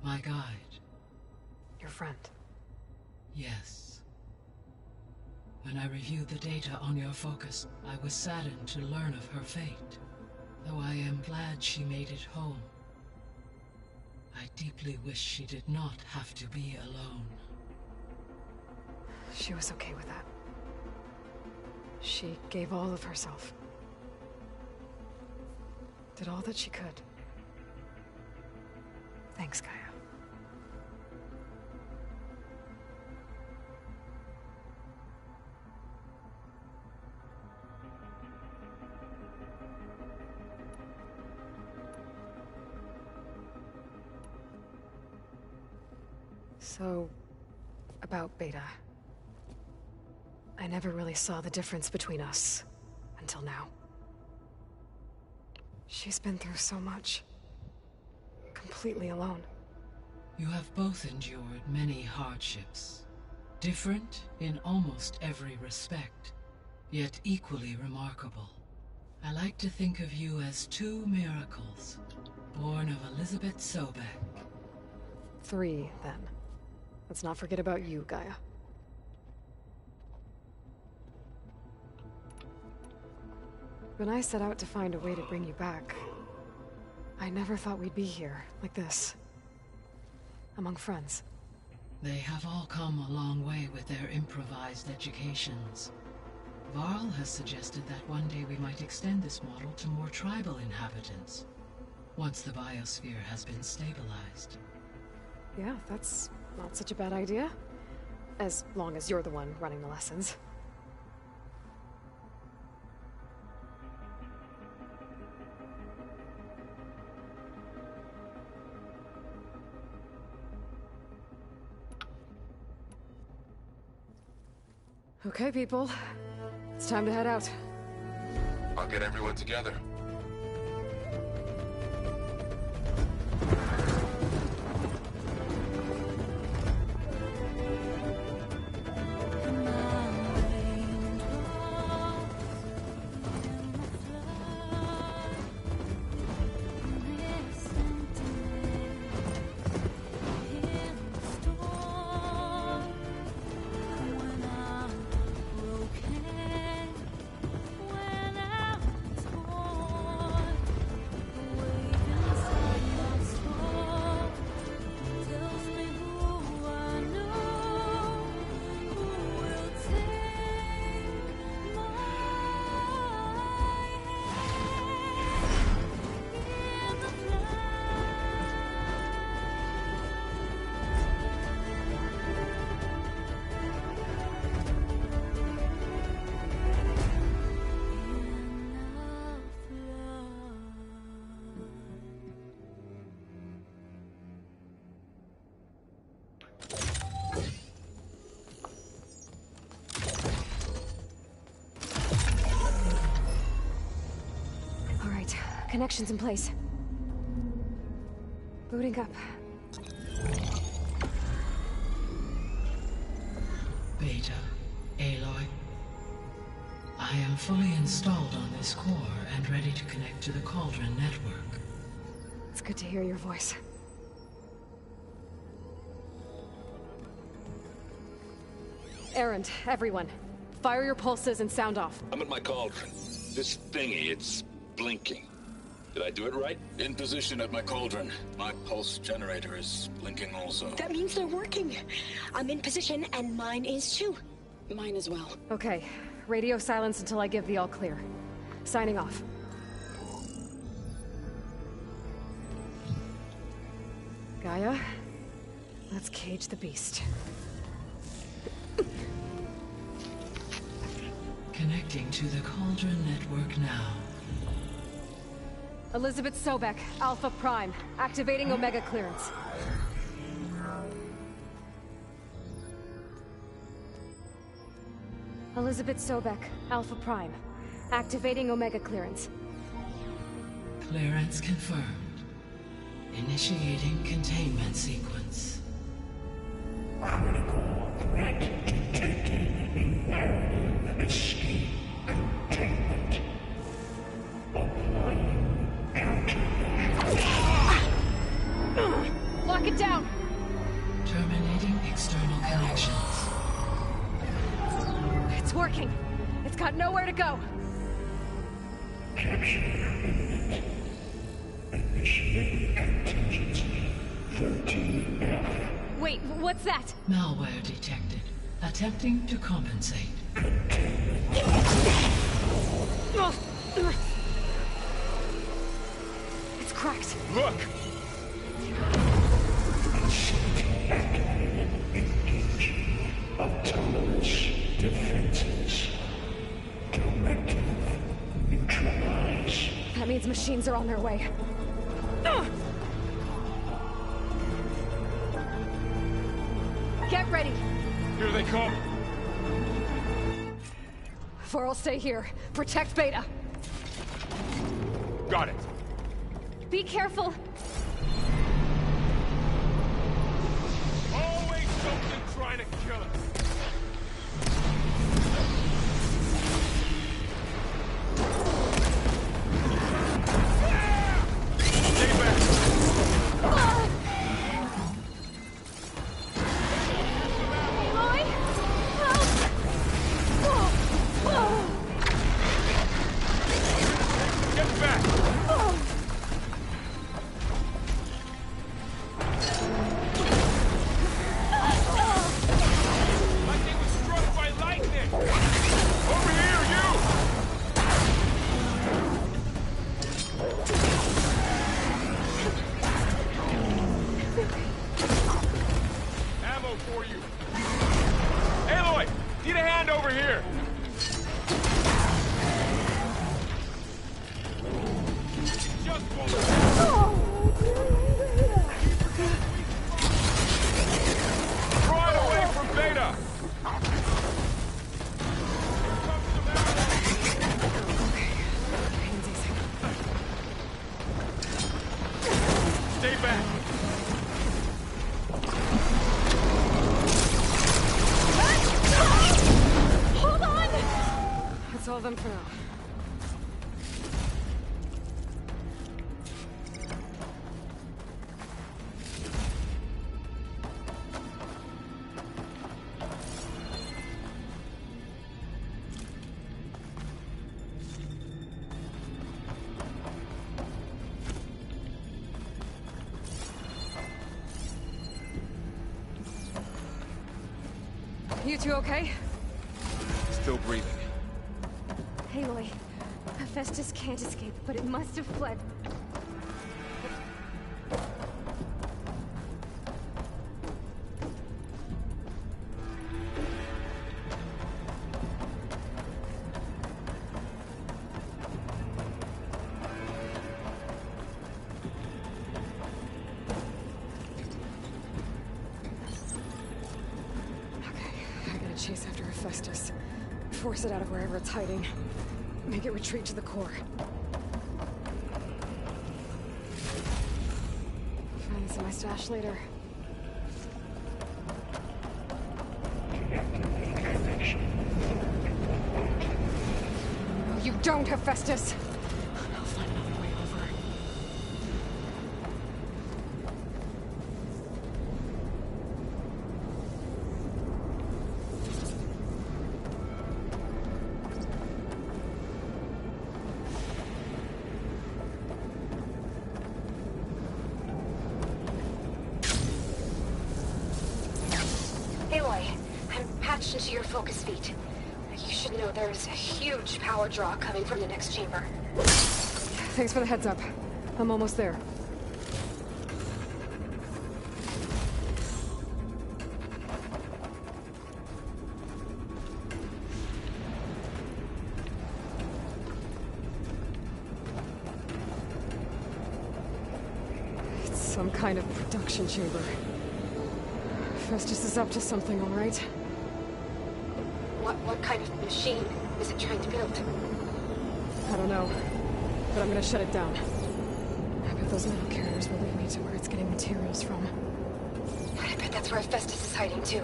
My guide. Your friend. Yes. When I reviewed the data on your focus, I was saddened to learn of her fate. Though I am glad she made it home. I deeply wish she did not have to be alone. She was okay with that. She gave all of herself. Did all that she could. Thanks, Gaia. So, about Beta. I never really saw the difference between us, until now. She's been through so much. Completely alone. You have both endured many hardships. Different in almost every respect, yet equally remarkable. I like to think of you as two miracles, born of Elizabeth Sobek. 3, then. Let's not forget about you, Gaia. When I set out to find a way to bring you back, I never thought we'd be here, like this. Among friends. They have all come a long way with their improvised educations. Varl has suggested that one day we might extend this model to more tribal inhabitants, once the biosphere has been stabilized. Yeah, that's not such a bad idea. As long as you're the one running the lessons. Okay, people. It's time to head out. I'll get everyone together. Connections in place. Booting up. Beta, Aloy. I am fully installed on this core and ready to connect to the Cauldron network. It's good to hear your voice. Errand, everyone. Fire your pulses and sound off. I'm at my cauldron. This thingy, it's blinking. Did I do it right? In position at my cauldron. My pulse generator is blinking also. That means they're working. I'm in position, and mine is too. Mine as well. Okay. Radio silence until I give the all clear. Signing off. Gaia, let's cage the beast. Connecting to the Cauldron network now. Elizabeth Sobek, Alpha Prime, activating Omega clearance. Elizabeth Sobek, Alpha Prime, activating Omega clearance. Clearance confirmed. Initiating containment sequence. Critical threat detected. Imperative escape containment. Applying countermeasures. Lock it down! to go? Capture imminent. Initiating contingency 13F. Wait, what's that? Malware detected. Attempting to compensate. It's cracked. Look! Engaging autonomous defenses. Directive neutralize. That means machines are on their way. Get ready. Here they come. Four will stay here. Protect Beta. Got it. Be careful. Always something trying to kill us. Stay back. Aloy? Help! Get back. Lightning was struck by lightning. Over here, you! Ammo for you. Aloy! Need a hand over here! Just Right away from Beta! Stay back. Hold on! That's all of them for now. You two okay? Still breathing. Aloy, Hephaestus can't escape, but it must have fled. Chase after Hephaestus. Force it out of wherever it's hiding. Make it retreat to the core. Find this in my stash later. No, you don't, Hephaestus! I'll find another way over. Aloy, I'm patched into your focus feed. You should know there's a huge power draw coming from the next chamber. Thanks for the heads up. I'm almost there. It's some kind of production chamber. Festus is up to something, all right? What kind of machine is it trying to build? I don't know, but I'm gonna shut it down. I bet those metal carriers will lead me to where it's getting materials from. I bet that's where Festus is hiding too.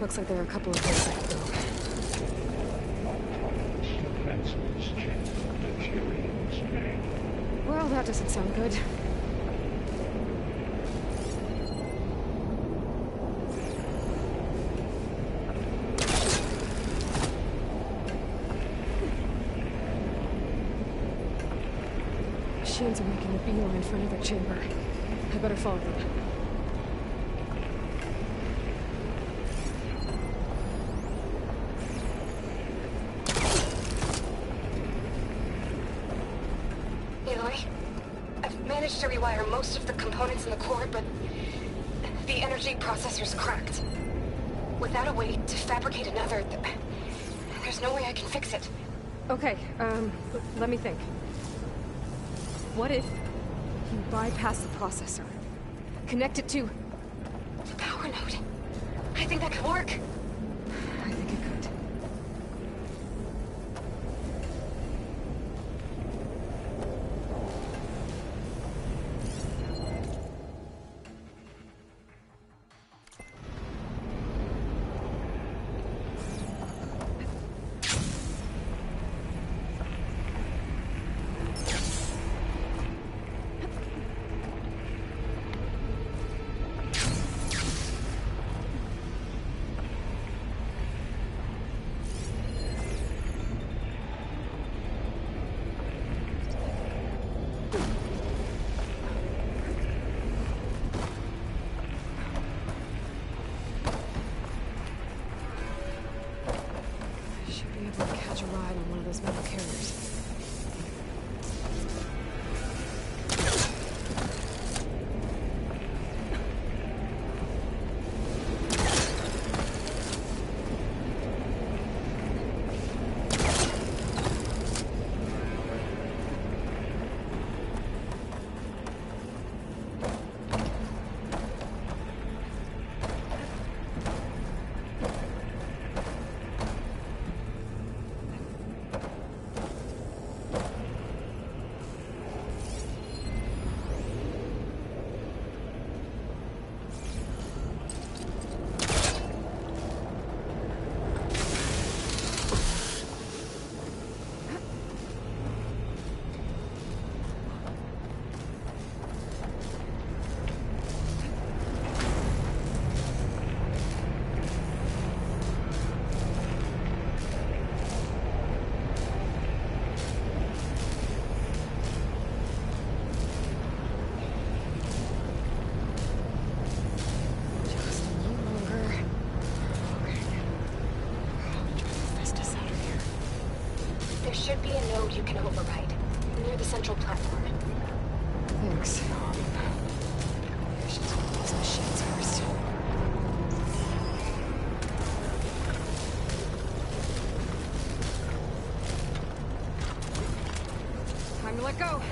Looks like there are a couple of ways I could go. Defenses check the Tyrion's name. Well, that doesn't sound good. Machines are making a beeline for another chamber. I better follow them. I've managed to rewire most of the components in the core, but the energy processor's cracked. Without a way to fabricate another, there's no way I can fix it. Okay, let me think. What if you bypass the processor? Connect it to... The power node. I think that could work. I think it could. Metal carriers. There should be a node you can override, near the central platform. Thanks. I should take these machines first. Time to let go.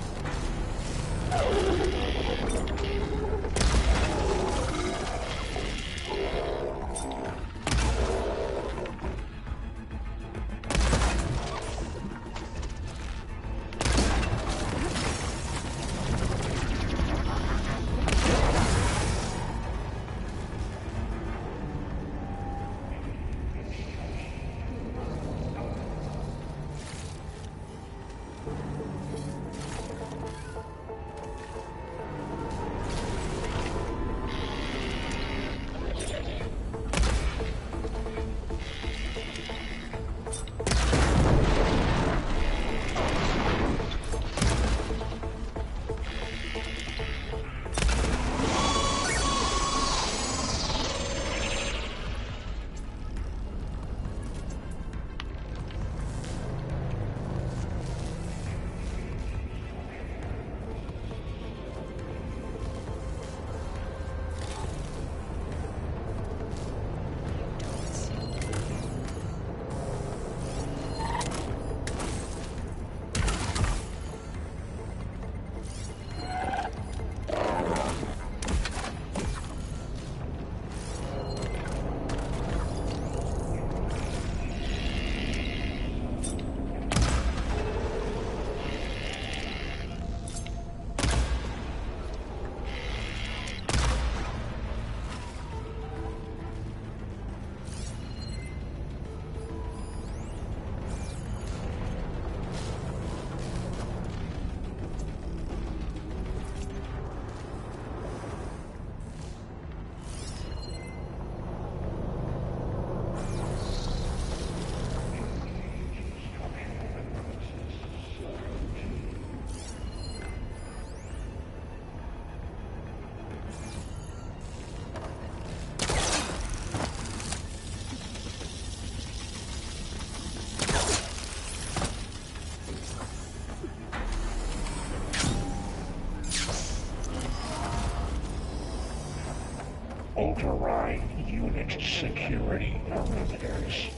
override unit security perimeters.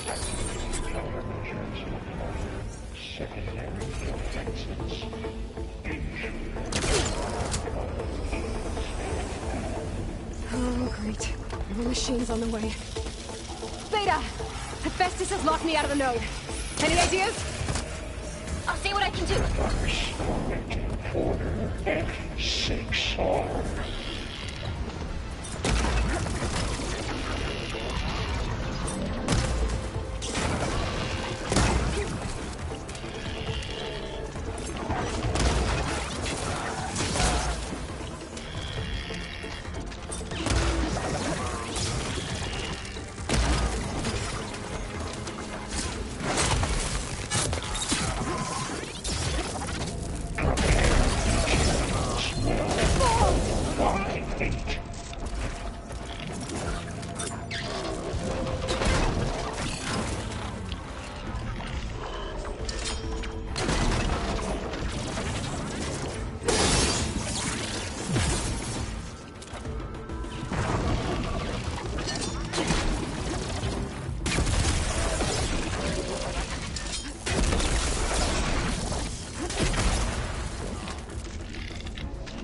Activate countermeasures required. Secondary defenses. Oh, great. More machines on the way. Beta! Hephaestus has locked me out of the node. Any ideas? I'll see what I can do. Order F6R.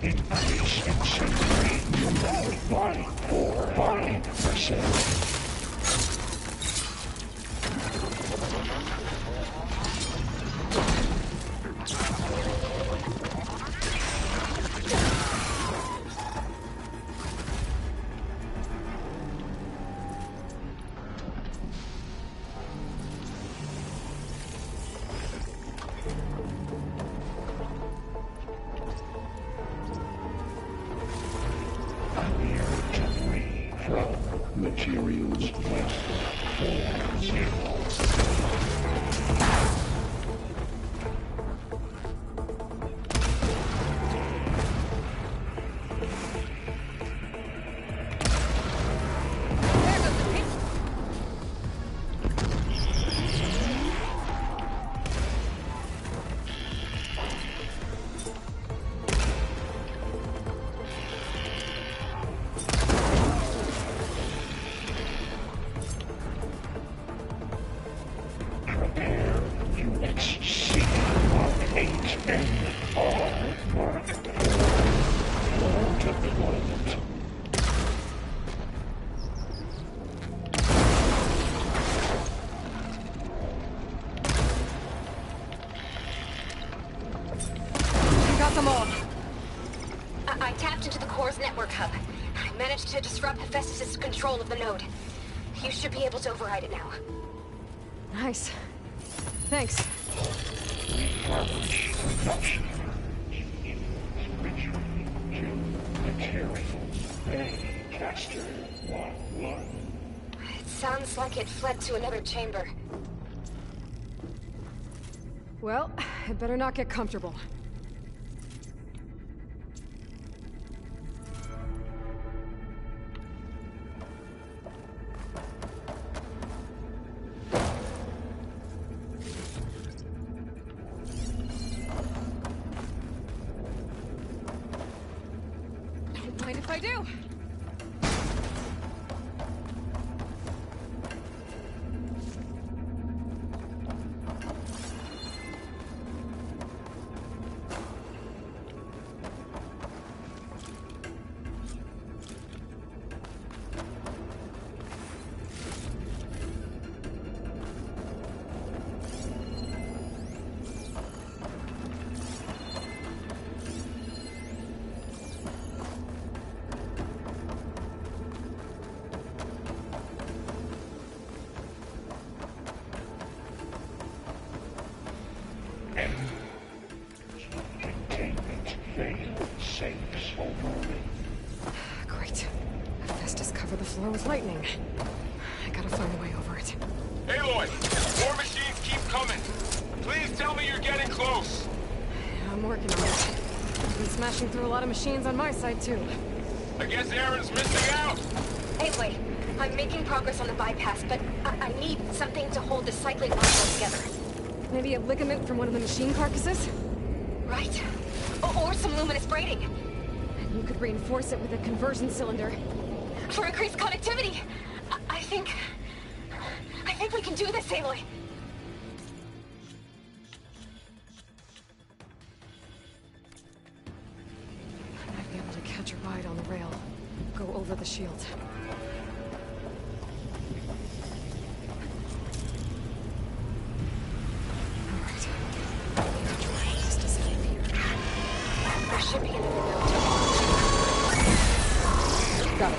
Increase incendiary by 400%. Materials west 40. I tapped into the core's network hub. I managed to disrupt Hephaestus' control of the node. You should be able to override it now. Nice. Thanks. Production. Material. Caster 1-1. It sounds like it fled to another chamber. Well, it better not get comfortable. Don't mind if I do. Great. Hephaestus covered the floor with lightning. I gotta find a way over it. Aloy! More machines keep coming! Please tell me you're getting close! I'm working on it. I've been smashing through a lot of machines on my side, too. I guess Aaron's missing out! Anyway, I'm making progress on the bypass, but I need something to hold the cycling module together. Maybe a ligament from one of the machine carcasses? Right. Or some luminous braiding. You could reinforce it with a conversion cylinder. For increased connectivity! I think we can do this, Aloy. I might be able to catch a ride on the rail. Go over the shield. Alright. Just a second here. There should be another note. Got it.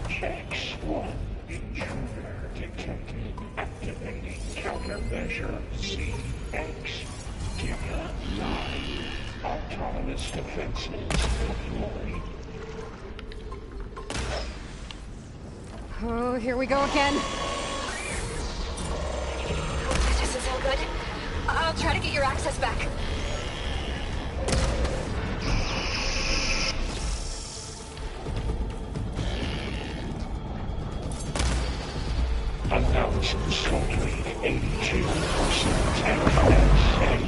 Checks 1. Intruder detected. Activating countermeasure CX. Giga 9. Autonomous defenses deployed. Oh, here we go again. This doesn't sound good. I'll try to get your access back. Announced salt rate 82% and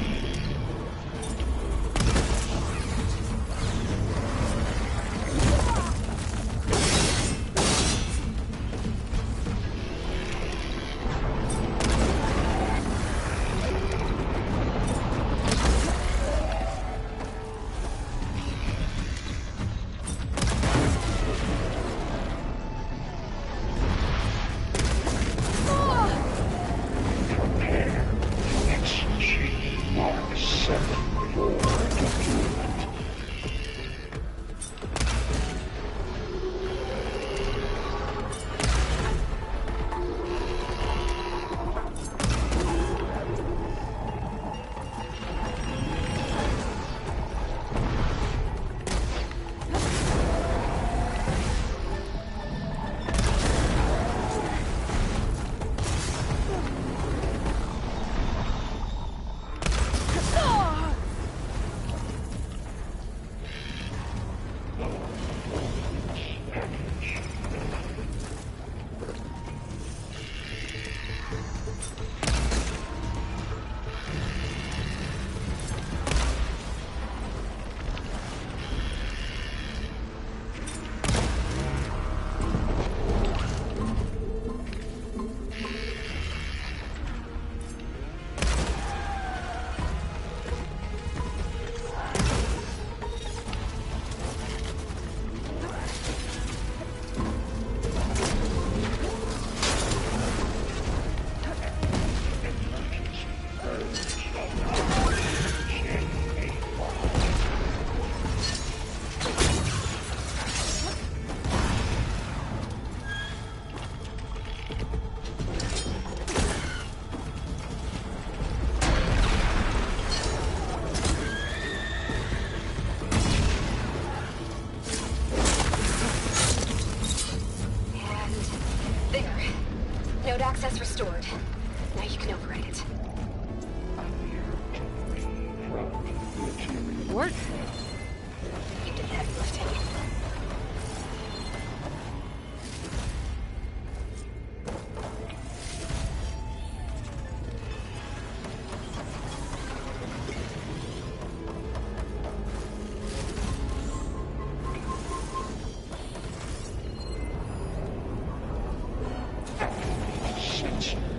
it. Work? You did the heavy lifting.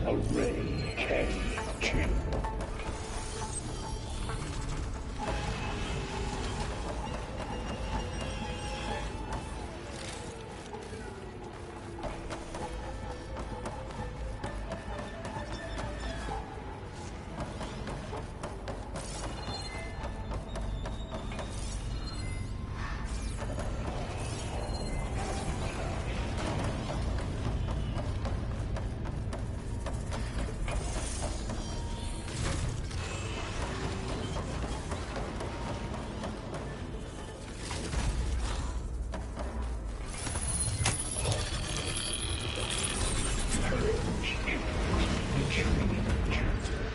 Array K2.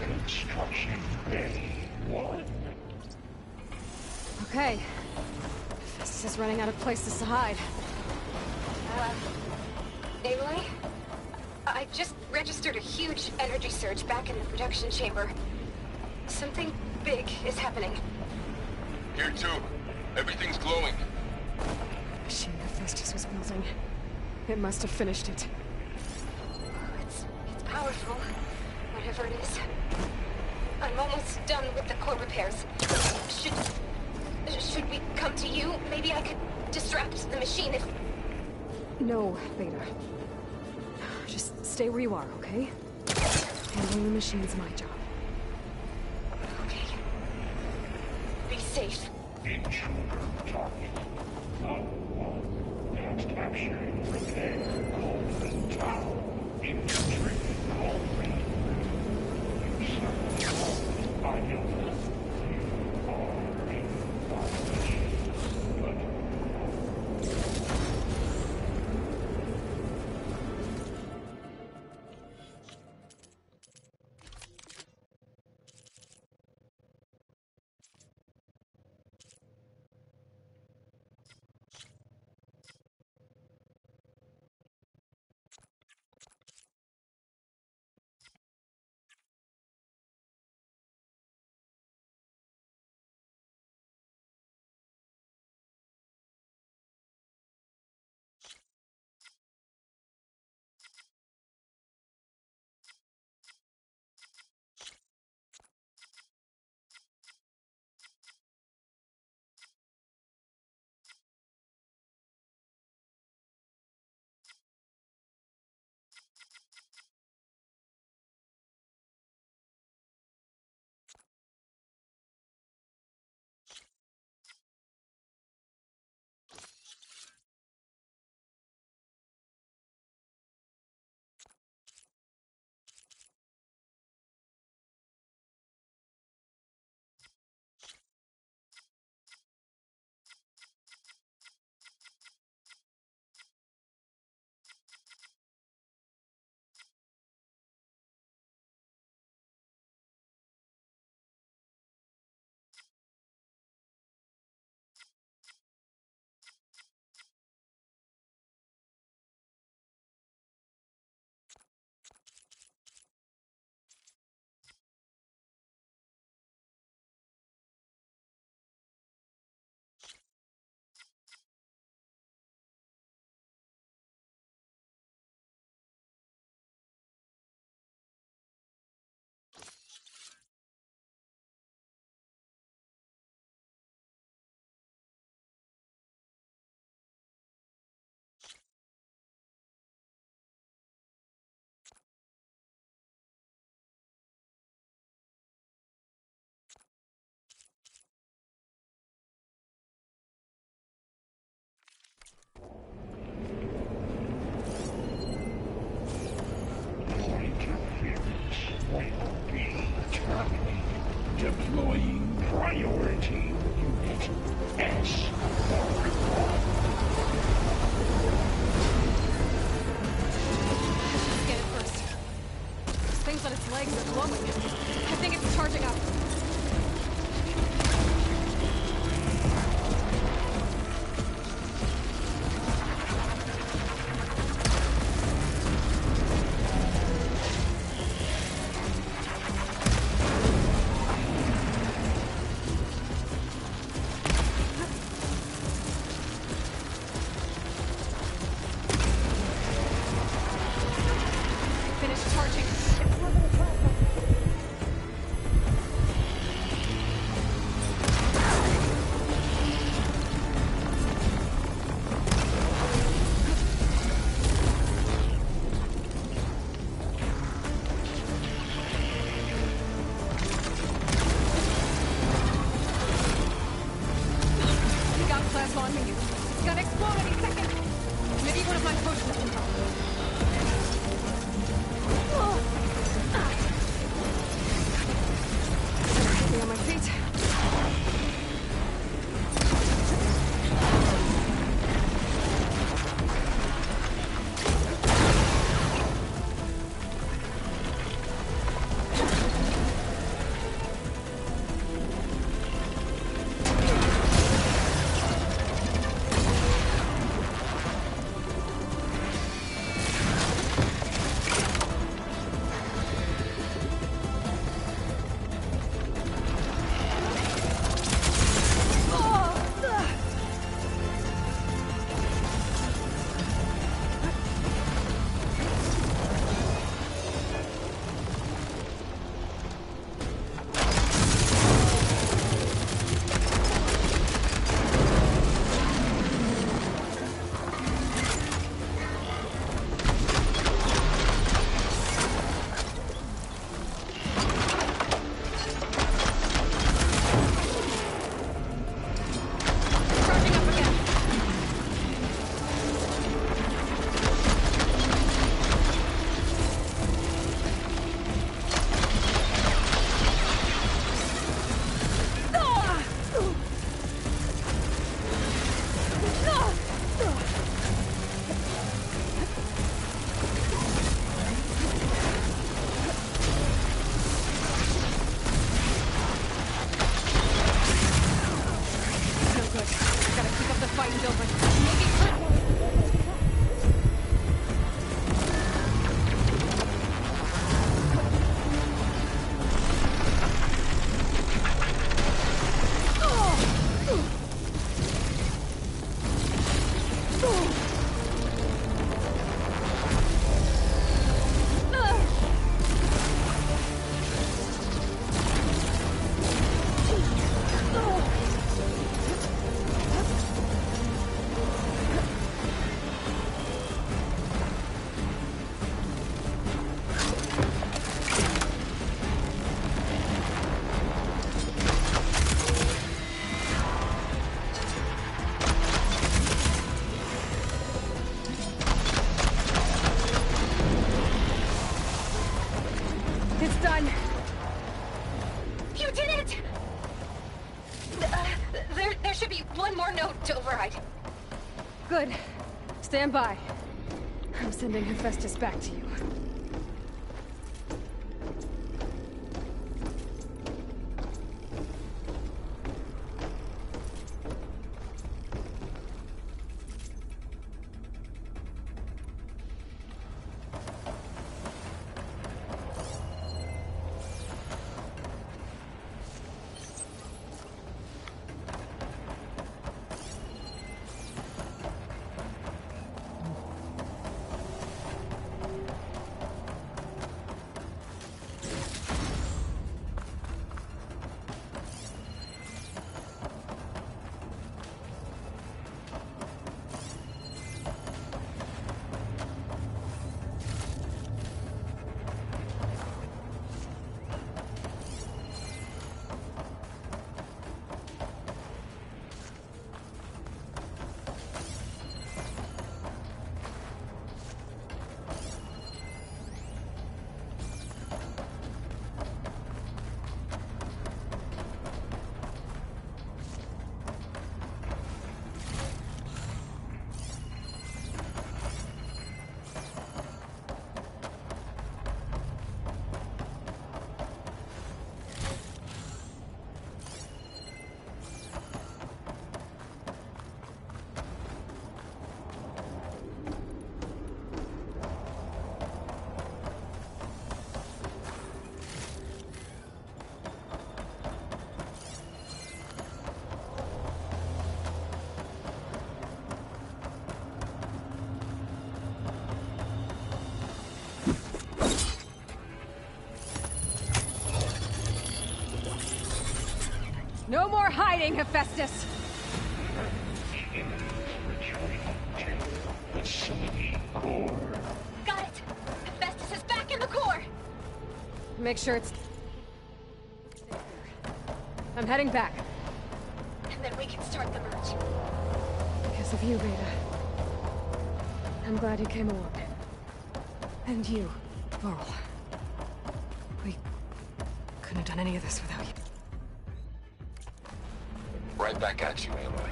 Construction Bay 1. Okay. Festus is running out of places to hide. Aloy? I just registered a huge energy surge back in the production chamber. Something big is happening. Here too. Everything's glowing. The machine that Festus was building. It must have finished it. It's powerful, whatever it is. I'm almost done with the core repairs. Should we come to you? Maybe I could distract the machine if... No, Beta. Just stay where you are, okay? Handling the machine's my job. Okay. Be safe. Intruder target. One. Not capturing repair Cauldron Tower. Infiltrating Cauldron. I know you are in violation, but deploying priority unit S. Let's get it first. This thing's on its legs are glowing. I think it's charging up. Finish charging. You got plasma on me. It's gonna explode any second. Maybe one of my potions can help. Get me on my feet. It's done. You did it! There should be one more note to override. Good. Stand by. I'm sending Hephaestus back to you. No more hiding, Hephaestus! Got it! Hephaestus is back in the core! Make sure it's... I'm heading back. And then we can start the merge. Because of you, Beta. I'm glad you came along. And you, Laurel. We couldn't have done any of this without you. Right back at you, Aloy.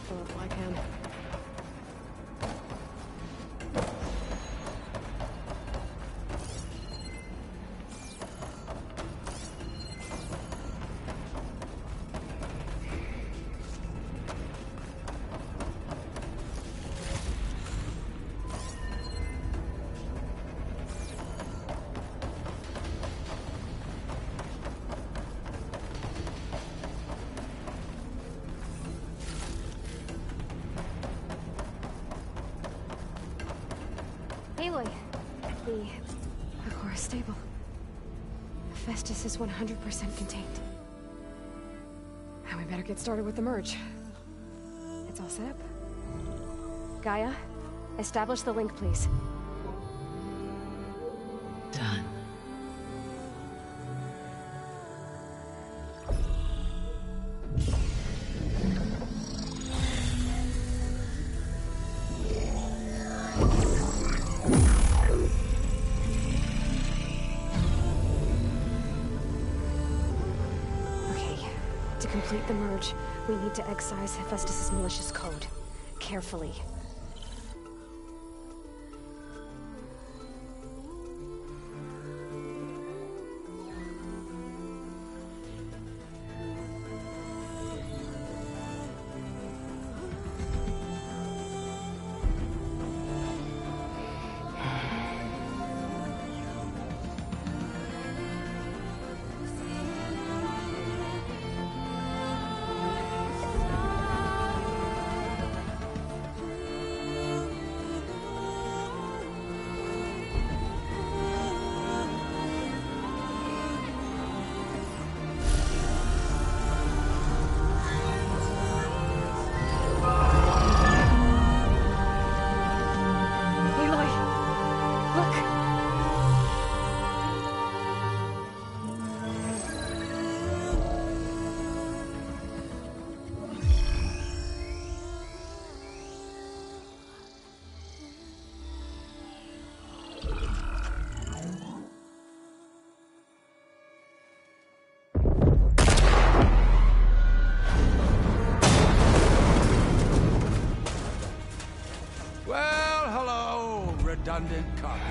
Fill up like him. Aloy, The core is stable. Hephaestus is 100% contained. Now we better get started with the merge. It's all set up. Gaia, establish the link, please. Done. To complete the merge, we need to excise Hephaestus' malicious code. Carefully. Redundant copy.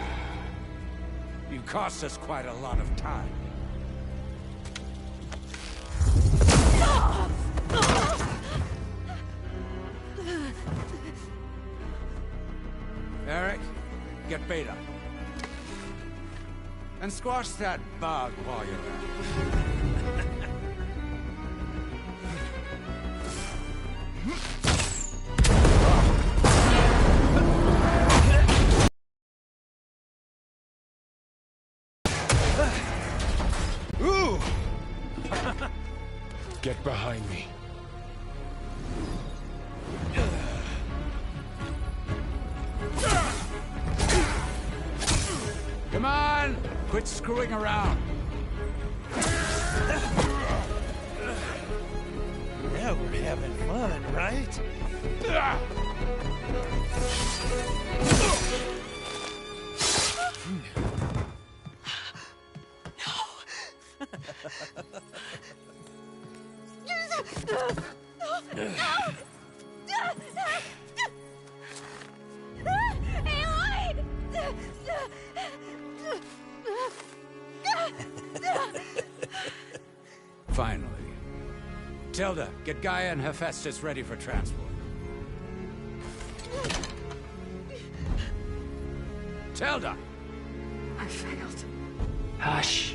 You cost us quite a lot of time. Eric, get Beta. And squash that bug while you're at it. Ooh! Get behind me. Come on! Quit screwing around. Now we're having fun, right? Finally. Tilda, get Gaia and Hephaestus ready for transport. Tilda! I failed. Hush.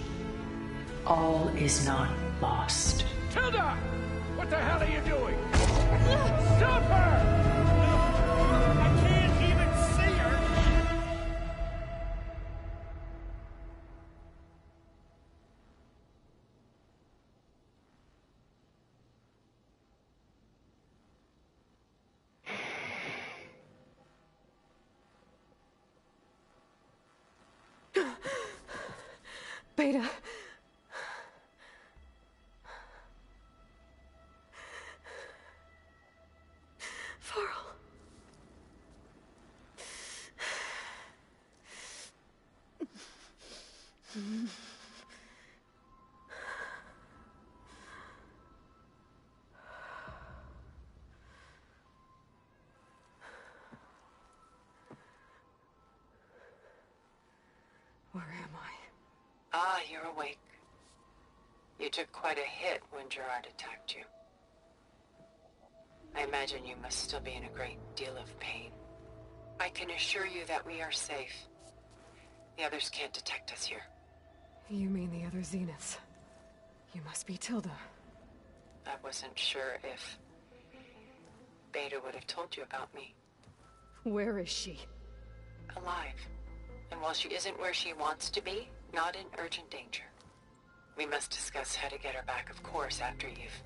All is not lost. Tilda! What the hell are you doing? Stop her! I can't even see her! Beta. Farrell. Where am I? Ah, you're awake. You took quite a hit when Gerard attacked you. I imagine you must still be in a great deal of pain. I can assure you that we are safe. The others can't detect us here. You mean the other Zeniths? You must be Tilda. I wasn't sure if Beta would have told you about me. Where is she? Alive. And while she isn't where she wants to be, not in urgent danger. We must discuss how to get her back, of course, after you've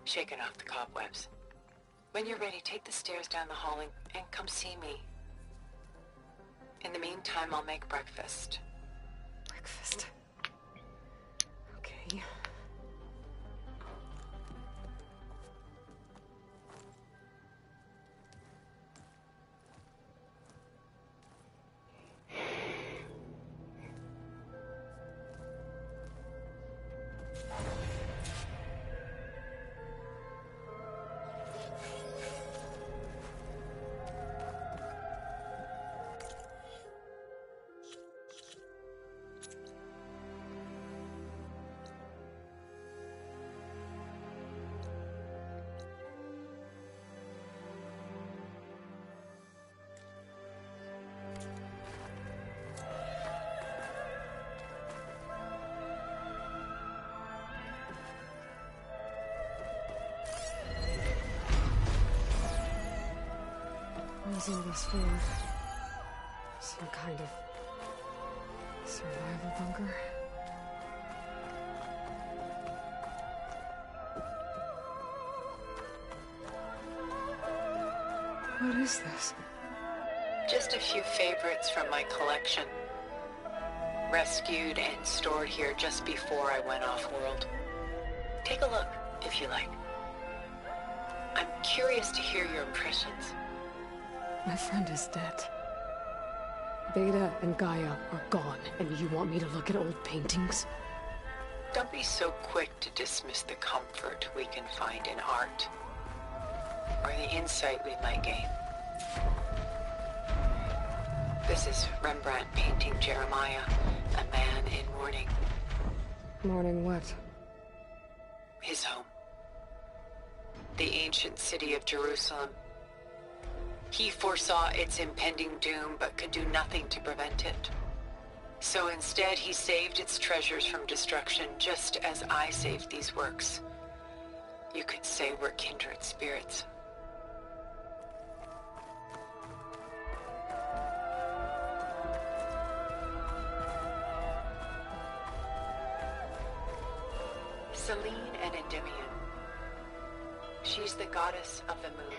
shaken off the cobwebs. When you're ready, take the stairs down the hall and come see me. In the meantime, I'll make breakfast. Breakfast. Okay. What's all this for? Some kind of survival bunker? What is this? Just a few favorites from my collection. Rescued and stored here just before I went off-world. Take a look, if you like. I'm curious to hear your impressions. My friend is dead. Beta and Gaia are gone, and you want me to look at old paintings? Don't be so quick to dismiss the comfort we can find in art, or the insight we might gain. This is Rembrandt painting Jeremiah, a man in mourning. Mourning what? His home. The ancient city of Jerusalem. He foresaw its impending doom, but could do nothing to prevent it. So instead, he saved its treasures from destruction, just as I saved these works. You could say we're kindred spirits. Selene and Endymion. She's the goddess of the moon,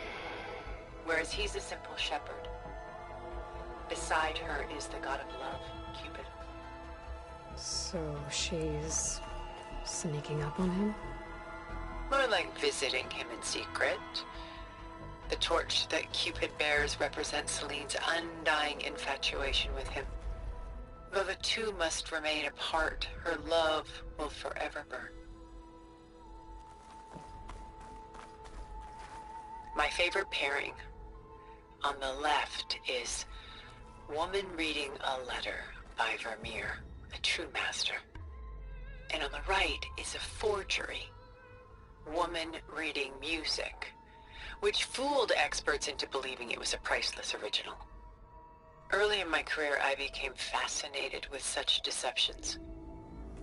whereas he's a simple shepherd. Beside her is the god of love, Cupid. So she's sneaking up on him? More like visiting him in secret. The torch that Cupid bears represents Celine's undying infatuation with him. Though the two must remain apart, her love will forever burn. My favorite pairing on the left is woman reading a letter by Vermeer, a true master. And on the right is a forgery, woman reading music, which fooled experts into believing it was a priceless original. Early in my career, I became fascinated with such deceptions.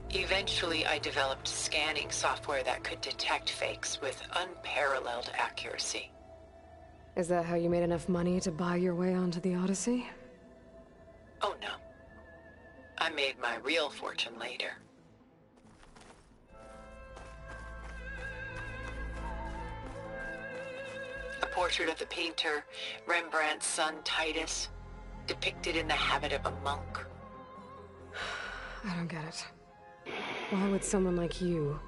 Eventually, I developed scanning software that could detect fakes with unparalleled accuracy. Is that how you made enough money to buy your way onto the Odyssey? Oh no. I made my real fortune later. A portrait of the painter, Rembrandt's son Titus, depicted in the habit of a monk. I don't get it. Why would someone like you,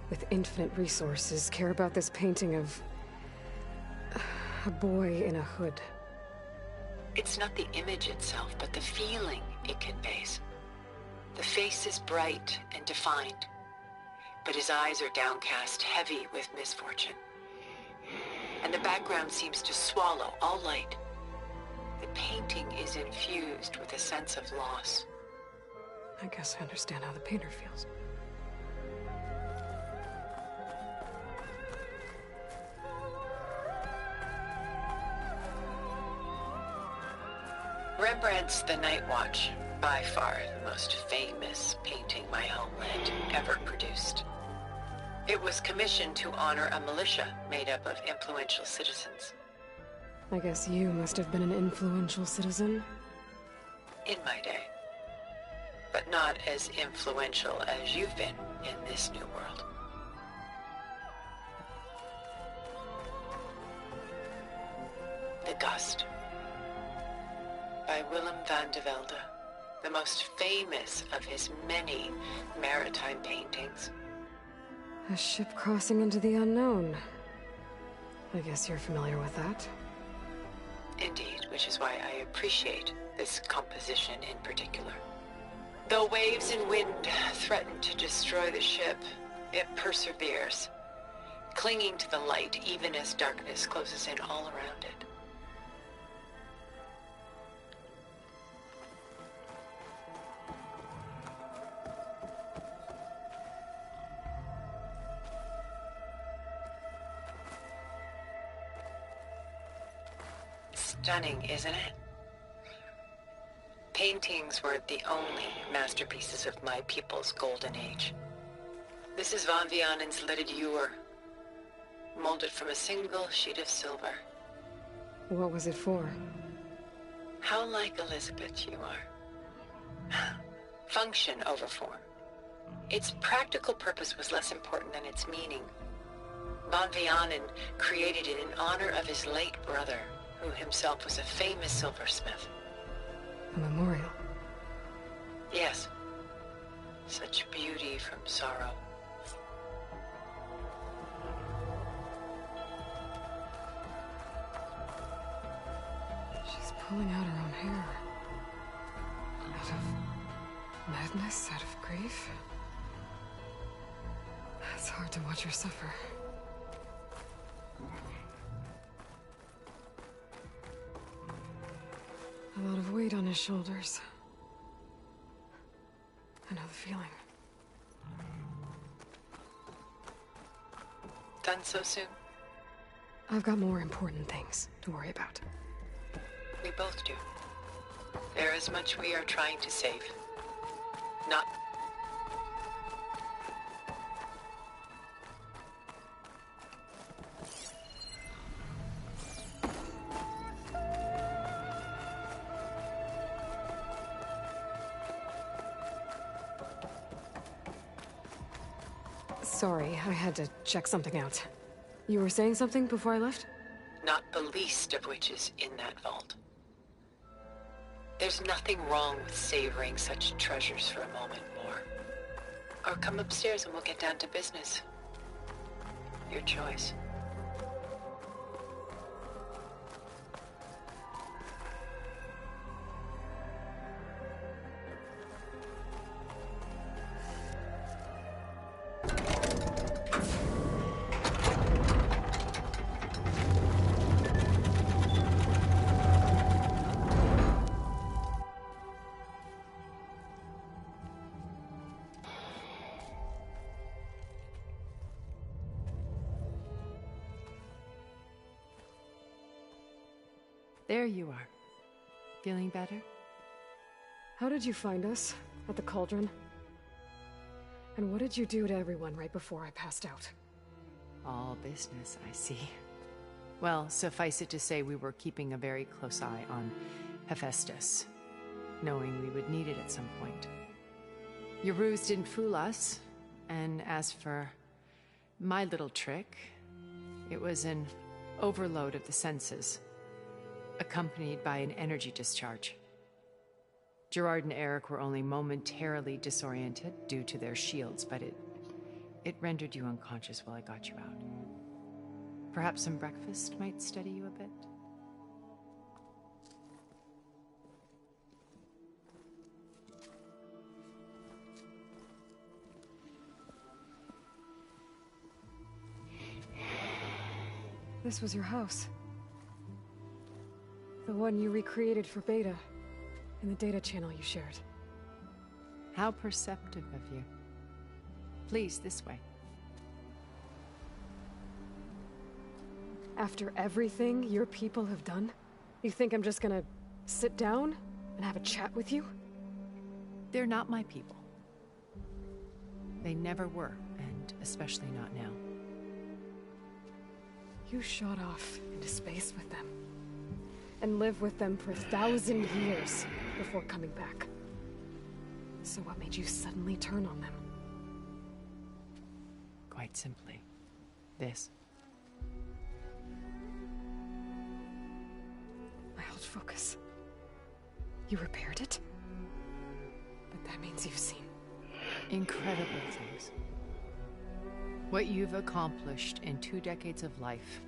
with infinite resources, care about this painting of a boy in a hood? It's not the image itself, but the feeling it conveys. The face is bright and defined, but his eyes are downcast, heavy with misfortune. And the background seems to swallow all light. The painting is infused with a sense of loss. I guess I understand how the painter feels. Rembrandt's The Night Watch, by far the most famous painting my homeland ever produced. It was commissioned to honor a militia made up of influential citizens. I guess you must have been an influential citizen. In my day. But not as influential as you've been in this new world. The Gust, by Willem van de Velde, the most famous of his many maritime paintings. A ship crossing into the unknown. I guess you're familiar with that. Indeed, which is why I appreciate this composition in particular. Though waves and wind threaten to destroy the ship, it perseveres, clinging to the light even as darkness closes in all around it. Stunning, isn't it? Paintings were the only masterpieces of my people's golden age. This is Van Vianen's Leaded Ewer, molded from a single sheet of silver. What was it for? How like Elizabeth you are. Function over form. Its practical purpose was less important than its meaning. Van Vianen created it in honor of his late brother, who himself was a famous silversmith. A memorial? Yes. Such beauty from sorrow. She's pulling out her own hair. Out of madness, out of grief. It's hard to watch her suffer. A lot of weight on his shoulders. I know the feeling. Done so soon? I've got more important things to worry about. We both do. There is much we are trying to save. Not... Sorry, I had to check something out. You were saying something before I left? Not the least of which is in that vault. There's nothing wrong with savoring such treasures for a moment more. Or come upstairs and we'll get down to business. Your choice. There you are. Feeling better? How did you find us? At the cauldron? And what did you do to everyone right before I passed out? All business, I see. Well, suffice it to say we were keeping a very close eye on Hephaestus, knowing we would need it at some point. Your ruse didn't fool us, and as for my little trick, it was an overload of the senses, accompanied by an energy discharge. Gerard and Eric were only momentarily disoriented due to their shields, but it rendered you unconscious while I got you out. Perhaps some breakfast might steady you a bit? This was your house. The one you recreated for Beta, in the data channel you shared. How perceptive of you. Please, this way. After everything your people have done, you think I'm just gonna sit down and have a chat with you? They're not my people. They never were, and especially not now. You shot off into space with them, and lived with them for 1,000 years before coming back. So what made you suddenly turn on them? Quite simply, this. My old focus. You repaired it? But that means you've seen incredible things. What you've accomplished in 2 decades of life.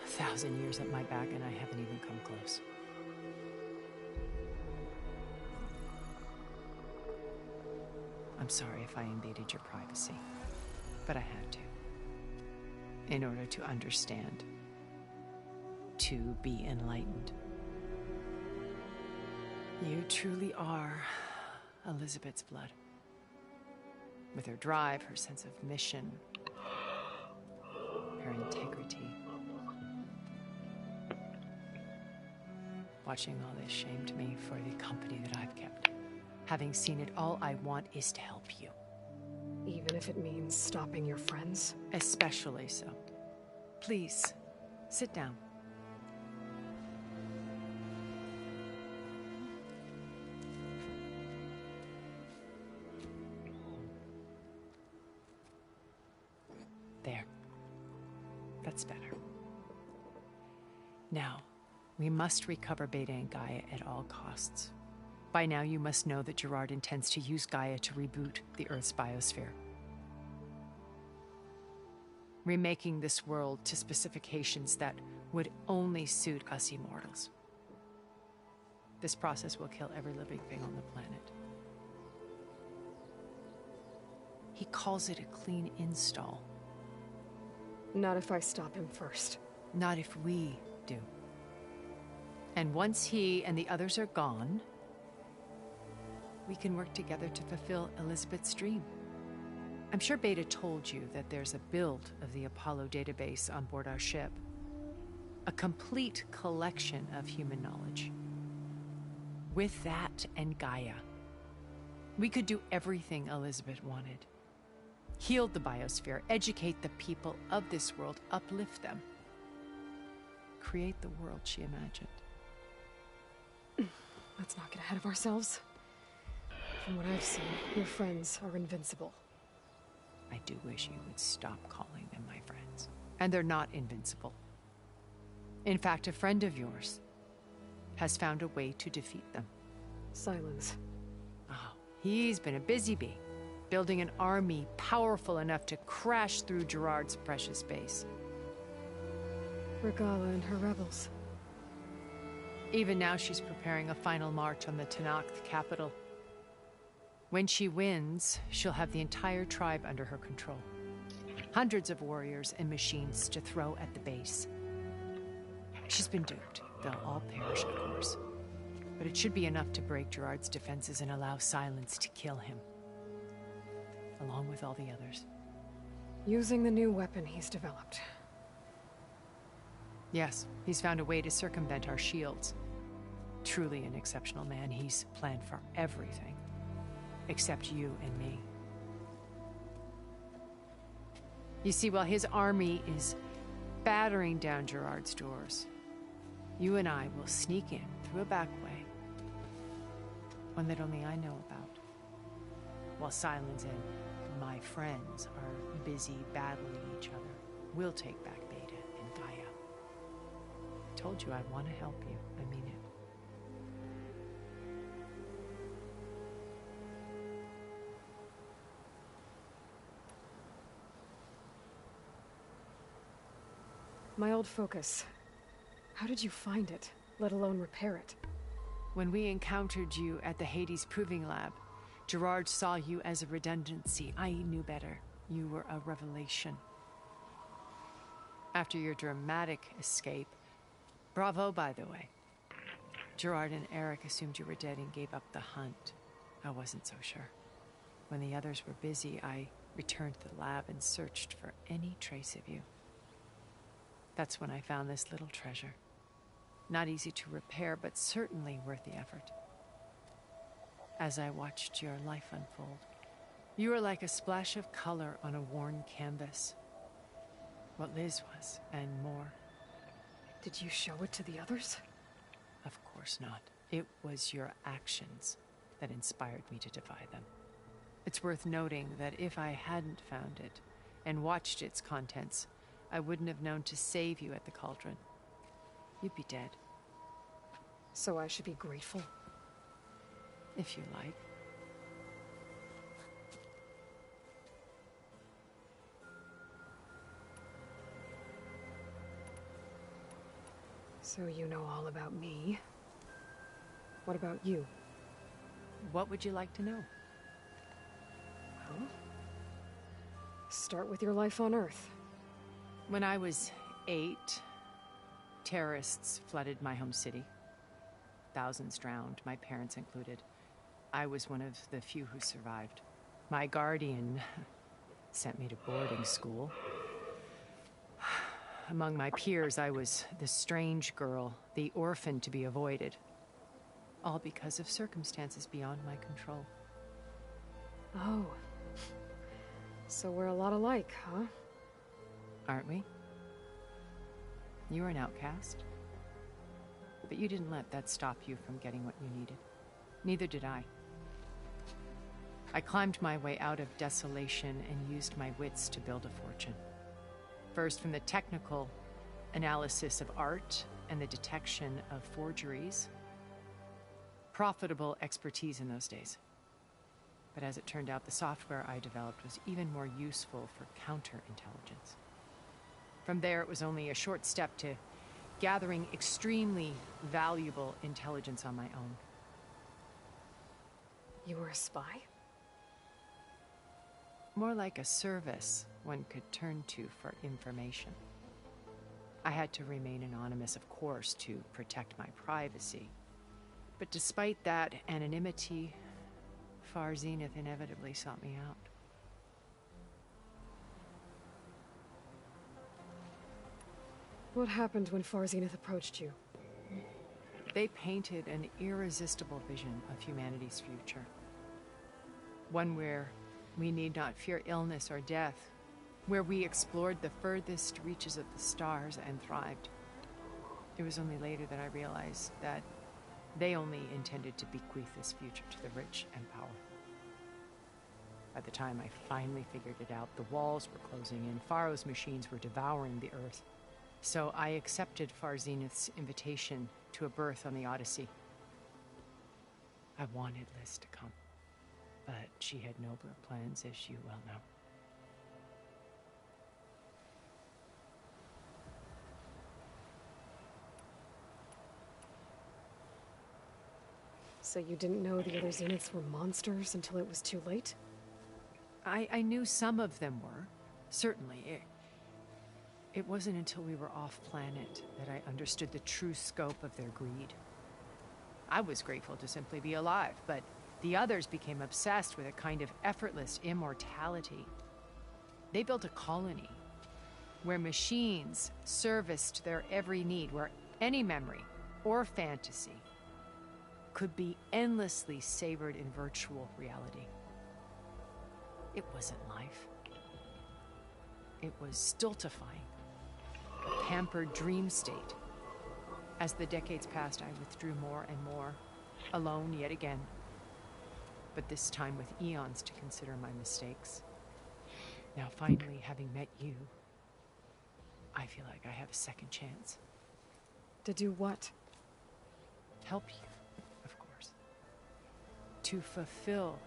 A 1,000 years at my back, and I haven't even come close. I'm sorry if I invaded your privacy, but I had to. In order to understand. To be enlightened. You truly are Elizabeth's blood. With her drive, her sense of mission, her integrity. Watching all this shamed me for the company that I've kept. Having seen it, all I want is to help you. Even if it means stopping your friends? Especially so. Please, sit down. There. That's better. Now, we must recover Beta and Gaia at all costs. By now, you must know that Gerard intends to use Gaia to reboot the Earth's biosphere. Remaking this world to specifications that would only suit us immortals. This process will kill every living thing on the planet. He calls it a clean install. Not if I stop him first. Not if we do. And once he and the others are gone, we can work together to fulfill Elizabeth's dream. I'm sure Beta told you that there's a build of the Apollo database on board our ship. A complete collection of human knowledge. With that and Gaia, we could do everything Elizabeth wanted. Heal the biosphere, educate the people of this world, uplift them. Create the world she imagined. Let's not get ahead of ourselves. From what I've seen, your friends are invincible. I do wish you would stop calling them my friends. And they're not invincible. In fact, a friend of yours has found a way to defeat them. Silence. Oh, He's been a busy bee, building an army powerful enough to crash through Gerard's precious base. Regala and her rebels. Even now, she's preparing a final march on the Tenakth capital. When she wins, she'll have the entire tribe under her control. Hundreds of warriors and machines to throw at the base. She's been duped. They'll all perish, of course. But it should be enough to break Gerard's defenses and allow Silence to kill him. Along with all the others. Using the new weapon he's developed. Yes, he's found a way to circumvent our shields. Truly an exceptional man. He's planned for everything. Except you and me. You see, while his army is battering down Gerard's doors, you and I will sneak in through a back way. One that only I know about. While Silence and my friends are busy battling each other, we'll take back Beta and Gaia. I told you I want to help you. I mean it. My old focus. How did you find it, let alone repair it? When we encountered you at the Hades Proving Lab, Gerard saw you as a redundancy. I knew better. You were a revelation. After your dramatic escape, bravo, by the way. Gerard and Eric assumed you were dead and gave up the hunt. I wasn't so sure. When the others were busy, I returned to the lab and searched for any trace of you. That's when I found this little treasure. Not easy to repair, but certainly worth the effort. As I watched your life unfold, you were like a splash of color on a worn canvas. What Liz was, and more. Did you show it to the others? Of course not. It was your actions that inspired me to defy them. It's worth noting that if I hadn't found it and watched its contents, I wouldn't have known to save you at the cauldron. You'd be dead. So I should be grateful? If you like. So you know all about me. What about you? What would you like to know? Well, start with your life on Earth. When I was 8, terrorists flooded my home city. Thousands drowned, my parents included. I was one of the few who survived. My guardian sent me to boarding school. Among my peers, I was the strange girl, the orphan to be avoided. All because of circumstances beyond my control. Oh. So we're a lot alike, huh? Aren't we? You were an outcast. But you didn't let that stop you from getting what you needed. Neither did I. I climbed my way out of desolation and used my wits to build a fortune. First from the technical analysis of art and the detection of forgeries. Profitable expertise in those days. But as it turned out, the software I developed was even more useful for counterintelligence. From there, it was only a short step to gathering extremely valuable intelligence on my own. You were a spy? More like a service one could turn to for information. I had to remain anonymous, of course, to protect my privacy. But despite that anonymity, Far Zenith inevitably sought me out. What happened when Far Zenith approached you? They painted an irresistible vision of humanity's future. One where we need not fear illness or death, where we explored the furthest reaches of the stars and thrived. It was only later that I realized that they only intended to bequeath this future to the rich and powerful. By the time I finally figured it out, the walls were closing in, Pharaoh's machines were devouring the earth. So I accepted Far Zenith's invitation to a berth on the Odyssey. I wanted Liz to come. But she had nobler plans, as you well know. So you didn't know the other Zeniths were monsters until it was too late? I knew some of them were. Certainly. It wasn't until we were off-planet that I understood the true scope of their greed. I was grateful to simply be alive, but the others became obsessed with a kind of effortless immortality. They built a colony where machines serviced their every need, where any memory or fantasy could be endlessly savored in virtual reality. It wasn't life. It was stultifying, a pampered dream state. As the decades passed, I withdrew more and more, alone yet again, but this time with eons to consider my mistakes. Now, finally, having met you, I feel like I have a second chance. To do what? Help you, of course. To fulfill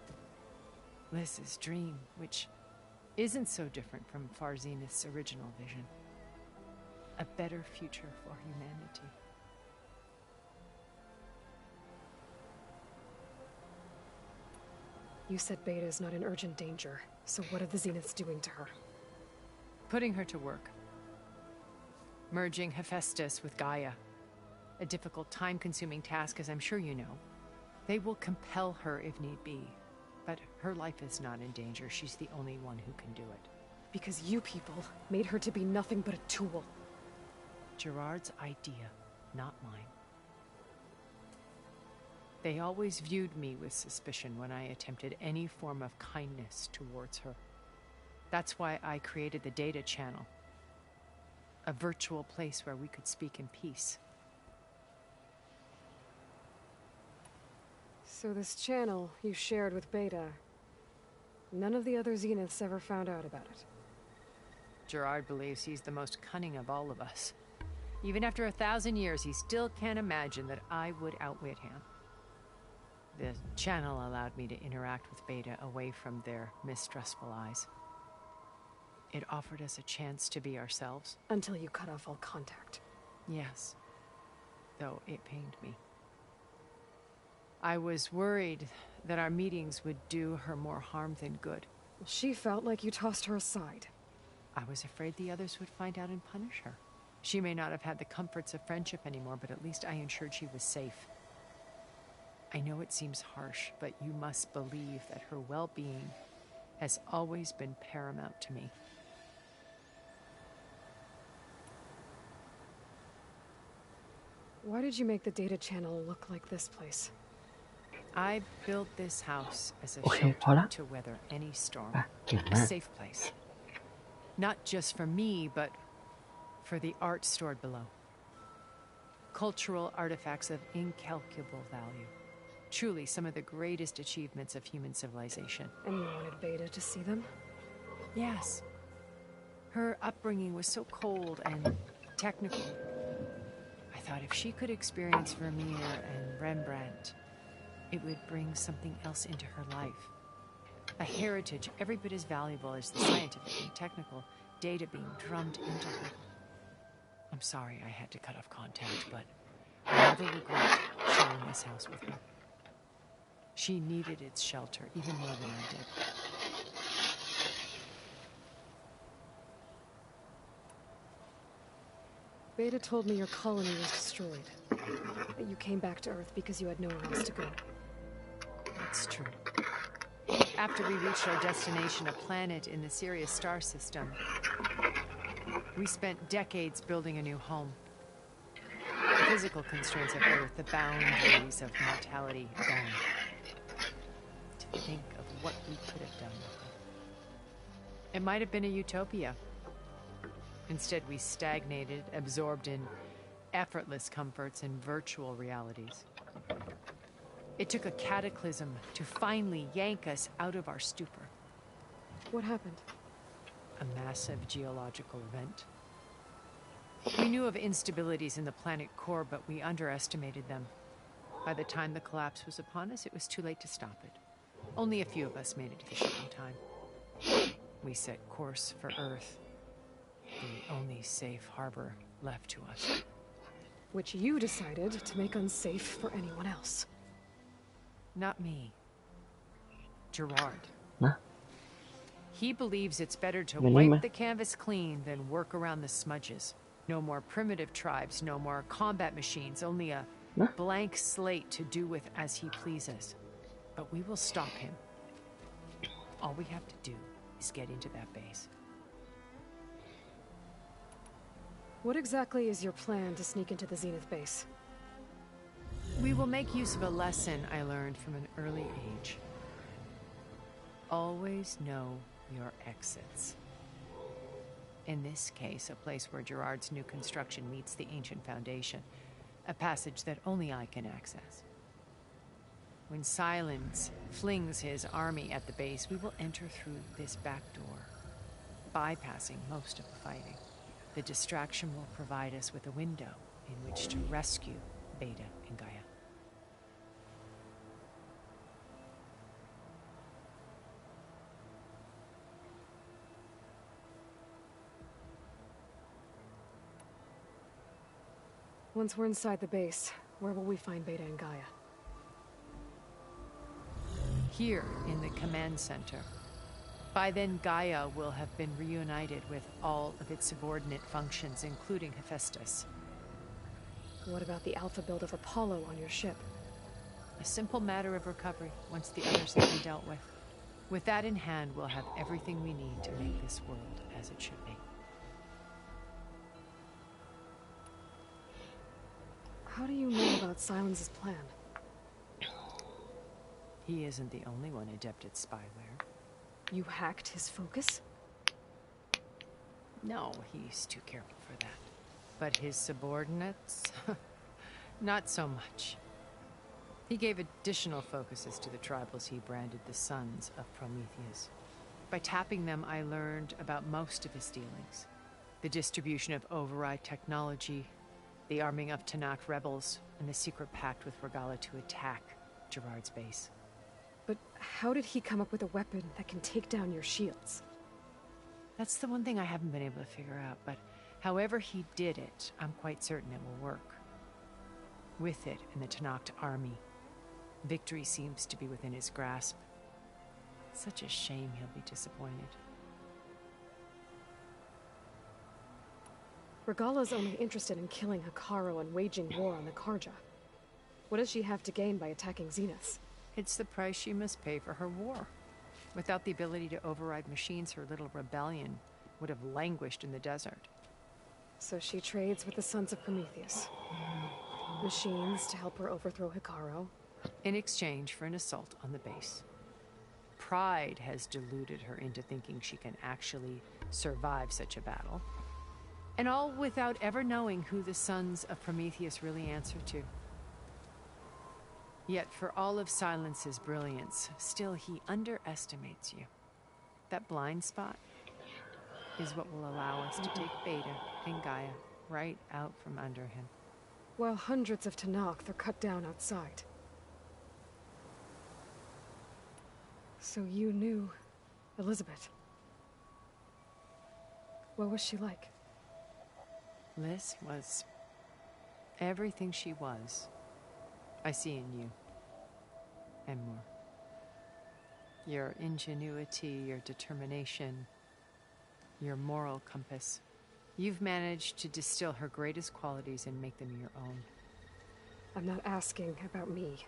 Liz's dream, which isn't so different from Farzenith's original vision. A better future for humanity. You said Beta is not in urgent danger, so what are the Zeniths doing to her? Putting her to work. Merging Hephaestus with Gaia. A difficult, time-consuming task, as I'm sure you know. They will compel her if need be. But her life is not in danger. She's the only one who can do it. Because you people made her to be nothing but a tool. Gerard's idea, not mine. They always viewed me with suspicion when I attempted any form of kindness towards her. That's why I created the data channel. A virtual place where we could speak in peace. So this channel you shared with Beta, none of the other Zeniths ever found out about it? Gerard believes he's the most cunning of all of us. Even after 1,000 years, he still can't imagine that I would outwit him. The channel allowed me to interact with Beta away from their mistrustful eyes. It offered us a chance to be ourselves. Until you cut off all contact. Yes, though it pained me. I was worried that our meetings would do her more harm than good. She felt like you tossed her aside. I was afraid the others would find out and punish her. She may not have had the comforts of friendship anymore, but at least I ensured she was safe. I know it seems harsh, but you must believe that her well-being has always been paramount to me. Why did you make the data channel look like this place? I built this house as a shelter to weather any storm. A safe place. Not just for me, but for the art stored below. Cultural artifacts of incalculable value. Truly some of the greatest achievements of human civilization. And you wanted Beta to see them? Yes. Her upbringing was so cold and technical. I thought if she could experience Vermeer and Rembrandt, it would bring something else into her life. A heritage every bit as valuable as the scientific and technical data being drummed into her. I'm sorry I had to cut off contact, but I never regret sharing this house with her. She needed its shelter even more than I did. Beta told me your colony was destroyed. That you came back to Earth because you had nowhere else to go. That's true. After we reached our destination, a planet in the Sirius star system, we spent decades building a new home. The physical constraints of Earth, the boundaries of mortality, gone. To think of what we could have done with it. It might have been a utopia. Instead, we stagnated, absorbed in effortless comforts and virtual realities. It took a cataclysm to finally yank us out of our stupor. What happened? A massive geological event. We knew of instabilities in the planet core, but we underestimated them. By the time the collapse was upon us, it was too late to stop it. Only a few of us made it to the ship in time. We set course for Earth, the only safe harbor left to us. Which you decided to make unsafe for anyone else. Not me. Gerard. Nah. He believes it's better to Really, wipe the canvas clean than work around the smudges. No more primitive tribes, no more combat machines, only a blank slate to do with as he pleases. But we will stop him. All we have to do is get into that base. What exactly is your plan to sneak into the Zenith base? We will make use of a lesson I learned from an early age. Always know your exits. In this case, a place where Gerard's new construction meets the ancient foundation, a passage that only I can access. When Silence flings his army at the base, we will enter through this back door, bypassing most of the fighting. The distraction will provide us with a window in which to rescue Beta and Gaia. Once we're inside the base, where will we find Beta and Gaia? Here in the command center. By then, Gaia will have been reunited with all of its subordinate functions, including Hephaestus. What about the alpha build of Apollo on your ship? A simple matter of recovery once the others have been dealt with. With that in hand, we'll have everything we need to make this world as it should be. How do you know about Silence's plan? He isn't the only one adept at spyware. You hacked his focus? No, he's too careful for that. But his subordinates? Not so much. He gave additional focuses to the tribals he branded the Sons of Prometheus. By tapping them, I learned about most of his dealings. The distribution of override technology, the arming of Tanakh rebels, and the secret pact with Regala to attack Gerard's base. But how did he come up with a weapon that can take down your shields? That's the one thing I haven't been able to figure out, but however he did it, I'm quite certain it will work. With it and the Tanakh army, victory seems to be within his grasp. Such a shame he'll be disappointed. Regala's only interested in killing Hekarro and waging war on the Karja. What does she have to gain by attacking Zenith? It's the price she must pay for her war. Without the ability to override machines, her little rebellion would have languished in the desert. So she trades with the Sons of Prometheus. Machines to help her overthrow Hekarro. In exchange for an assault on the base. Pride has deluded her into thinking she can actually survive such a battle. And all without ever knowing who the Sons of Prometheus really answer to. Yet for all of Silence's brilliance, still he underestimates you. That blind spot is what will allow us to take Beta and Gaia right out from under him. While hundreds of Tanakh are cut down outside. So you knew Elizabeth. What was she like? Liz was everything she was. I see in you. And more. Your ingenuity, your determination, your moral compass. You've managed to distill her greatest qualities and make them your own. I'm not asking about me.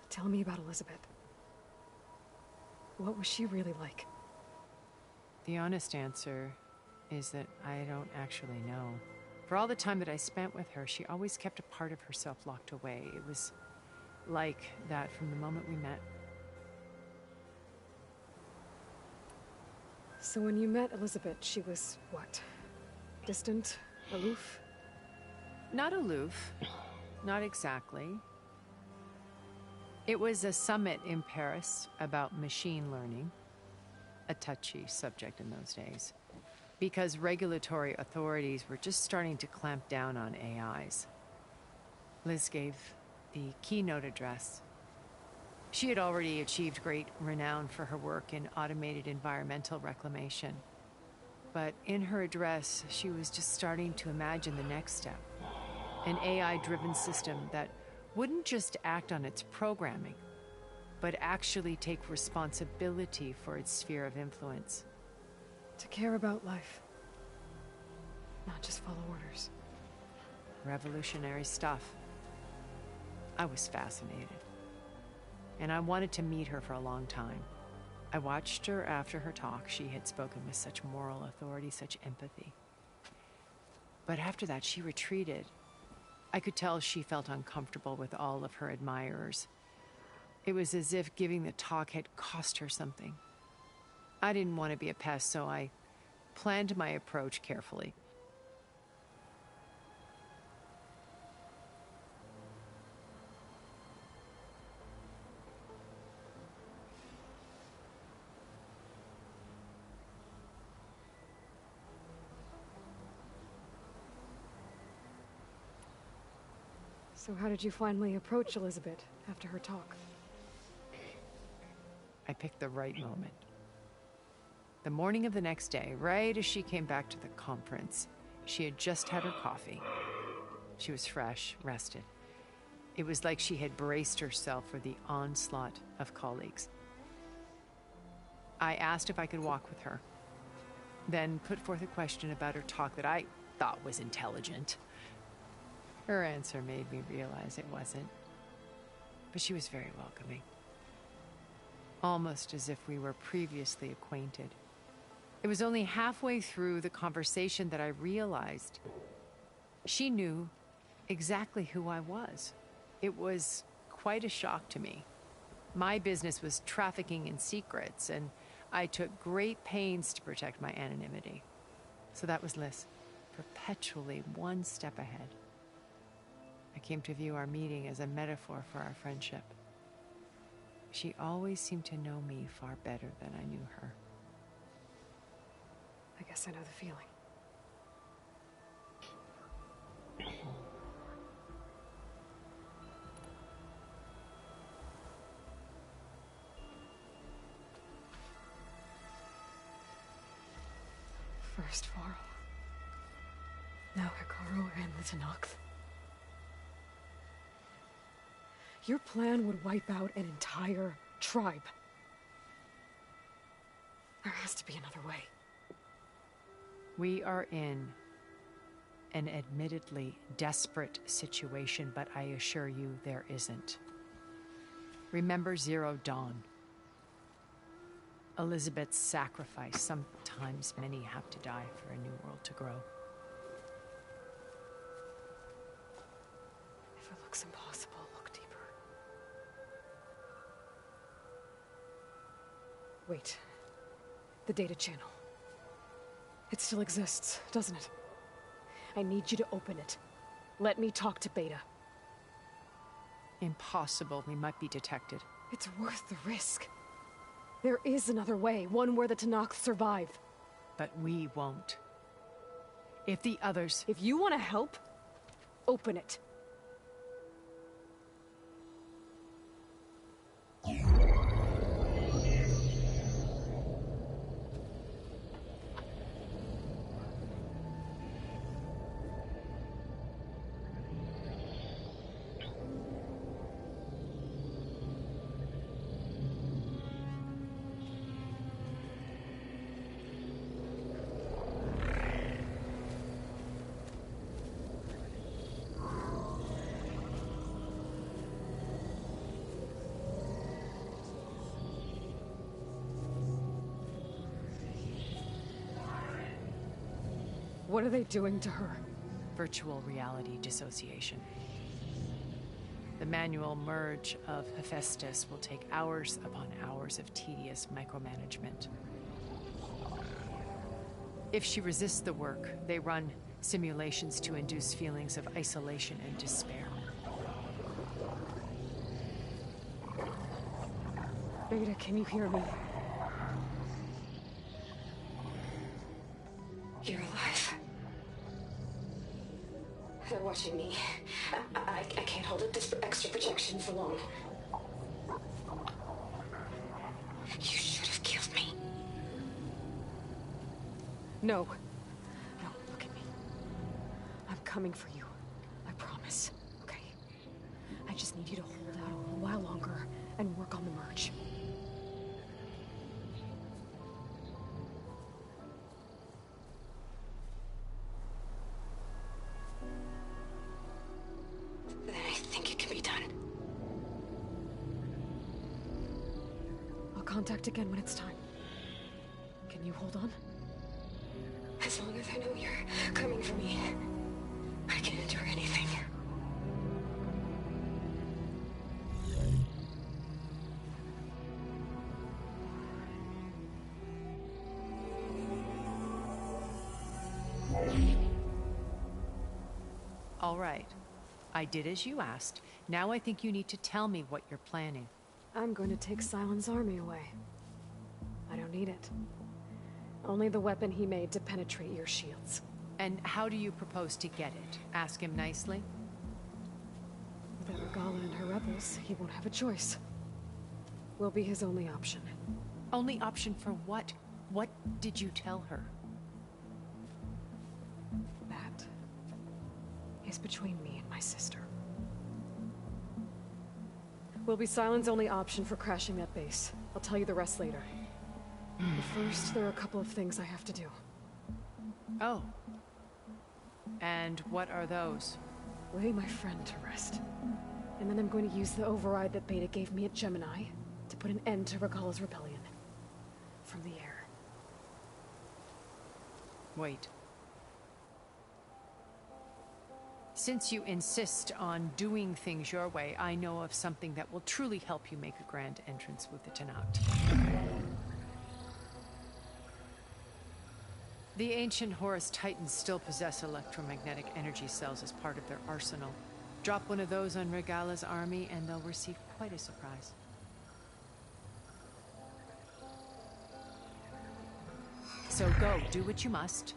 Tell me about Elizabeth. What was she really like? The honest answer is that I don't actually know. For all the time that I spent with her, she always kept a part of herself locked away. It was like that from the moment we met. So when you met Elizabeth, she was what? Distant? Aloof? Not aloof. Not exactly. It was a summit in Paris about machine learning. A touchy subject in those days. Because regulatory authorities were just starting to clamp down on AIs. Liz gave the keynote address. She had already achieved great renown for her work in automated environmental reclamation. But in her address, she was just starting to imagine the next step. An AI-driven system that wouldn't just act on its programming, but actually take responsibility for its sphere of influence. To care about life. Not just follow orders. Revolutionary stuff. I was fascinated. And I wanted to meet her for a long time. I watched her after her talk. She had spoken with such moral authority, such empathy. But after that, she retreated. I could tell she felt uncomfortable with all of her admirers. It was as if giving the talk had cost her something. I didn't want to be a pest, so I planned my approach carefully. So how did you finally approach Elizabeth after her talk? I picked the right moment. The morning of the next day, right as she came back to the conference, she had just had her coffee. She was fresh, rested. It was like she had braced herself for the onslaught of colleagues. I asked if I could walk with her, then put forth a question about her talk that I thought was intelligent. Her answer made me realize it wasn't, but she was very welcoming. Almost as if we were previously acquainted. It was only halfway through the conversation that I realized she knew exactly who I was. It was quite a shock to me. My business was trafficking in secrets, and I took great pains to protect my anonymity. So that was Liz, perpetually one step ahead. I came to view our meeting as a metaphor for our friendship. She always seemed to know me far better than I knew her. I guess I know the feeling. First Varl. Now Hikaru and the Tenakth. Your plan would wipe out an entire tribe. There has to be another way. We are in an admittedly desperate situation, but I assure you there isn't. Remember Zero Dawn. Elizabeth's sacrifice. Sometimes many have to die for a new world to grow. If it looks impossible, look deeper. Wait. The data channel. It still exists, doesn't it? I need you to open it. Let me talk to Beta. Impossible. We might be detected. It's worth the risk. There is another way, one where the Tenakth survive. But we won't. If the others... If you want to help, open it. What are they doing to her? Virtual reality dissociation. The manual merge of Hephaestus will take hours upon hours of tedious micromanagement. If she resists the work, they run simulations to induce feelings of isolation and despair. Beta, can you hear me? You're alive. They're watching me. I can't hold up this extra projection for long. You should have killed me. No. No, look at me. I'm coming for you. I promise. Okay? I just need you to hold out a little while longer and work on the merge. Then I think it can be done. I'll contact again when it's time. Can you hold on? As long as I know you're coming for me, I can endure anything. All right. I did as you asked. Now I think you need to tell me what you're planning. I'm going to take Silent's army away. I don't need it. Only the weapon he made to penetrate your shields. And how do you propose to get it? Ask him nicely? Without Regala and her rebels, he won't have a choice. We'll be his only option. Only option for what? What did you tell her? That is between me and my sister. Will be Silent's only option for crashing that base. I'll tell you the rest later. But first, there are a couple of things I have to do. Oh. And what are those? Lay my friend to rest. And then I'm going to use the override that Beta gave me at Gemini to put an end to Regala's rebellion. From the air. Wait. Since you insist on doing things your way, I know of something that will truly help you make a grand entrance with the Tenat. The ancient Horus Titans still possess electromagnetic energy cells as part of their arsenal. Drop one of those on Regala's army and they'll receive quite a surprise. So go, do what you must.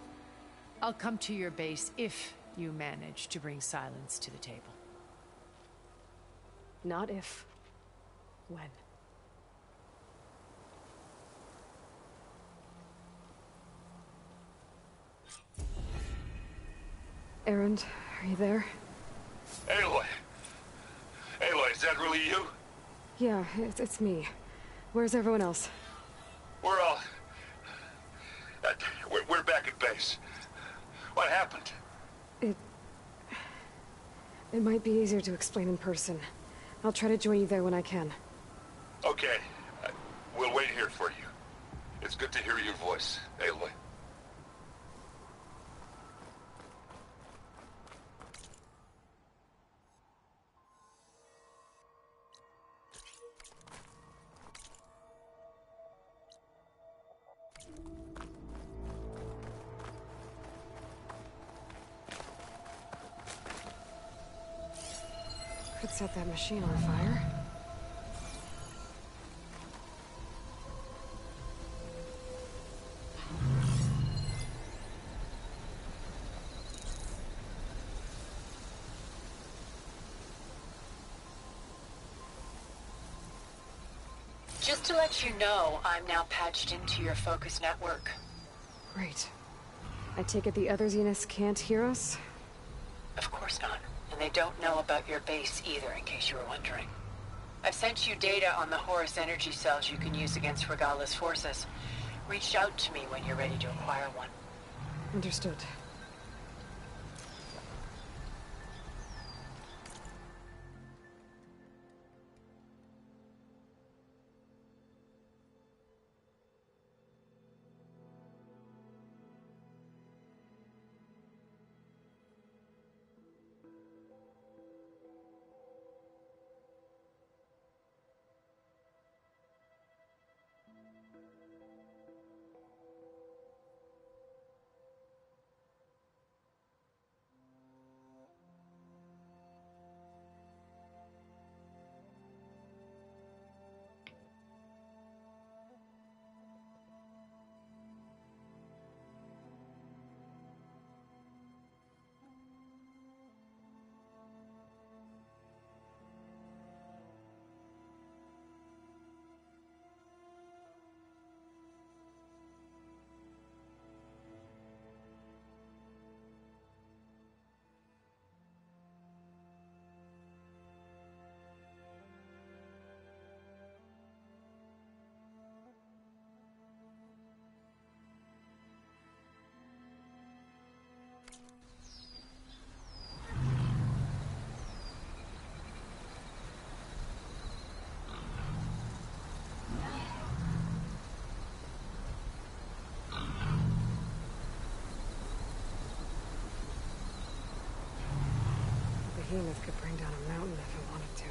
I'll come to your base if you manage to bring Silence to the table. Not if. When. Erend, are you there? Aloy! Aloy, is that really you? Yeah, it's me. Where's everyone else? We're all... we're back at base. What happened? It might be easier to explain in person. I'll try to join you there when I can. Okay. We'll wait here for you. It's good to hear your voice, Aloy. Could set that machine on fire. Just to let you know, I'm now patched into your focus network. Great. I take it the other Zeniths can't hear us? Of course not. And they don't know about your base either, in case you were wondering. I've sent you data on the Horus energy cells you can use against Regala's forces. Reach out to me when you're ready to acquire one. Understood. behemoth could bring down a mountain if it wanted to.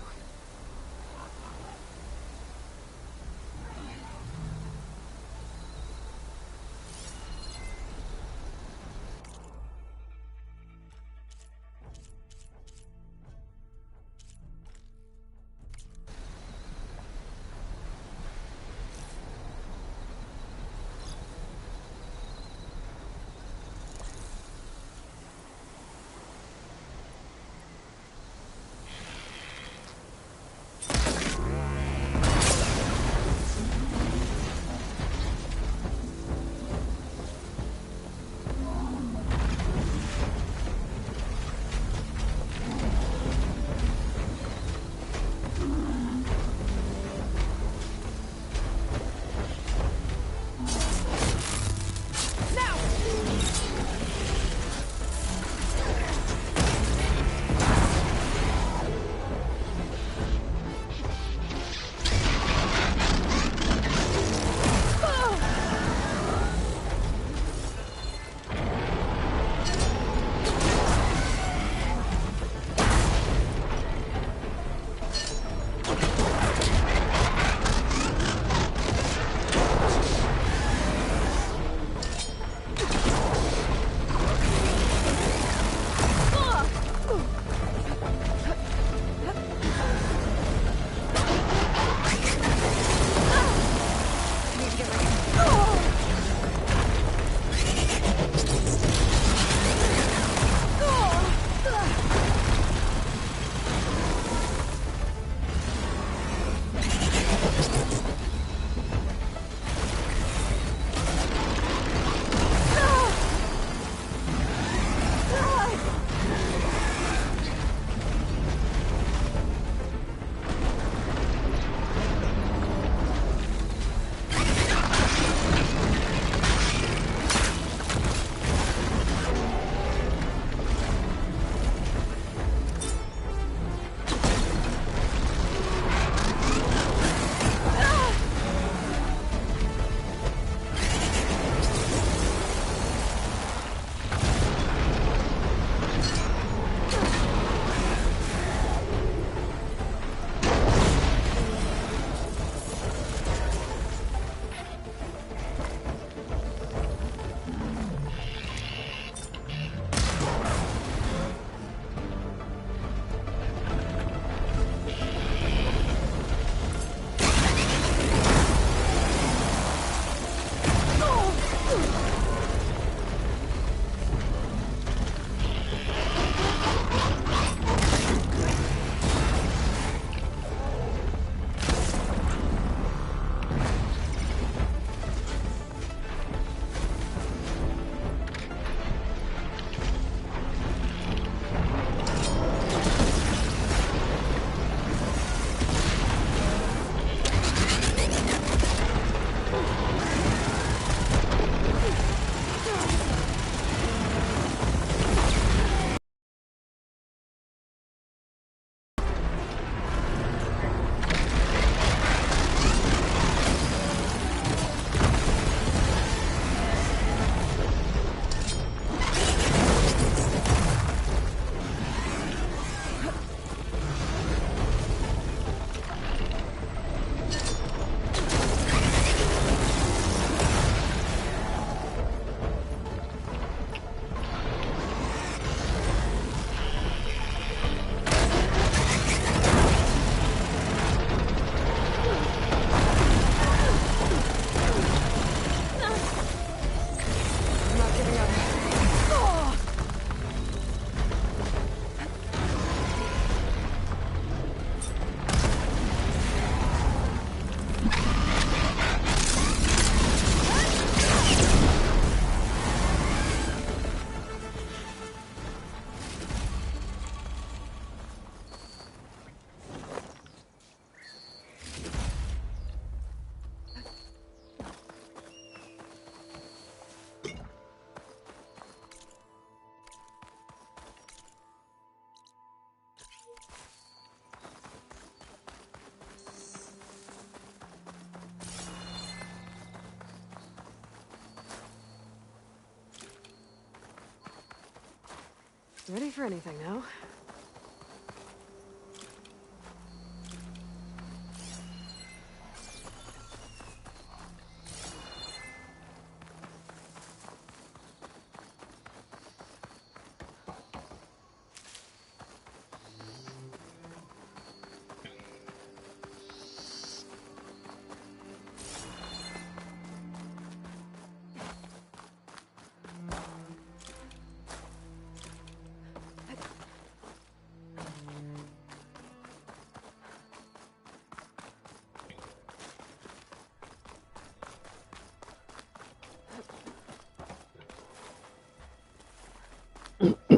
Ready for anything now?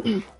Easy.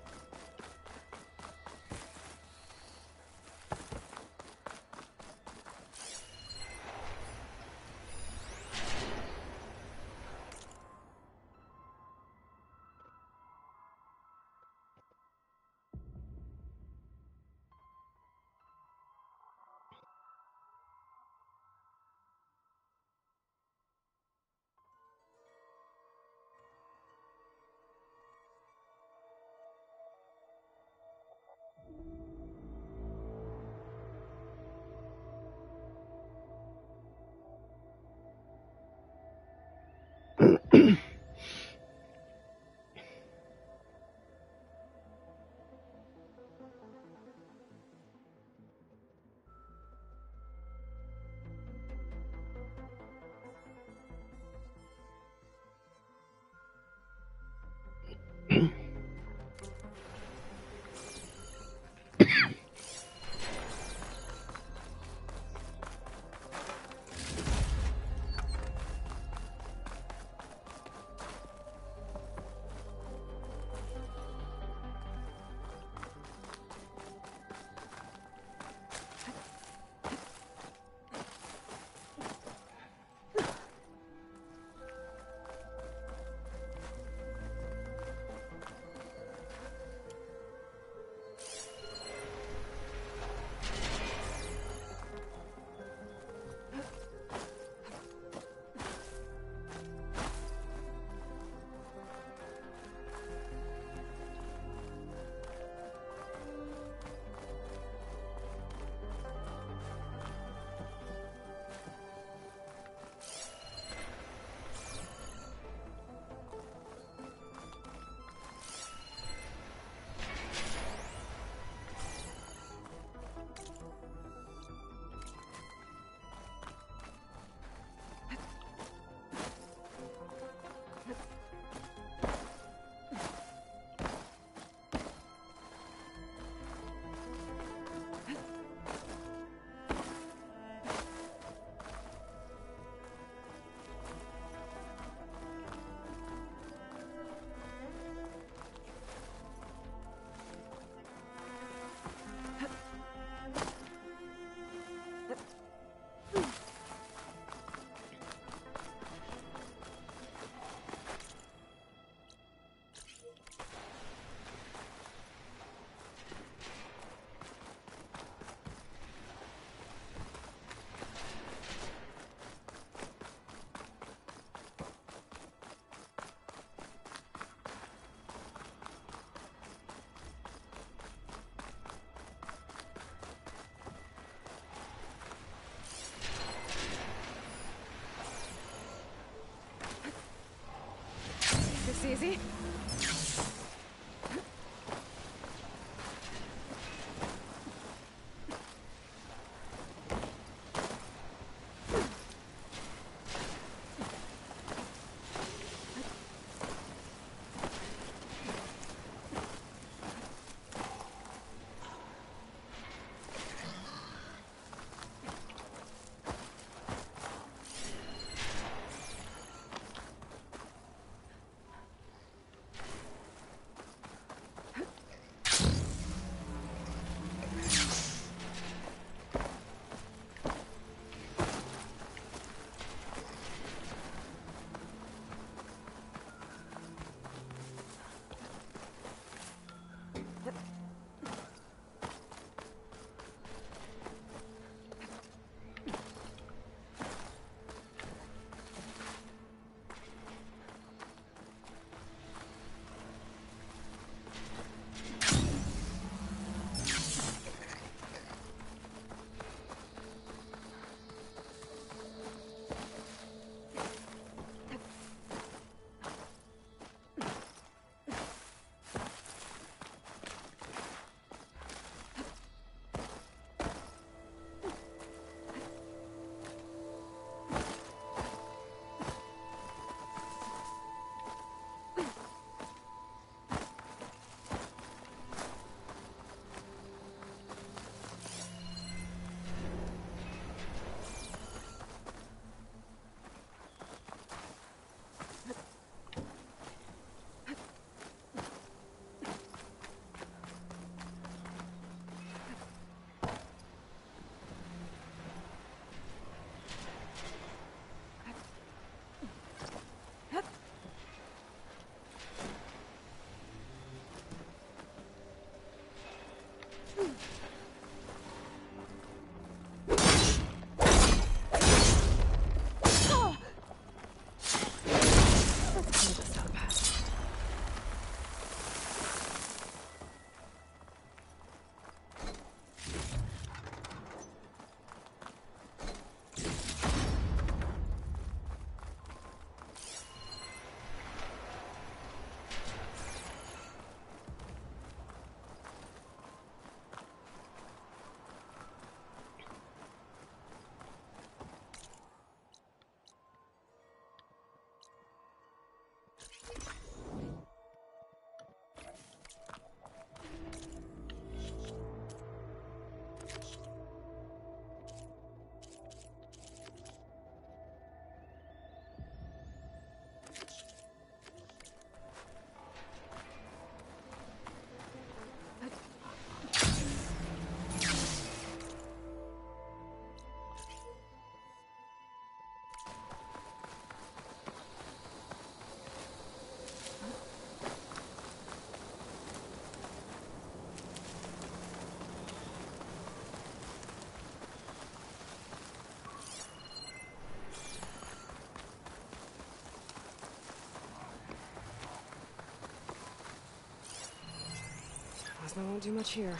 Guess I won't do much here.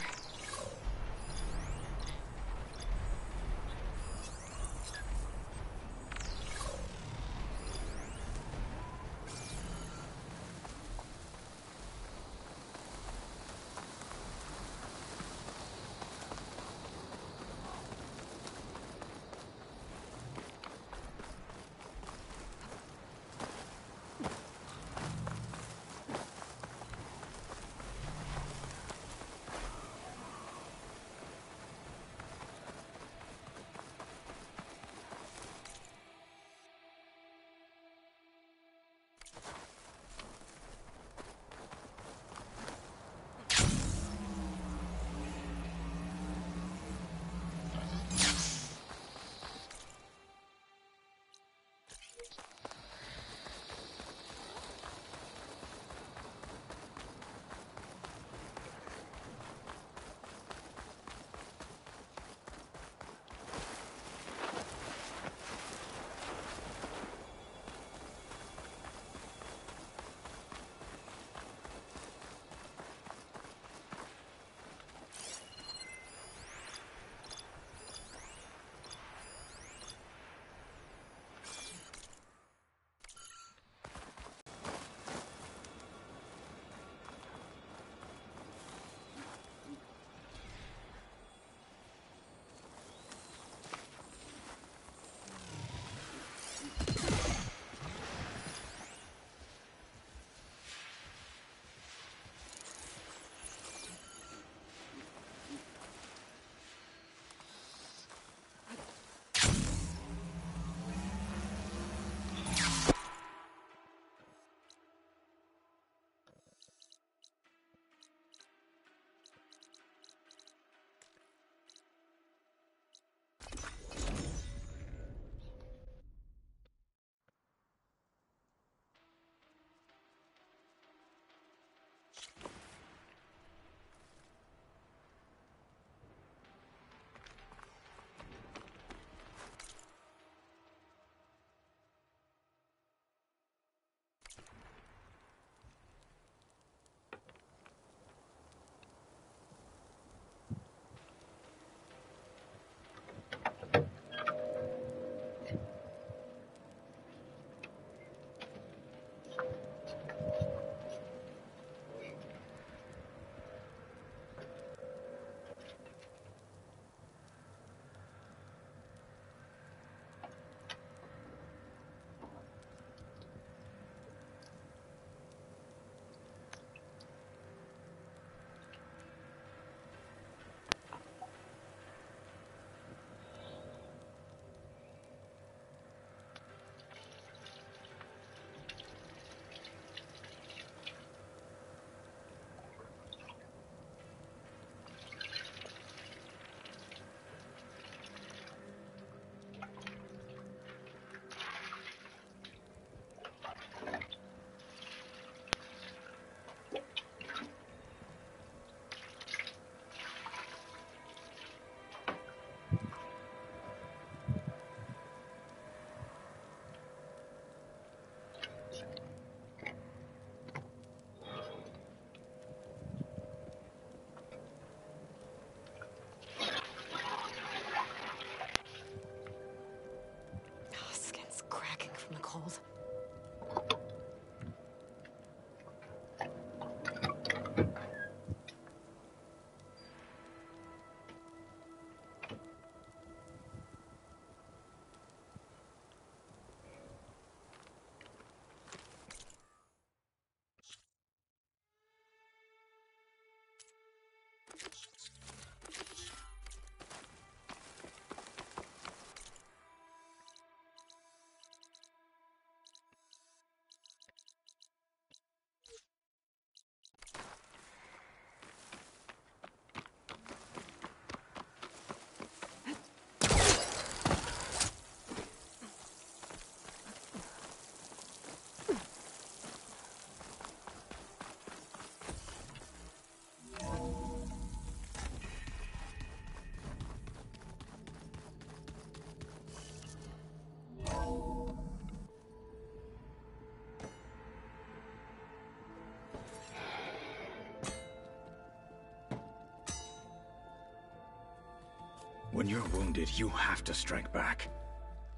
When you're wounded, you have to strike back.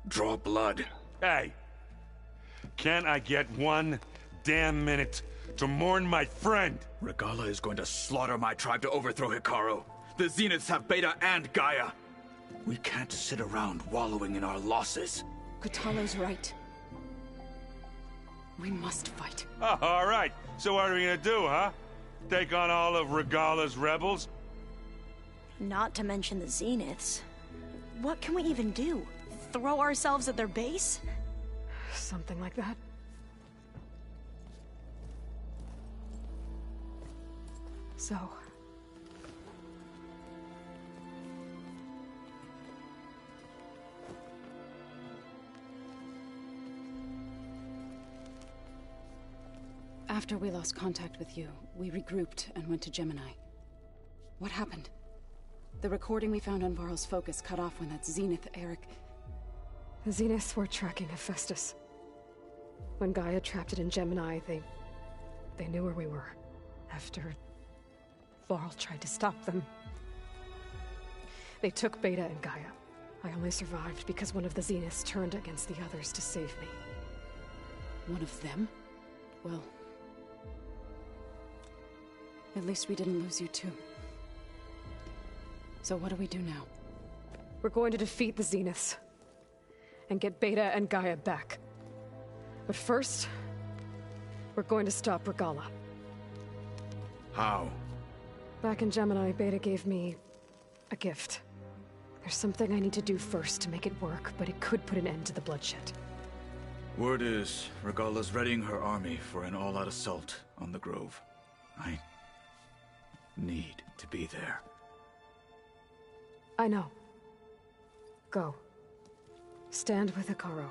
Draw blood. Hey! Can't I get one damn minute to mourn my friend? Regala is going to slaughter my tribe to overthrow Hikaru. The Zeniths have Beta and Gaia. We can't sit around wallowing in our losses. Kutalo's right. We must fight. Oh, all right. So what are we gonna do, huh? Take on all of Regala's rebels? Not to mention the Zeniths. What can we even do? Throw ourselves at their base? Something like that. So... After we lost contact with you, we regrouped and went to Gemini. What happened? The recording we found on Varl's focus cut off when that Zenith, Eric... The Zeniths were tracking Hephaestus. When Gaia trapped it in Gemini, they knew where we were. After... Varl tried to stop them. They took Beta and Gaia. I only survived because one of the Zeniths turned against the others to save me. One of them? Well... At least we didn't lose you too. So what do we do now? We're going to defeat the Zeniths. And get Beta and Gaia back. But first... we're going to stop Regala. How? Back in Gemini, Beta gave me... a gift. There's something I need to do first to make it work, but it could put an end to the bloodshed. Word is, Regala's readying her army for an all-out assault on the Grove. I... need to be there. I know. Go. Stand with Hikaru.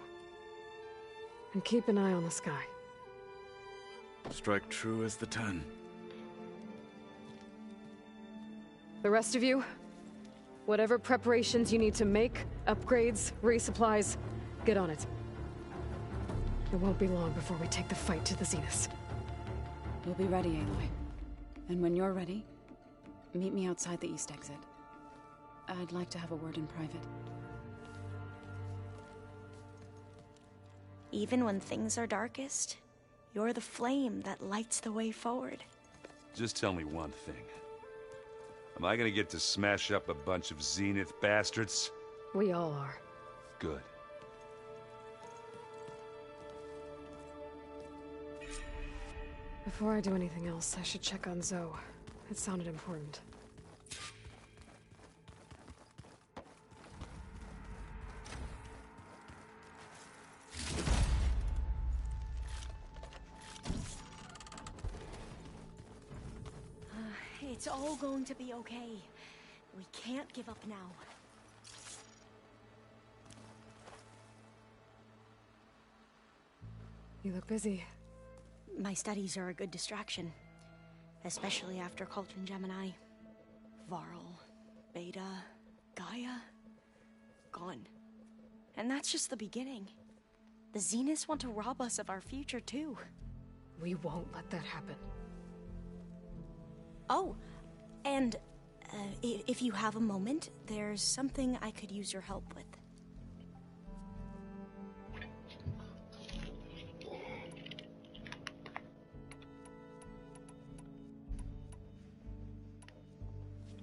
And keep an eye on the sky. Strike true as the 10. The rest of you, whatever preparations you need to make, upgrades, resupplies, get on it. It won't be long before we take the fight to the Zeniths. We'll be ready, Aloy. And when you're ready, meet me outside the east exit. I'd like to have a word in private. Even when things are darkest, you're the flame that lights the way forward. Just tell me one thing. Am I gonna get to smash up a bunch of Zenith bastards? We all are. Good. Before I do anything else, I should check on Zoe. It sounded important. It's all going to be okay. We can't give up now. You look busy. My studies are a good distraction. Especially after Cauldron Gemini. Varl, Beta, Gaia... gone. And that's just the beginning. The Zeniths want to rob us of our future, too. We won't let that happen. Oh, and if you have a moment, there's something I could use your help with.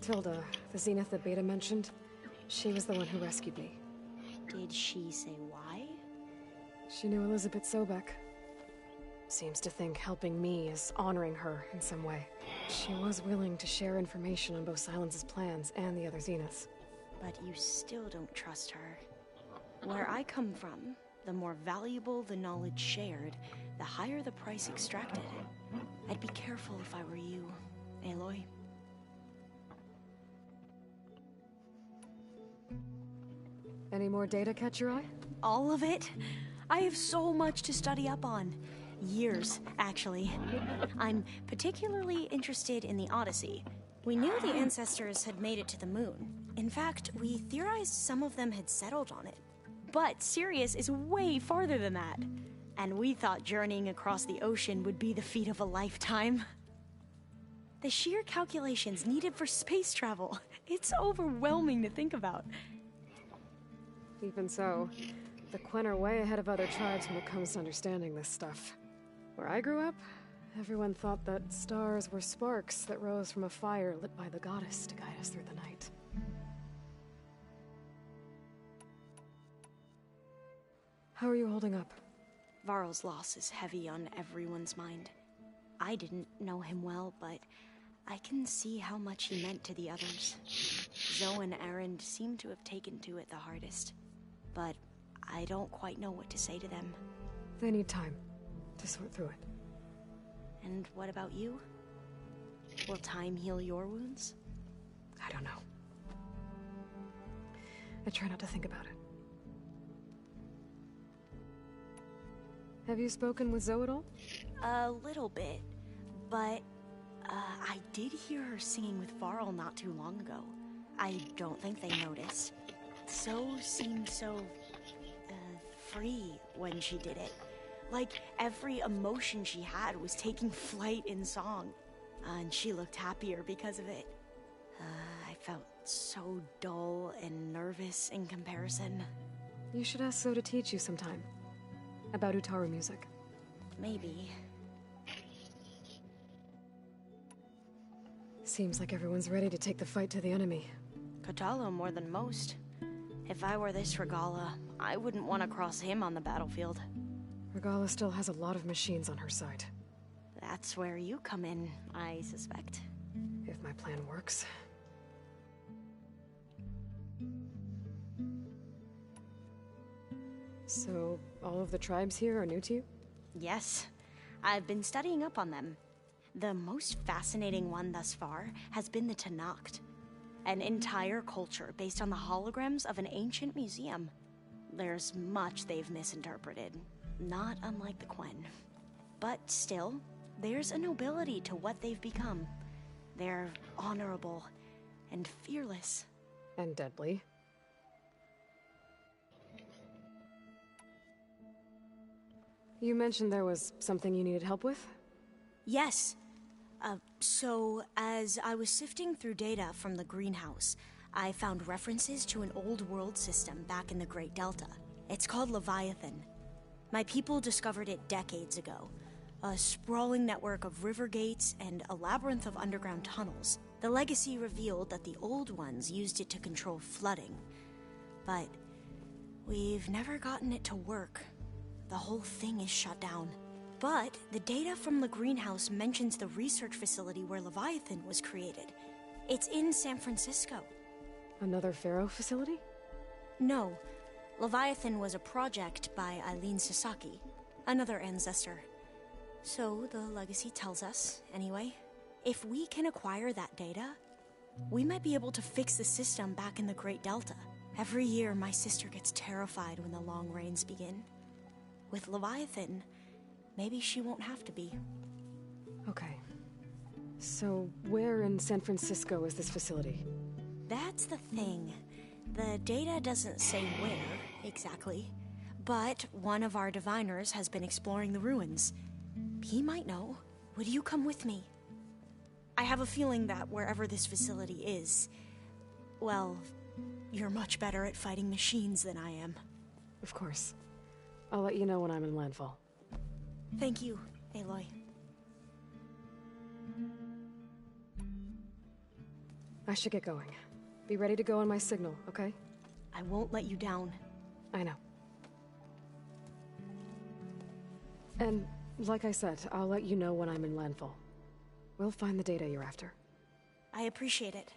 Tilda, the Zenith that Beta mentioned, she was the one who rescued me. Did she say why? She knew Elizabeth Sobek. Seems to think helping me is honoring her in some way. She was willing to share information on both Silence's plans and the other Zeniths. But you still don't trust her. Where I come from, the more valuable the knowledge shared, the higher the price extracted. I'd be careful if I were you, Aloy. Any more data catch your eye? All of it? I have so much to study up on. Years, actually. I'm particularly interested in the Odyssey. We knew the ancestors had made it to the moon. In fact, we theorized some of them had settled on it. But Sirius is way farther than that. And we thought journeying across the ocean would be the feat of a lifetime. The sheer calculations needed for space travel. It's overwhelming to think about. Even so, the Quen are way ahead of other tribes when it comes to understanding this stuff. Where I grew up, everyone thought that stars were sparks that rose from a fire lit by the goddess to guide us through the night. How are you holding up? Varl's loss is heavy on everyone's mind. I didn't know him well, but I can see how much he meant to the others. Zoe and Aaron seem to have taken to it the hardest, but I don't quite know what to say to them. They need time to sort through it. And what about you? Will time heal your wounds? I don't know. I try not to think about it. Have you spoken with Zoe at all? A little bit, but I did hear her singing with Varl not too long ago. I don't think they noticed. Zoe seemed so free when she did it. Like every emotion she had was taking flight in song. And she looked happier because of it. I felt so dull and nervous in comparison. You should ask Zoe to teach you sometime. About Utaru music. Maybe. Seems like everyone's ready to take the fight to the enemy. Kotalo more than most. If I were this Regala, I wouldn't want to cross him on the battlefield. Regala still has a lot of machines on her side. That's where you come in, I suspect. If my plan works. So, all of the tribes here are new to you? Yes. I've been studying up on them. The most fascinating one thus far has been the Tanacht. An entire culture based on the holograms of an ancient museum. There's much they've misinterpreted, not unlike the Quen. But still, there's a nobility to what they've become. They're honorable and fearless. And deadly. You mentioned there was something you needed help with? Yes. So, as I was sifting through data from the greenhouse, I found references to an old world system back in the Great Delta. It's called Leviathan. My people discovered it decades ago. A sprawling network of river gates and a labyrinth of underground tunnels. The legacy revealed that the old ones used it to control flooding. But we've never gotten it to work. The whole thing is shut down. But the data from the greenhouse mentions the research facility where Leviathan was created. It's in San Francisco. Another Pharaoh facility? No. Leviathan was a project by Eileen Sasaki, another ancestor. So the legacy tells us, anyway, if we can acquire that data, we might be able to fix the system back in the Great Delta. Every year, my sister gets terrified when the long rains begin. With Leviathan, maybe she won't have to be. Okay. So, where in San Francisco is this facility? That's the thing. The data doesn't say where, exactly. But one of our diviners has been exploring the ruins. He might know. Would you come with me? I have a feeling that wherever this facility is, well, you're much better at fighting machines than I am. Of course. I'll let you know when I'm in landfall. Thank you, Aloy. I should get going. Be ready to go on my signal, okay? I won't let you down. I know. And, like I said, I'll let you know when I'm in landfall. We'll find the data you're after. I appreciate it.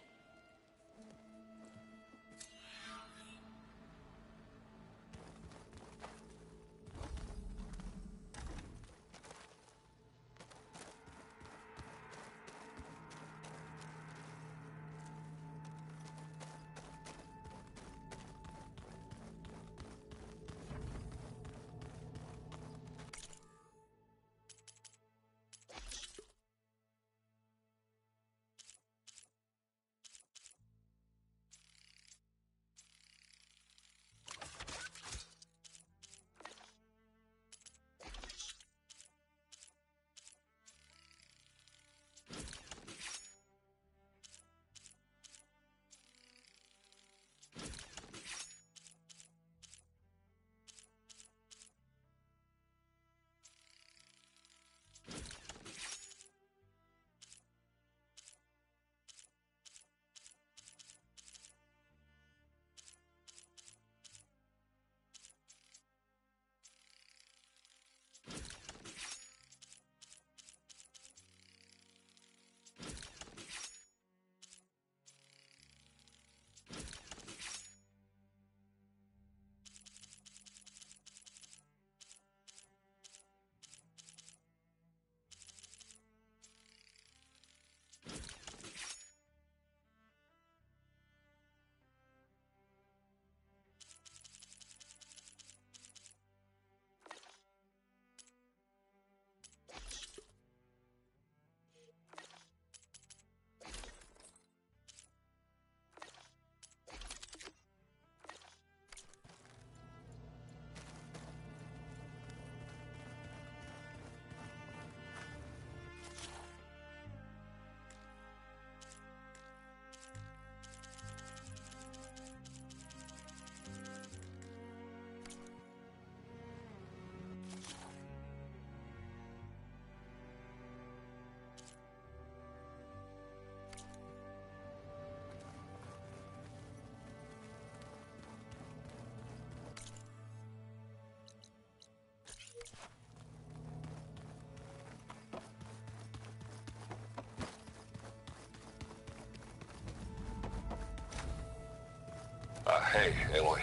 Hey, Aloy.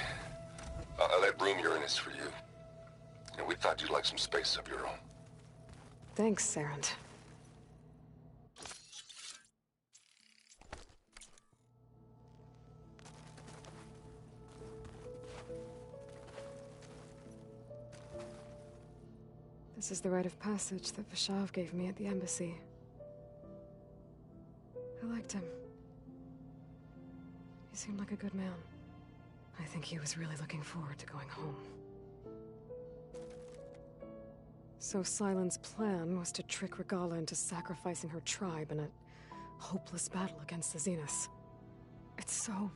That room you're in is for you. And we thought you'd like some space of your own. Thanks, Erend. This is the rite of passage that Vashav gave me at the embassy. I liked him. He seemed like a good man. I think he was really looking forward to going home. So Sylens' plan was to trick Regalla into sacrificing her tribe in a hopeless battle against the Zeniths. It's so...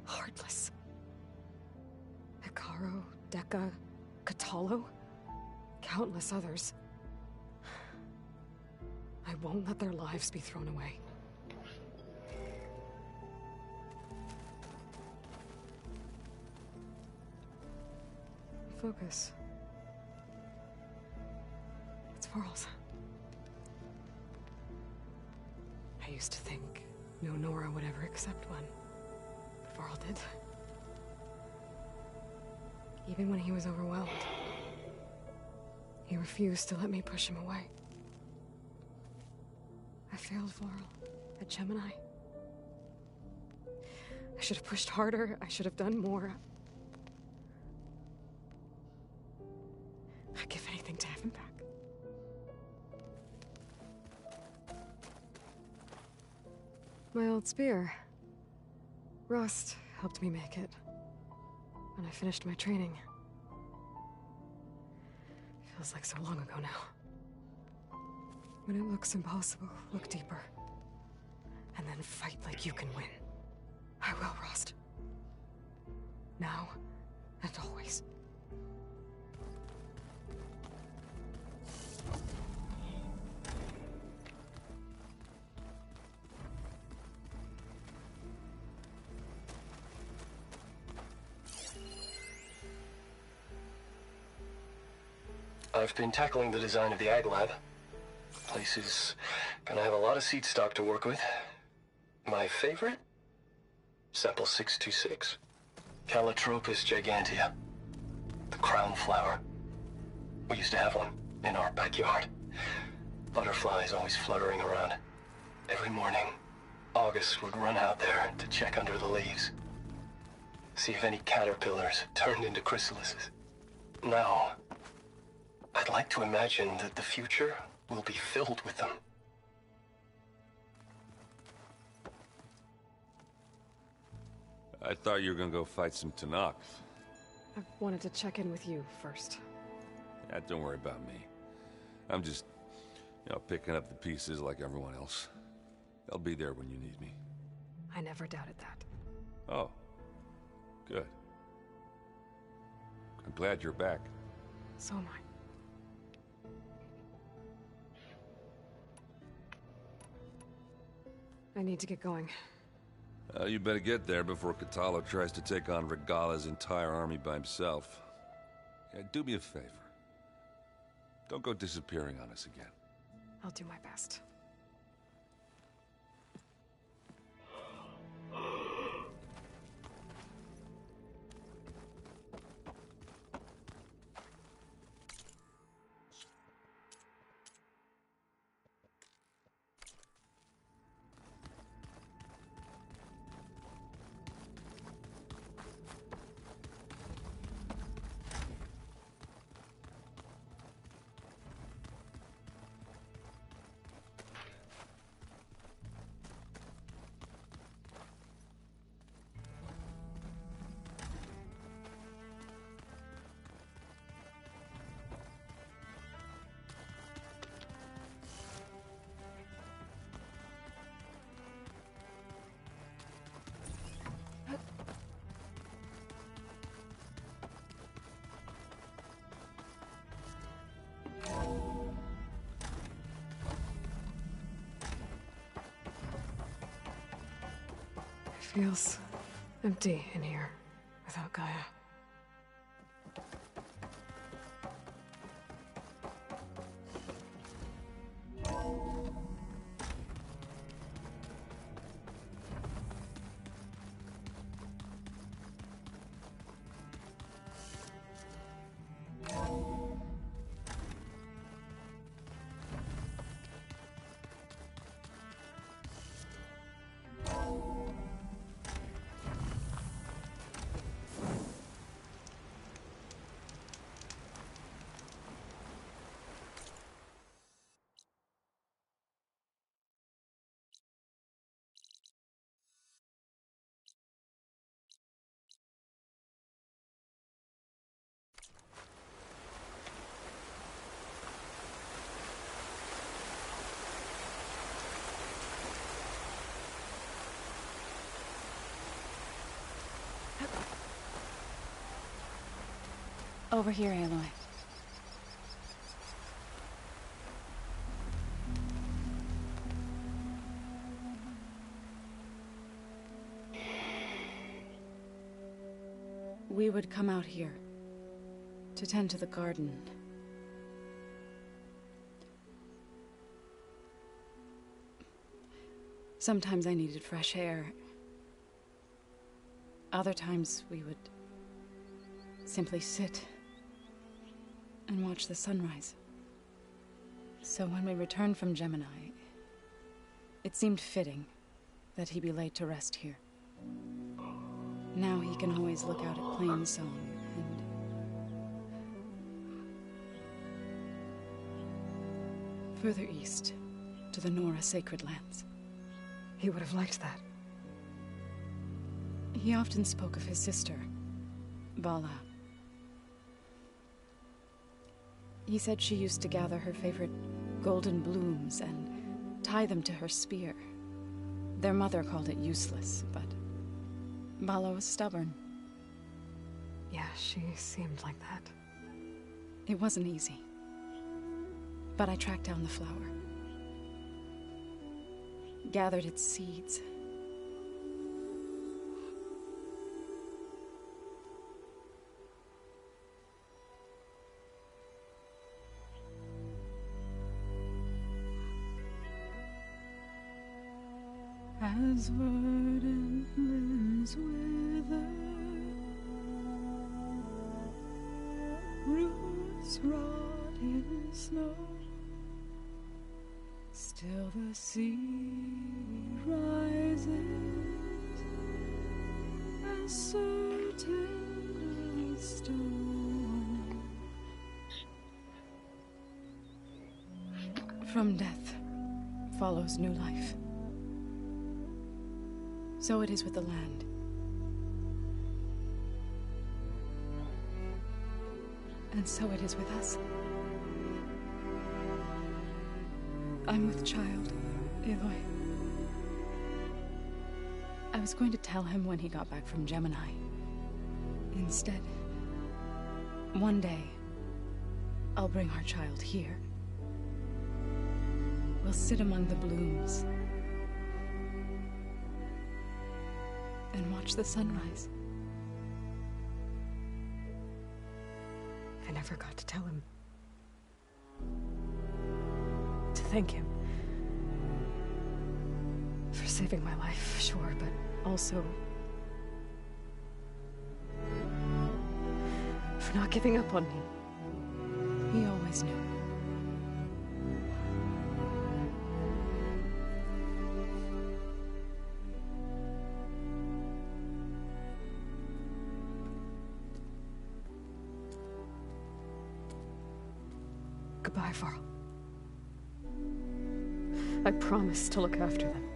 heartless. Hikaru, Dekka, Katalo, countless others. I won't let their lives be thrown away. Focus. It's Varl's. I used to think no Nora would ever accept one, but Varl did. Even when he was overwhelmed, he refused to let me push him away. I failed Varl at Gemini. I should have pushed harder. I should have done more. I'd give anything to have him back. My old spear. Rust helped me make it. When I finished my training. Feels like so long ago now. When it looks impossible, look deeper. And then fight like you can win. I will, Rust. Now and always. I've been tackling the design of the Ag Lab. Place is gonna have a lot of seed stock to work with. My favorite? Sample 626. Calotropis gigantea. The crown flower. We used to have one in our backyard. Butterflies always fluttering around. Every morning, August would run out there to check under the leaves. See if any caterpillars turned into chrysalises. Now, I'd like to imagine that the future will be filled with them. I thought you were gonna go fight some Tanakh. I wanted to check in with you first. Yeah, don't worry about me. I'm just, picking up the pieces like everyone else. I'll be there when you need me. I never doubted that. Oh. Good. I'm glad you're back. So am I. I need to get going. You better get there before Katalo tries to take on Regalla's entire army by himself. Yeah, do me a favor. Don't go disappearing on us again. I'll do my best. Feels empty in here without Gaia. Over here, Aloy. We would come out here to tend to the garden. Sometimes I needed fresh air. Other times we would simply sit and watch the sunrise. So when we returned from Gemini, it seemed fitting that he be laid to rest here. Now he can always look out at Plain Song and... further east, to the Nora Sacred Lands. He would have liked that. He often spoke of his sister, Vala. He said she used to gather her favorite golden blooms and tie them to her spear. Their mother called it useless, but Vala was stubborn. Yeah, she seemed like that. It wasn't easy. But I tracked down the flower. Gathered its seeds. As verdant limbs wither, roots rot in snow, still the sea rises, as certain as stone. From death follows new life. So it is with the land. And so it is with us. I'm with child, Aloy. I was going to tell him when he got back from Gemini. Instead, one day, I'll bring our child here. We'll sit among the blooms and watch the sunrise. I never got to tell him. To thank him. For saving my life, sure, but also for not giving up on me. He always knew. Goodbye, Varl. I promise to look after them.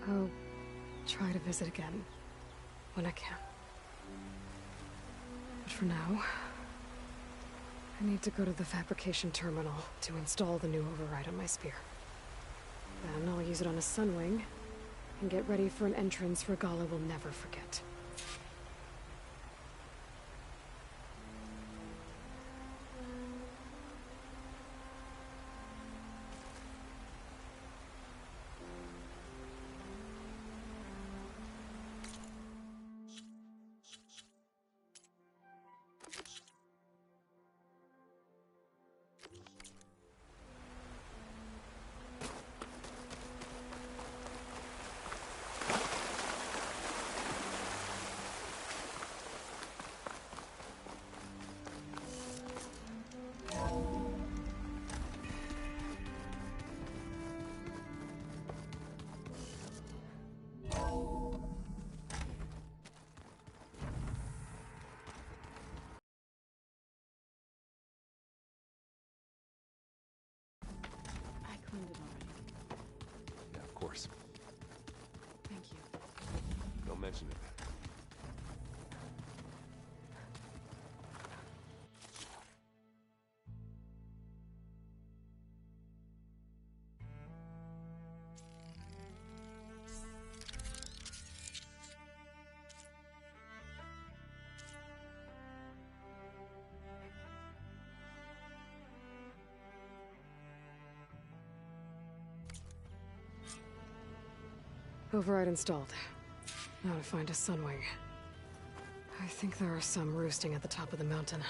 I'll try to visit again when I can. But for now, I need to go to the fabrication terminal to install the new override on my spear. Then I'll use it on a sunwing and get ready for an entrance Regala will never forget. Yeah, of course. Thank you. Don't mention it. Override installed. Now to find a sunwing. I think there are some roosting at the top of the mountain.